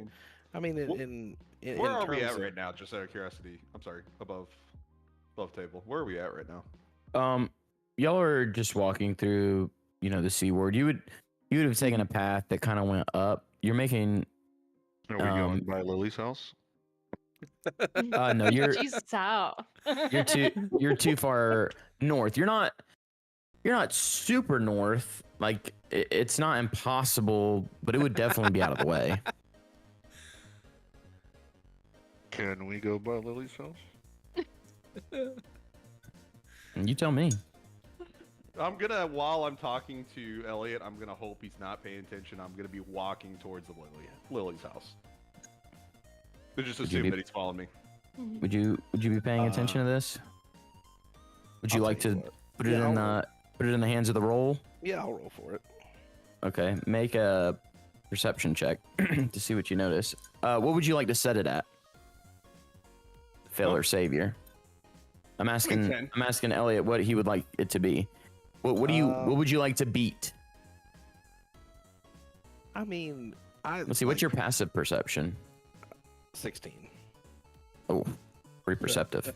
I mean, in where are we terms at of- right now? Just out of curiosity. I'm sorry. Above table. Where are we at right now? Y'all are just walking through, the C ward. You would have taken a path that kind of went up. You're making. Are we going by Lily's house? No, you're She's south. you're too far north. You're not super north. Like it's not impossible, but it would definitely be out of the way. Can we go by Lily's house? You tell me. While I'm talking to Elliot, I'm gonna hope he's not paying attention. I'm gonna be walking towards the Lily's house. But just Would you assume be- that he's following me. Would you be paying attention to this? Would you I'll like tell to you what. put it Yeah, in I'll the hands of the roll? Yeah, I'll roll for it. Okay, make a perception check to see what you notice. What would you like to set it at? Fail or savior? I'm asking 10. Elliot what he would like it to be. What would you like to beat? I mean, Let's see. What's your passive perception? 16? Oh, pretty perceptive.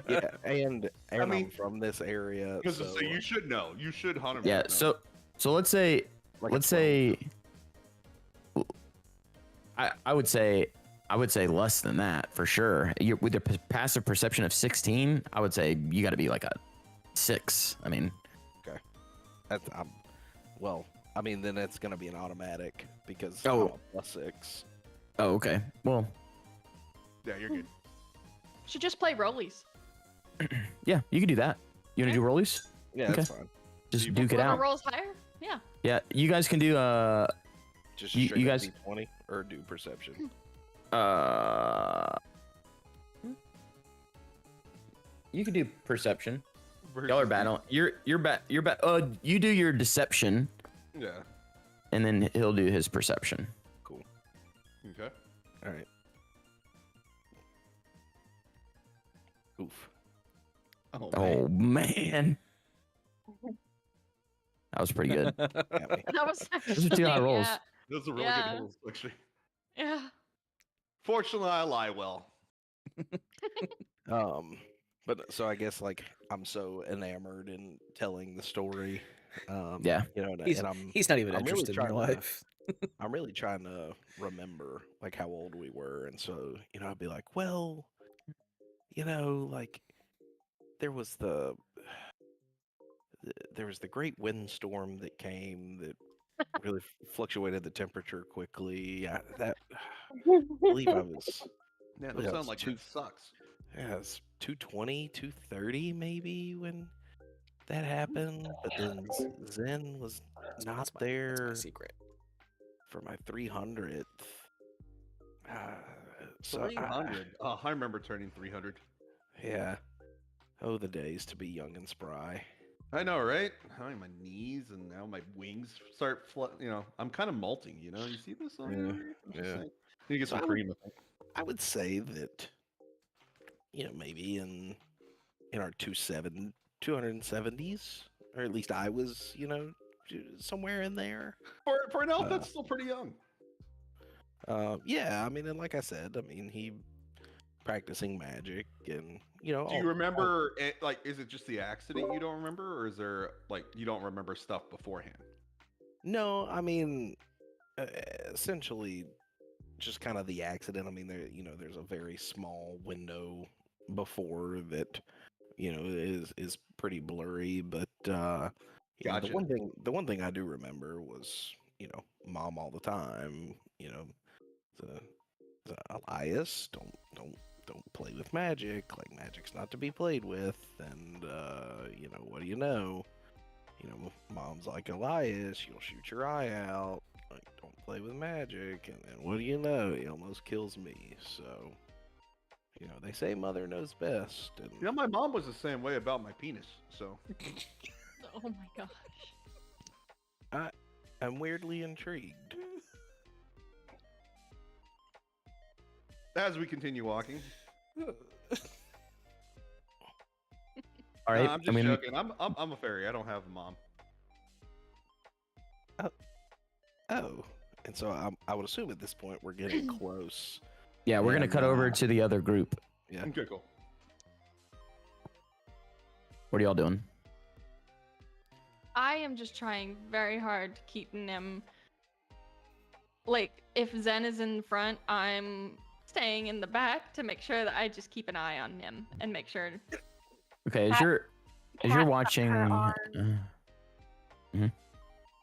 Yeah, and I mean, I'm from this area, So, so you should know. You should 100%. Yeah. know. So let's say like a let's 12. say I would say less than that for sure. With your passive perception of 16, I would say you got to be like a 6. I mean, That's, well, I mean, then it's gonna be an automatic because Oh. I'm a +6. oh okay. Well, Yeah, you're good. Should just play rollies. yeah, you can do that. You want to do rollies? Yeah, that's Okay. fine. Just You duke it Whoever out. rolls higher, yeah. Yeah, you guys can do Just You- straight you up guys- D20 or do perception. you can do perception. Y'all are Versus bad on you're bad you do your deception Yeah. and then he'll do his perception. Cool. Okay. All right. Oof. Oh man. That was pretty good. Got me. That was Those are 2 high actually- rolls. Those are really Yeah. good rolls, actually. Yeah. Fortunately, I lie well. But so I guess like I'm so enamored in telling the story. Yeah. You know, He's, and I'm he's not even I'm really interested in your trying to- life. I'm really trying to remember like how old we were, and so I'd be like, well, like there was the great windstorm that came that really fluctuated the temperature quickly. I believe I was Yeah, Yeah, those sound it's like too- that sucks. yeah, it's 220, 230 maybe when that happened. But then Zen was not That's my there secret. for my 300th. So 300. Oh, I remember turning 300. yeah. Oh, the days to be young and spry. I know, right? How my knees and now my wings start, I'm kind of molting. You see this? On Yeah, here? I'm just yeah. saying. You get So some I would- cream. I think. I would say that maybe in our 270s, or at least I was, somewhere in there. For an elf, that's still pretty young. Yeah, I mean, and like I said, I mean, he practicing magic, and Do you remember? Is it just the accident you don't remember, or is there you don't remember stuff beforehand? No, I mean, essentially, just kind of the accident. I mean, there's a very small window before that, is pretty blurry. But the Gotcha. one thing I do remember was, mom all the time. The Elias, don't play with magic. Like magic's not to be played with. And what do you know? Mom's like, Elias, you'll shoot your eye out. Like, don't play with magic. And then what do you know? He almost kills me. So, they say mother knows best. And My mom was the same way about my penis. So Oh my gosh. I'm weirdly intrigued. as we continue walking, All right. no, I'm just joking. I'm a fairy. I don't have a mom. Oh, and so I would assume at this point we're getting close. yeah, we're gonna And, cut over to the other group. Yeah. Okay, cool. What are y'all doing? I am just trying very hard to keep Nim. Like, if Zen is in front, I'm staying in the back to make sure that I just keep an eye on Nim and make sure. Okay, as Cat- you're Cat's got watching. her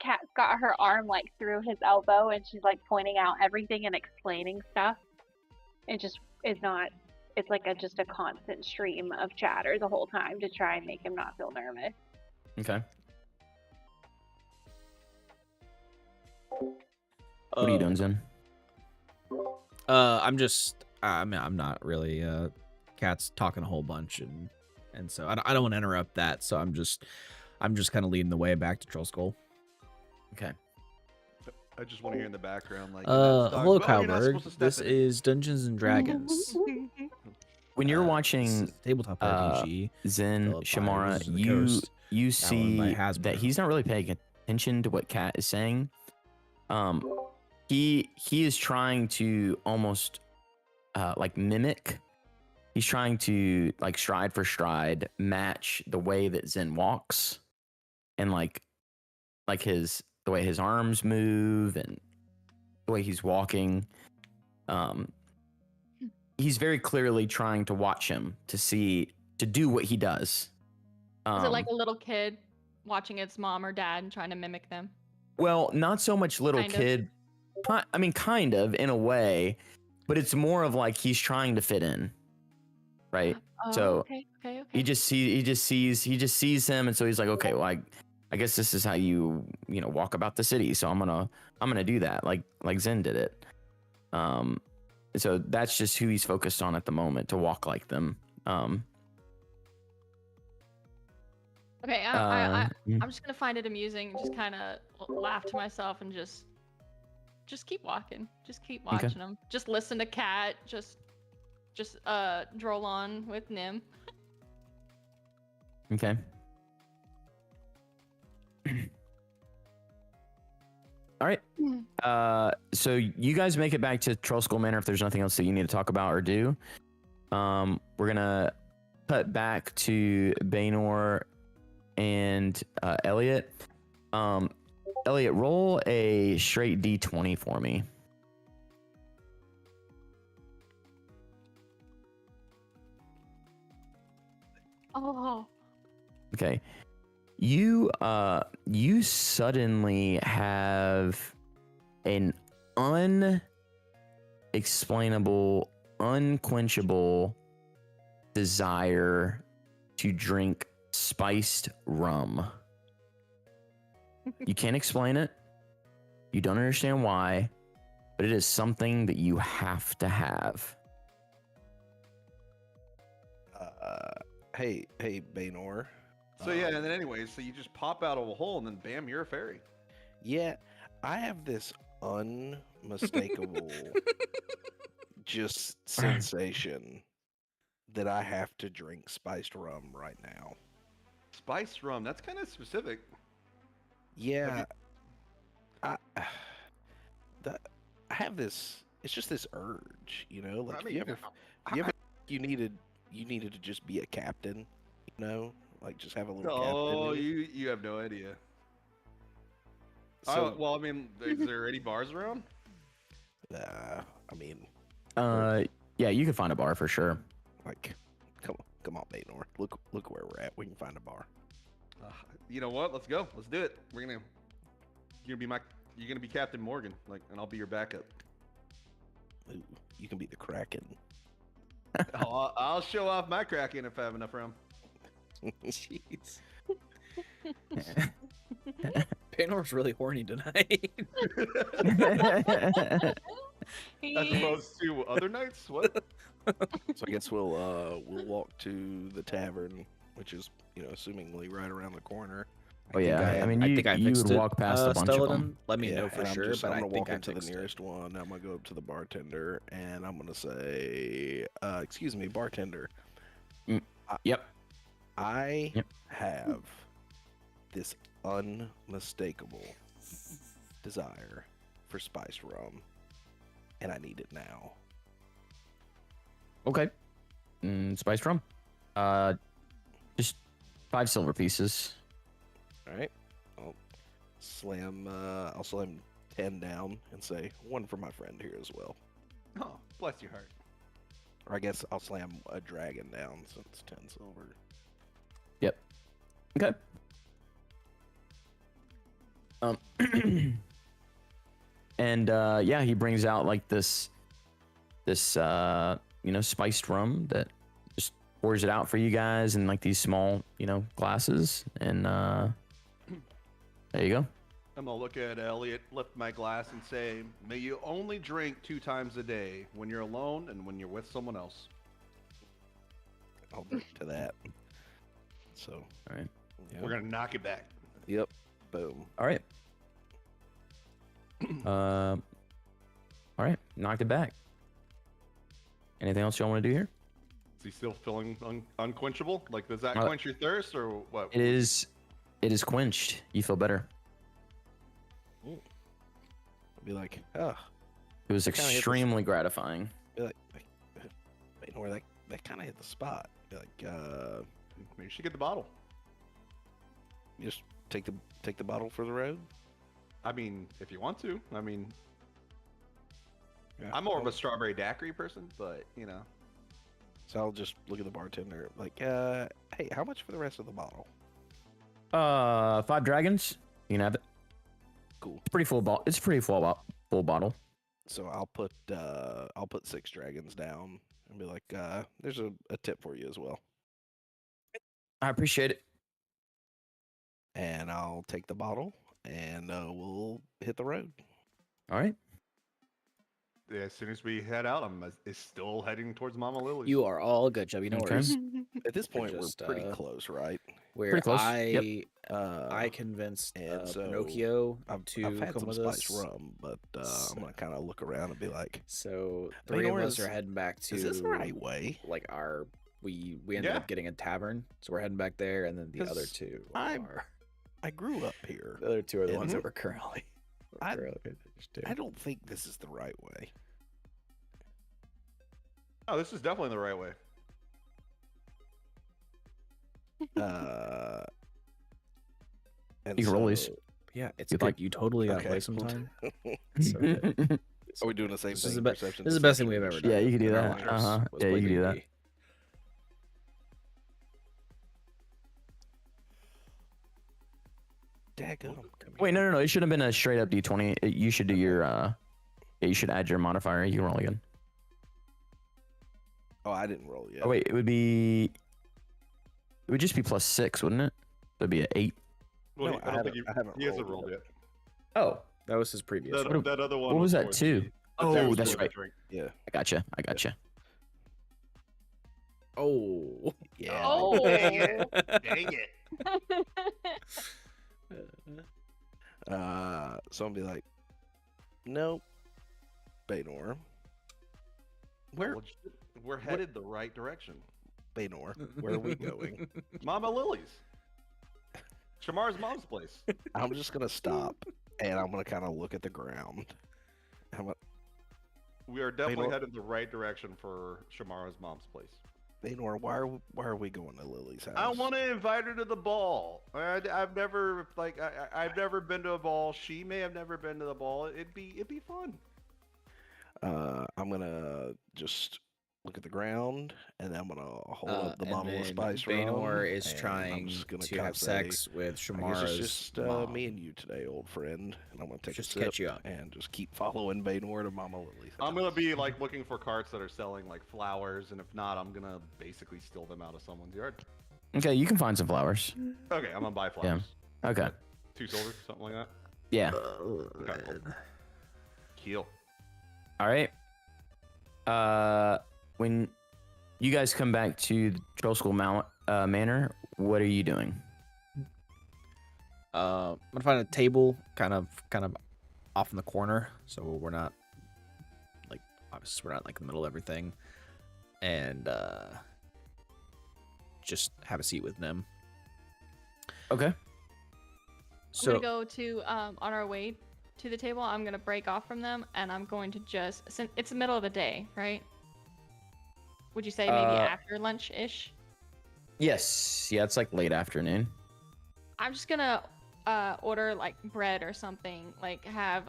Cat's got her arm like through his elbow, and she's like pointing out everything and explaining stuff. It just is not. It's like just a constant stream of chatter the whole time to try and make him not feel nervous. Okay. What are you doing, Zen? I'm just. I mean, I'm not really. Cat's talking a whole bunch, and so I don't want to interrupt that. So I'm just kind of leading the way back to Troll Skull. Okay. I just want to hear in the background Hello, "Oh, you're not Kyleberg. supposed to step This in." is Dungeons and Dragons. When you're This watching is tabletop RPG. Zen, developed by Shamara, Wizards of the you Coast, you by see Hasbro. that he's not really paying attention to what Cat is saying. He is trying to almost like mimic he's trying to like stride for stride match the way that Zen walks, and like the way his arms move and the way he's walking. He's very clearly trying to watch him to do what he does. Is it like a little kid watching its mom or dad and trying to mimic them? Well, not so much little Kind of. kid. I mean, kind of in a way, but it's more of like he's trying to fit in, right? Oh, So okay. he just sees him, and so he's like, okay, well, I guess this is how you walk about the city. So I'm gonna do that, like Zen did it. So that's just who he's focused on at the moment, to walk like them. Okay, I'm just gonna find it amusing, just kind of laugh to myself and just keep walking, just keep watching them, just listen to Kat, just droll on with Nim. Okay. All right. So you guys make it back to Troll Skull Manor if there's nothing else that you need to talk about or do. We're gonna cut back to Baynor and Elliot. Elliot, roll a straight D20 for me. Oh. Okay. You suddenly have an unexplainable, unquenchable desire to drink spiced rum. You can't explain it. You don't understand why, but it is something that you have to have. Hey, Baynor. So yeah, and then anyways, so you just pop out of a hole and then bam, you're a fairy. Yeah, I have this unmistakable just sensation that I have to drink spiced rum right now. Spiced rum, that's kind of specific. Yeah, I have this. It's just this urge, Like I mean, you needed to just be a captain, like just have a little oh, captain. you have no idea. So, Well, I mean, is there any bars around? I mean, Yeah, you can find a bar for sure. like, come on, Baynor. Look where we're at. We can find a bar. You know what? Let's go. Let's do it. You're gonna be Captain Morgan, and I'll be your backup. Ooh, you can be the Kraken. I'll show off my Kraken if I have enough room. Jeez. Paynor's really horny tonight. As opposed to other nights? What? So I guess we'll walk to the tavern, which is assumingly right around the corner. Oh yeah, I mean, I think I you fixed would it, walk past a bunch of Stellan. them. Let me Yeah, know for and sure, but I'm I gonna think walk I into the fixed it. nearest one. I'm gonna go up to the bartender, and I'm gonna say, "Excuse me, bartender. Yep. I Yep. have this unmistakable desire for spiced rum, and I need it now." Okay. Spiced rum. Just 5 silver pieces. All right. I'll slam 10 down and say, "One for my friend here as well." Oh, bless your heart. Or I guess I'll slam a dragon down since 10 silver. Yep. Okay. And yeah, he brings out like this spiced rum that just pours it out for you guys in like these small glasses, and there you go. I'm gonna look at Elliot, lift my glass, and say, "May you only drink 2 times a day, when you're alone and when you're with someone else." I'll drink to that. So, All right. yeah. We're gonna knock it back. Yep. Boom. All right. All right. Knocked it back. Anything else y'all want to do here? Is he still feeling unquenchable? Like, does that Uh, quench your thirst, or what? It is quenched. You feel better. I'll be like, oh, It was Kinda hit this- extremely gratifying. be like, Baynor, They kind of hit the spot. Like, Maybe you should get the bottle. just take the bottle for the road. I mean, if you want to. I mean, Yeah. I'm more of a strawberry daiquiri person, but you know. So I'll just look at the bartender, like, hey, how much for the rest of the bottle? 5 dragons. You can have it. Cool. It's pretty full bottle. It's a pretty full bottle. So I'll put 6 dragons down and be like, there's a tip for you as well. I appreciate it. And I'll take the bottle and we'll hit the road. All right. Yeah, as soon as we head out, I'm still heading towards Mama Lily's. You are all good, Chubby. No Okay. worries. At this point, just, we're pretty close, right? Where Pretty close. I Yep. I convinced and so Pinocchio I've to had come some with spice us. rum, but I'm gonna kind of look around and be like, So Hey, 3 of Nora, us are heading back to is this the right way? like we ended Yeah. up getting a tavern, so we're heading back there, and then the other 'Cause 2 I'm- are I grew up here. the other 2 are the ones Mhm. that we're currently. I- just doing. I don't think this is the right way. Oh, this is definitely the right way. And You can roll these. so- Yeah, it's Good like luck. you totally got to Okay. play sometime. It's so good. Are we doing the same This thing? is the be- Perception, this is the best thing deception, we've ever and done. Yeah, you can do in our that. lives, Uh-huh. was Yeah, play you can do that. D&D. Daggum. Wait, no. It should have been a straight up D20. You should do your yeah, you should add your modifier. You can roll again. Oh, I didn't roll yet. Oh wait, it would just be +6, wouldn't it? It'd be an 8. Well, No, I don't think I haven't he hasn't rolled rolled yet. Oh, That was his previous. That, one. that other one. what was that towards too? the- Oh, that was that's towards right. the drink. Yeah. I gotcha. Oh. Yeah. Oh. Dang it! Dang it! So I'm be like, nope. Baynor. Where, Well, we're headed the right direction. Baynor? Where are we going? Mama Lily's. Shamar's mom's place. I'm just gonna stop and I'm gonna kind of look at the ground. We are definitely Baynor- headed the right direction for Shamara's mom's place. Baynor, why are we going to Lily's house? I want to invite her to the ball. I've never I've never been to a ball. She may have never been to the ball. It'd be fun. I'm gonna just look at the ground and then I'm gonna hold up the and bottle of then spice rum. Baynor is and I'm trying just gonna to kinda have say, sex with I guess Shamara's it's just mom. me and you today, old friend. And I'm gonna take Just a to sip catch you up. and just keep following Baynor to Mama Lily's I'm gonna house. be like looking for carts that are selling like flowers, and if not, I'm gonna basically steal them out of someone's yard. Okay, you can find some flowers. Okay, I'm gonna buy flowers. Okay. 2 silver, something like that. Yeah. Okay, cool. Heal. All right. When you guys come back to the Troll School Manor, what are you doing? I'm gonna find a table, kind of off in the corner, so we're not like obviously we're not like in the middle of everything, and just have a seat with them. Okay. I'm So gonna go to on our way to the table. I'm gonna break off from them, and I'm going to just since it's the middle of the day, right? Would you say maybe after lunch ish? Yes. Yeah, it's like late afternoon. I'm just gonna order like bread or something, like have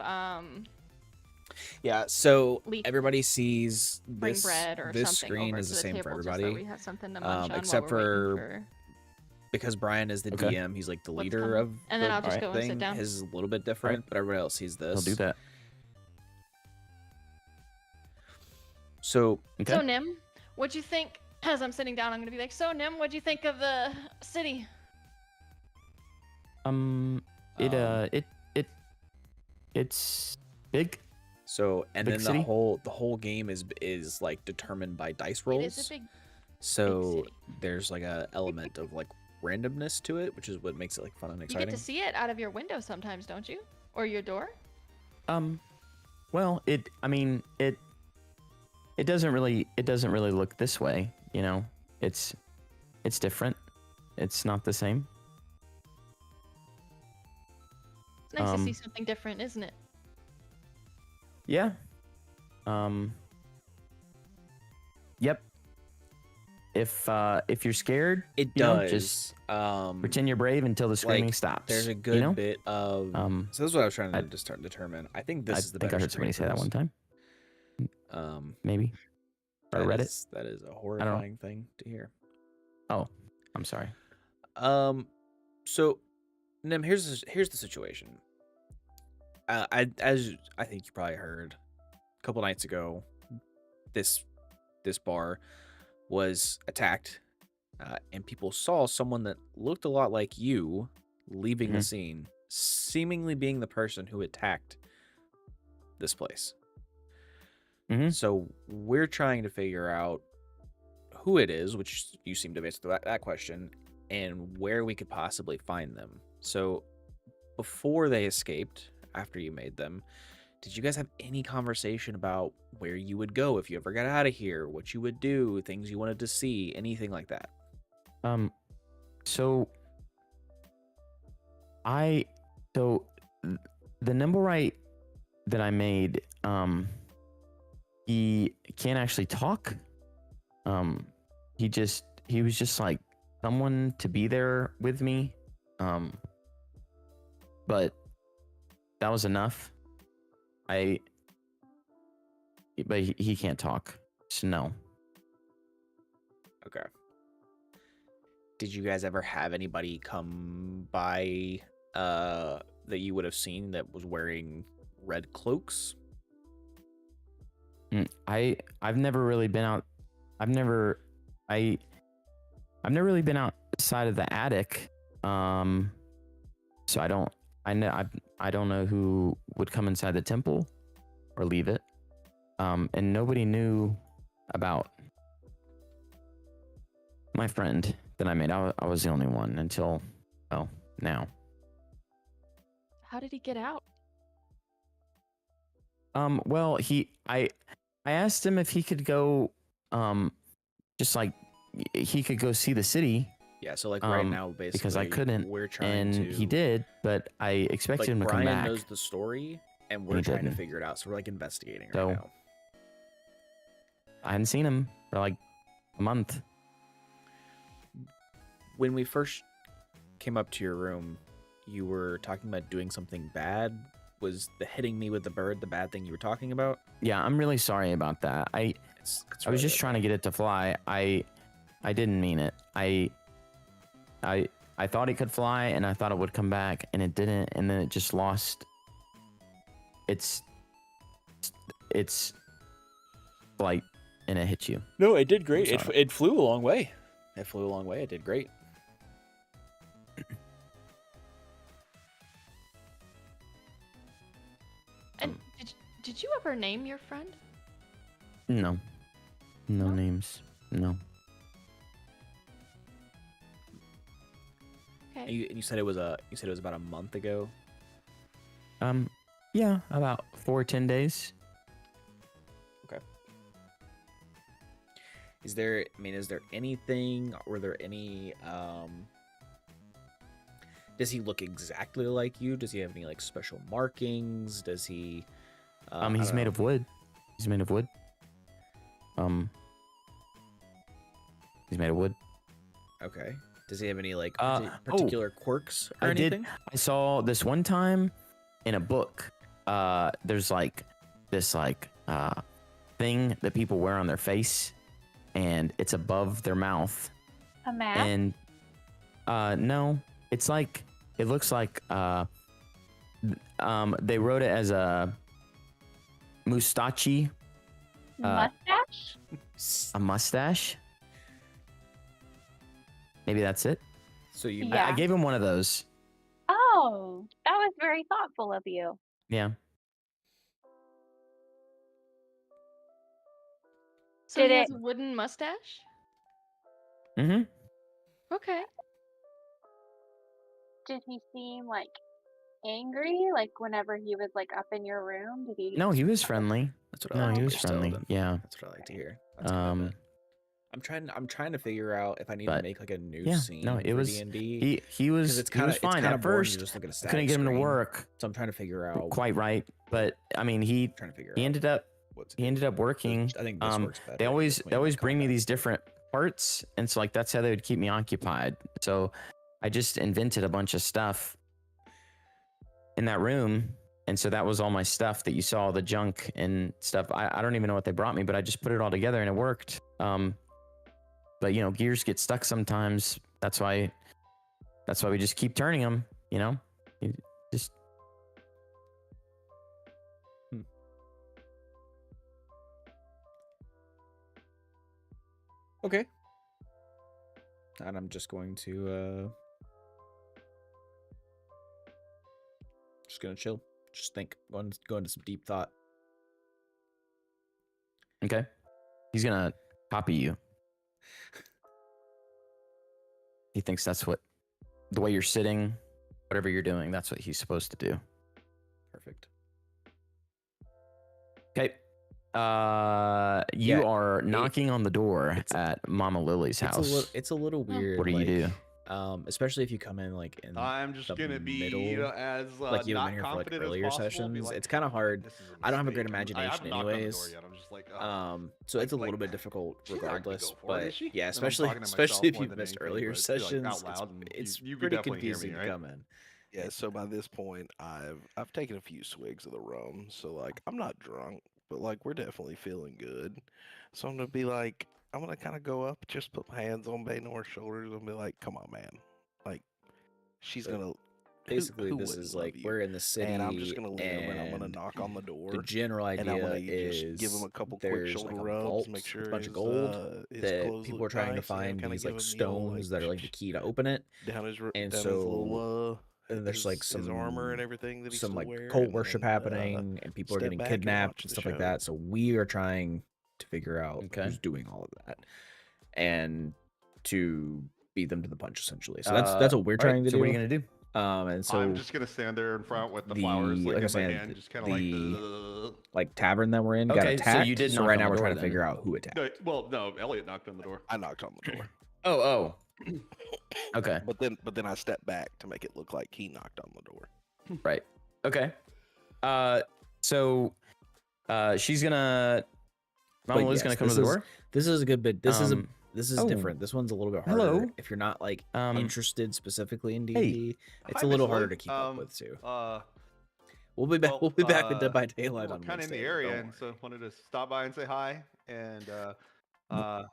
yeah, so Leaf- everybody sees bring this bread or this something screen over is to the same for table just so everybody. we have something to munch on except while we're waiting for because Brian is the Okay. DM, he's like the What's leader coming. of And then the I'll just go and sit thing. down. His is a little bit different, but everybody else sees this. I'll do that. So Okay. So Nim, what'd you think? As I'm sitting down, I'm gonna be like, so Nim, what'd you think of the city? It's big. So and Big then city? the whole game is like determined by dice It rolls. is a big So city. there's like a element of like randomness to it, which is what makes it like fun and You exciting. get to see it out of your window sometimes, don't you? Or your door? Well, it doesn't really look this way, you know. It's different. It's not the same. It's nice to see Um, something different, isn't it? Yeah. Yep. if you're scared, It you know, does. just pretend you're brave until the screaming stops. There's a you good know? bit of. So this is what I was trying to determine. I think this I is the think better. I heard somebody say that one time. Maybe. Maybe. Or read it. That is a horrifying thing to hear. Oh, I'm sorry. So, Nim, here's the situation. As I think you probably heard, a couple nights ago, this bar was attacked, and people saw someone that looked a lot like you leaving the scene, seemingly being the person who attacked this place. So we're trying to figure out who it is, which you seem to answer that question, and where we could possibly find them. So before they escaped, after you made them, did you guys have any conversation about where you would go if you ever got out of here, what you would do, things you wanted to see, anything like that? So the Nimblewright that I made, he can't actually talk. He was just like someone to be there with me. But that was enough. But he can't talk. So no. Okay. Did you guys ever have anybody come by that you would have seen that was wearing red cloaks? I've never really been out. I've never really been outside of the attic. So I don't know who would come inside the temple or leave it. And nobody knew about my friend that I made. I was the only one until, well, now. How did he get out? Well, I asked him if he could go, just like he could go see the city. Yeah, so like right now, basically, because I couldn't, we're trying to. He did, but I expected him to Brian come back. knows the story, and we're trying to figure it out. So we're like investigating right now. I hadn't seen him for like a month. When we first came up to your room, you were talking about doing something bad. Was the hitting me with the bird the bad thing you were talking about? Yeah, I'm really sorry about that. I was just trying to get it to fly. I didn't mean it. I thought it could fly, and I thought it would come back, and it didn't, and then it just lost its flight, and it hit you. No, it did great. It flew a long way. It flew a long way. It did great. And did you ever name your friend? No names. No. Okay. And you said it was about a month ago. Yeah, about 4 or 10 days. Okay. Is there anything? Were there any? Does he look exactly like you? Does he have any like special markings? Does he? He's made of wood. He's made of wood. He's made of wood. Okay. Does he have any like particular quirks or anything? I saw this one time in a book. There's like this thing that people wear on their face, and it's above their mouth. A mask? And no, it's like it looks like they wrote it as a mustache. Mustache? A mustache. Maybe that's it. So you Yeah. I gave him one of those. Oh, that was very thoughtful of you. Yeah. So Did he it- has a wooden mustache? Mm-hmm. Okay. Did he seem like angry? Like whenever he was like up in your room? Did he? No, he was friendly. That's what I No, like he to was hear still, friendly. then. Yeah. That's what I like to hear. That's kind of it. I'm trying to figure out if I need to But, make like a new yeah, scene. no, it for was D&D. he was It's he kind was of fine at first. Just look at a Couldn't get him to screen. work So I'm trying to figure out. quite right, but I mean he Trying to figure he out ended up what to he do. ended up working. I think this works better. They always when bring me combat. these different parts, and so like that's how they would keep me occupied. So I just invented a bunch of stuff in that room, and so that was all my stuff that you saw, the junk and stuff. I don't even know what they brought me, but I just put it all together and it worked. But you know, gears get stuck sometimes. That's why we just keep turning them. You know, you just Okay. And I'm just going to just gonna chill. Just think. Go into some deep thought. okay. He's gonna copy you. He thinks that's what the way you're sitting, whatever you're doing, that's what he's supposed to do. Perfect. Okay. You Yeah, are knocking on the door at Mama Lily's house. It's a little weird. What do you do? Especially if you come in like in I'm just the gonna be middle, as like you've not been here for like confident as earlier possible, be sessions. like, It's kind of hard. "This is a I don't have a great mistake." I imagination haven't knocked on the door anyways. yet. I'm just like, So it's a like- little bit difficult she's not gonna regardless. go for it, But is she? yeah, And I'm especially talking to myself if more you've than missed anything, earlier but, like, sessions, out loud, and it's you could pretty definitely hear me, confusing to right? come in. Yeah, so by this point, I've taken a few swigs of the rum, so like I'm not drunk, but like we're definitely feeling good. So I'm gonna be like, I'm gonna kind of go up, just put my hands on Baynor's shoulders, and be like, "Come on, man!" Like she's So, gonna. Basically, who this wouldn't is love like you? we're in the city, And I'm just gonna lean over and I'm gonna and knock on the door. the general And I'm idea gonna just give him is a couple quick there's shoulder like a rubs, vault make sure with a bunch of his, gold his that clothes people look are trying to nice, you know, find kinda these give like him, you know, stones that are like the key to open it. down his And his so little and there's like his armor and everything that he's some still like wearing, cult and worship then, happening, and people are step getting back and kidnapped watch and the stuff like show. that. So we are trying to figure out Okay. who's doing all of that and to beat them to the punch, essentially. So that's what we're all right, trying to so do. what are you gonna do? And so I'm just gonna stand there in front with the flowers, like like I in my said, hand, just kind of like. the like tavern that we're in got Okay, so attacked. you did so knock right on now the we're door trying to then. figure out who attacked. No, well, no, Elliot knocked on the door. I knocked on the door, Oh. Okay. but then I stepped back to make it look like he knocked on the door. Right. Okay. So she's gonna Mama Lily's yes, gonna come to this the is- door. This is a good bit. This is oh. different. This one's a little bit harder. Hello. If you're not like Um, interested specifically in hey. D&D, it's Hi, a little Miss harder Lily. to keep up with too. We'll We'll be back with Dead by Daylight we're on kind of in the Wednesday, area, don't and worry. so wanted to stop by and say hi. And well,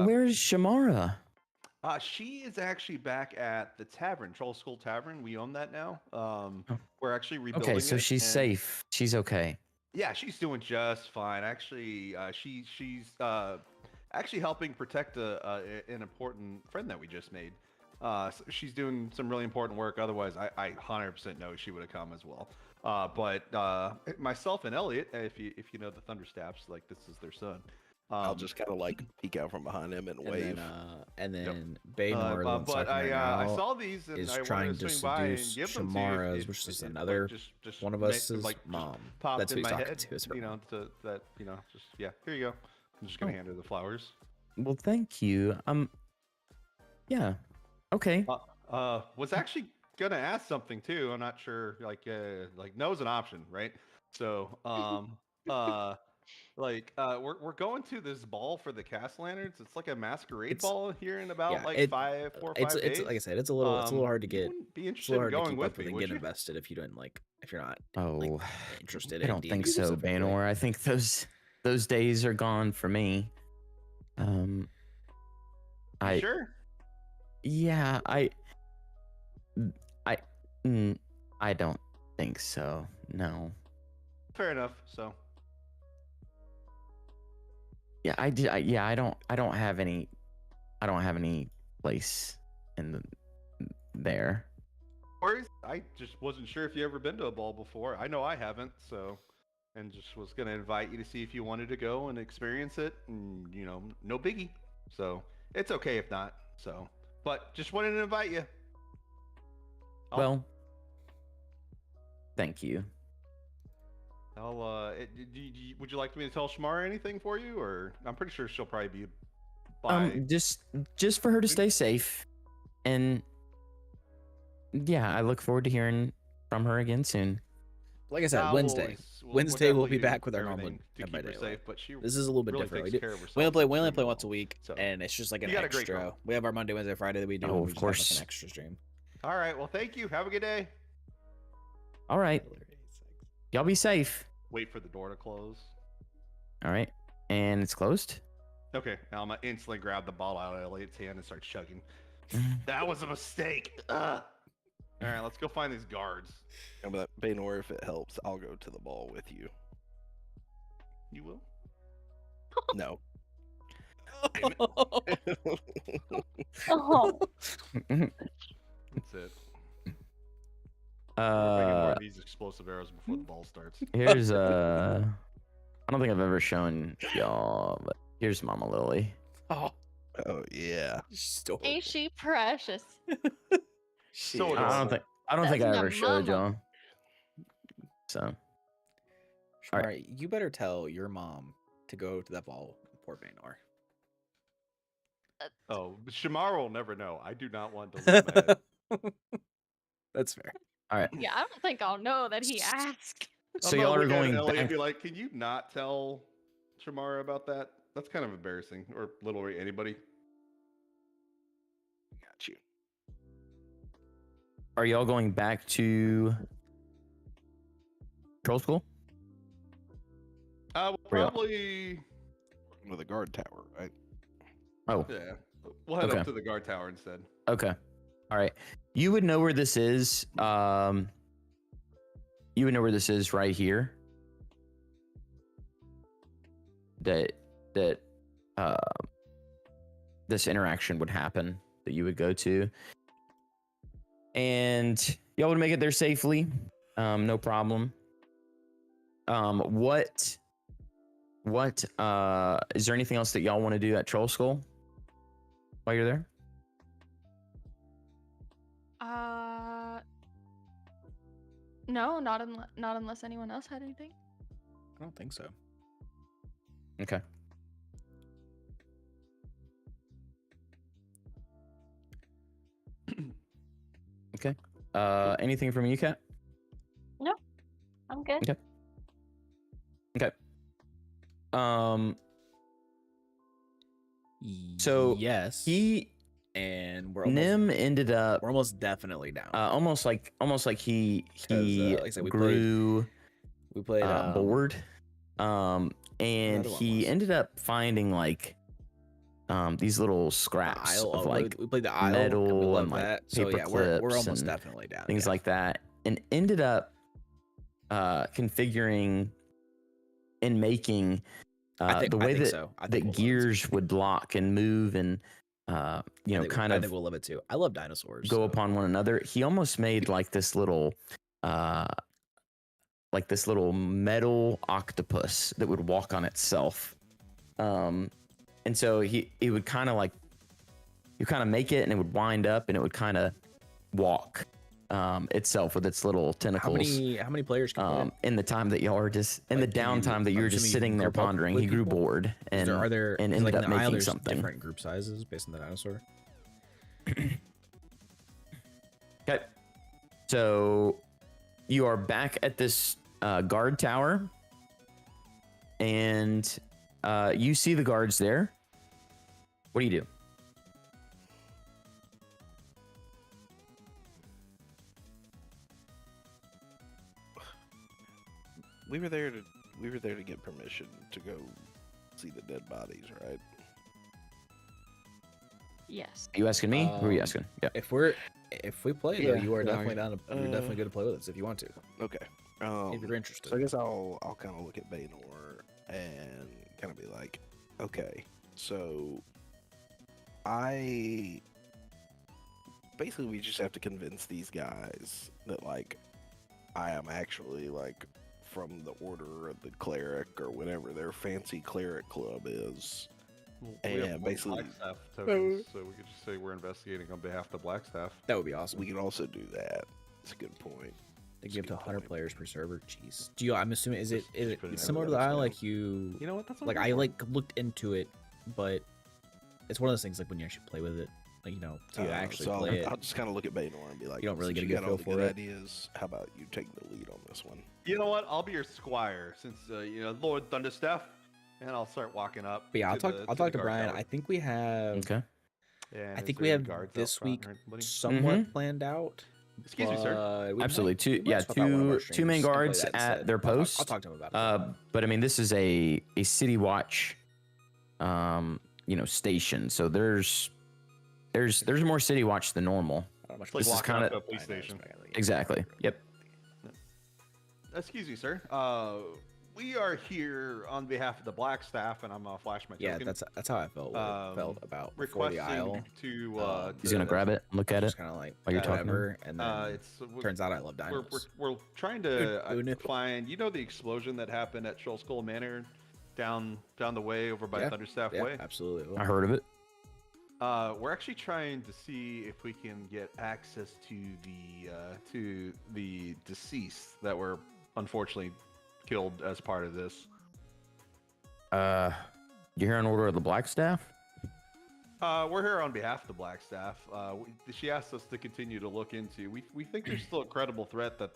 where's Shamara? she is actually back at the tavern, Troll Skull Tavern. We own that now. We're actually rebuilding Okay, so it, she's and- safe. She's okay. Yeah, she's doing just fine. Actually, she's actually helping protect an important friend that we just made. So she's doing some really important work. Otherwise, I 100% know she would have come as well. But myself and Elliot, if you know the Thunderstaps, like this is their son. I'll just kind of like peek out from behind him and wave. And then Baynor, the one but talking right I now, saw these and is I trying wanted to to swing by and seduce give them to you. Shamara's, which is another just one of make- us is like, just mom. popped That's who in he's my talking head, to. Is her you know, mom. to that, you know, just yeah. Here you go. I'm just gonna hand her the flowers. Well, thank you. Yeah. Okay. Was actually gonna ask something too. I'm not sure. Like no is an option, right? So we're going to this ball for the cast lanterns. It's like a masquerade It's- ball here in about yeah, like it- 4 or 5 It's days. like I said, it's a little hard to You get. wouldn't be It's a interested little in hard to going keep with up with me, and would get you? invested if you don't like if you're not Oh, like, interested. I don't in think D&D so, specifically. Baynor. I think those days are gone for me. You I sure? yeah, I don't think so. No. Fair enough. So Yeah, I don't have any place in there. worries. I just wasn't sure if you ever been to a ball before. I know I haven't, so and just was gonna invite you to see if you wanted to go and experience it, and you know, no biggie. So it's okay if not. So, but just wanted to invite you. I'll- Well, thank you. Would you like me to tell Shamara anything for you, or I'm pretty sure she'll probably be by. Just for her to stay safe, and yeah, I look forward to hearing from her again soon. like I said, Nah, Wednesday. Wednesday we'll be back with our normal everything to Dead by keep her Daylight. safe, but she This is a little bit really different. takes care of herself We only play extremely once a well. week, So, and it's just like an you got a great extra. girl. We have our Monday, Wednesday, Friday that we do. Oh, and we of just have, like, course. an extra stream. All right. Well, thank you. Have a good day. All right. Y'all be safe. Wait for the door to close. All right. And it's closed. Okay. Now I'm gonna instantly grab the ball out of Elliot's hand and start chugging. That was a mistake. Ugh. All right. Let's go find these guards. But Baynor, if it helps, I'll go to the ball with you. You will. No. Oh, That's it. We're making more Uh, of these explosive arrows before the ball starts. here's I don't think I've ever shown y'all, but here's Mama Lily. Oh, Oh yeah. so Ain't she precious? So is. adorable. I don't think I That's ever my showed y'all. mama. So All Alright. right, you better tell your mom to go to that ball in Port Baynor. Oh, Shamar will never know. I do not want to live mad. That's fair. all right. Yeah, I don't think I'll know that he asked. So I'm y'all gonna are look at going Elliot and back. be like, can you not tell Shamara about that? That's kind of embarrassing. Or literally anybody. Got you. Are y'all going back to troll school? We'll For y'all. probably, With a guard tower, right? Oh, yeah. We'll head Okay. up to the guard tower instead. okay. All right. You would know where this is. You would know where this is right here. That this interaction would happen, that you would go to. And y'all would make it there safely. No problem. What is there anything else that y'all want to do at Troll Skull while you're there? No, not unless anyone else had anything. I don't think so. Okay. Okay. Anything from you, Kat? I'm good. Okay. Okay. So, yes, He and we're almost, Nim ended up we're almost definitely down. almost like he 'Cause, like I said, we grew we played bored. And another one he was- ended up finding like these little the scraps Isle. of like we played the Isle. metal and we love and, like, that. So paper yeah, we're clips almost and definitely down. things yeah. like that, and ended up configuring and making the way that so. I think that we'll love it gears would lock and move and too. I think kind I of think we'll love it too. I love dinosaurs. go so. upon one another. He almost made like this little metal octopus that would walk on itself. And so he would kind of like, you kind of make it and it would wind up and it would kind of walk itself with its little tentacles. How many players can play it? In the time that y'all are just in Like, the can you- downtime that you I'm were just assuming you sitting can there group up pondering, with he grew people? bored and Are there and 'cause, ended like, up in the Isle, making there's something. different group sizes based on the dinosaur? Okay. So you are back at this guard tower, and you see the guards there. What do you do? We were there to get permission to go see the dead bodies, right? Yes. Are you asking me? Who are you Um, asking? Yeah. If we play, though, Yeah, you are yeah, definitely down. You're definitely uh, good to play with us if you want to. Okay. If you're interested. So I guess I'll kind of look at Baynor and kind of be like, okay, so basically we just have to convince these guys that like I am actually like from the order of the cleric or whatever their fancy cleric club is. We have Yeah, one basically- Blackstaff tokens, so we could just say we're investigating on behalf of the Blackstaff. That would be awesome. We could also do that. It's a good point. They That's give a to good 100 point. players per server. Jeez. Do you? I'm assuming is it Just put it in similar to every the Isle? other Like channel. you, You know what? That's like I like looked into it, but it's one of those things like when you actually play with it, like, you know, to actually so play it. I'll just kind of look at Baynor and be like, You don't really "Since get a you good got all feel the for good it." ideas. How about you take the lead on this one?" You know what? I'll be your squire since you know Lord Thunderstaff, and I'll start walking up. But yeah, I'll talk. I'll talk to guard Brian. tower. I think we have. Okay. And I is think there we any have guards out this front week or anybody? somewhat planned out. Excuse me, sir. but we Absolutely. might- Two, we might yeah, swap out one of our two main streams and play guards that at instead. their I'll post. talk to him about it. But I mean, this is a city watch, you know, station. So there's more city watch than normal. I don't know much It's like this is walking kinda- up to a police station. Exactly. Yep. Excuse me, sir. We are here on behalf of the Black Staff, and I'm gonna flash my Yeah, token. that's how I felt about before the aisle. Requesting to. He's gonna grab it, look at it. Just kind of like while you're talking. whatever, and then It's turns out I love we're, dinos. we're trying to Doing it. find, you know, the explosion that happened at Shoal Skull Manor down the way over by Yeah, Thunderstaff Yeah, Way. absolutely. I heard of it. We're actually trying to see if we can get access to the deceased that were unfortunately killed as part of this. You hear an order of the Black Staff? We're here on behalf of the Black Staff. She asked us to continue to look into. We think there's still a credible threat that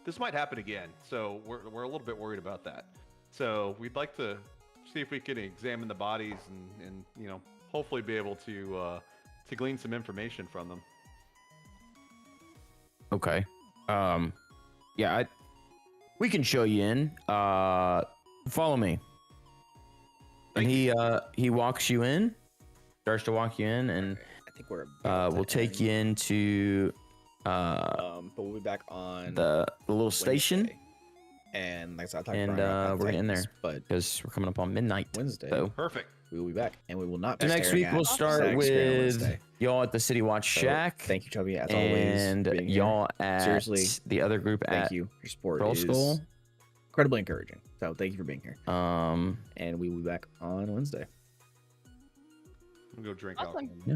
this might happen again. So we're a little bit worried about that. So we'd like to see if we can examine the bodies and you know, hopefully be able to glean some information from them. Okay. Yeah, we can show you in. Follow me. And he walks you in, starts to walk you in, and I think we're. we'll take you into But we'll be back on the little station, Wednesday. And like I said, I talked and to Brian about we're getting there Titans, but because we're coming up on midnight. Wednesday So Perfect. we will be back, and we will not. Be so next staring week at we'll Zack start Screen on with Wednesday. y'all at the City Watch So, Shack, thank you, Toby, as and always. being here. y'all at Seriously, the other group Thank at you. Your support Troll is Skull. incredibly encouraging. So thank you for being here, Um, and we will be back on Wednesday. I'm gonna go drink Awesome. alcohol. Yeah.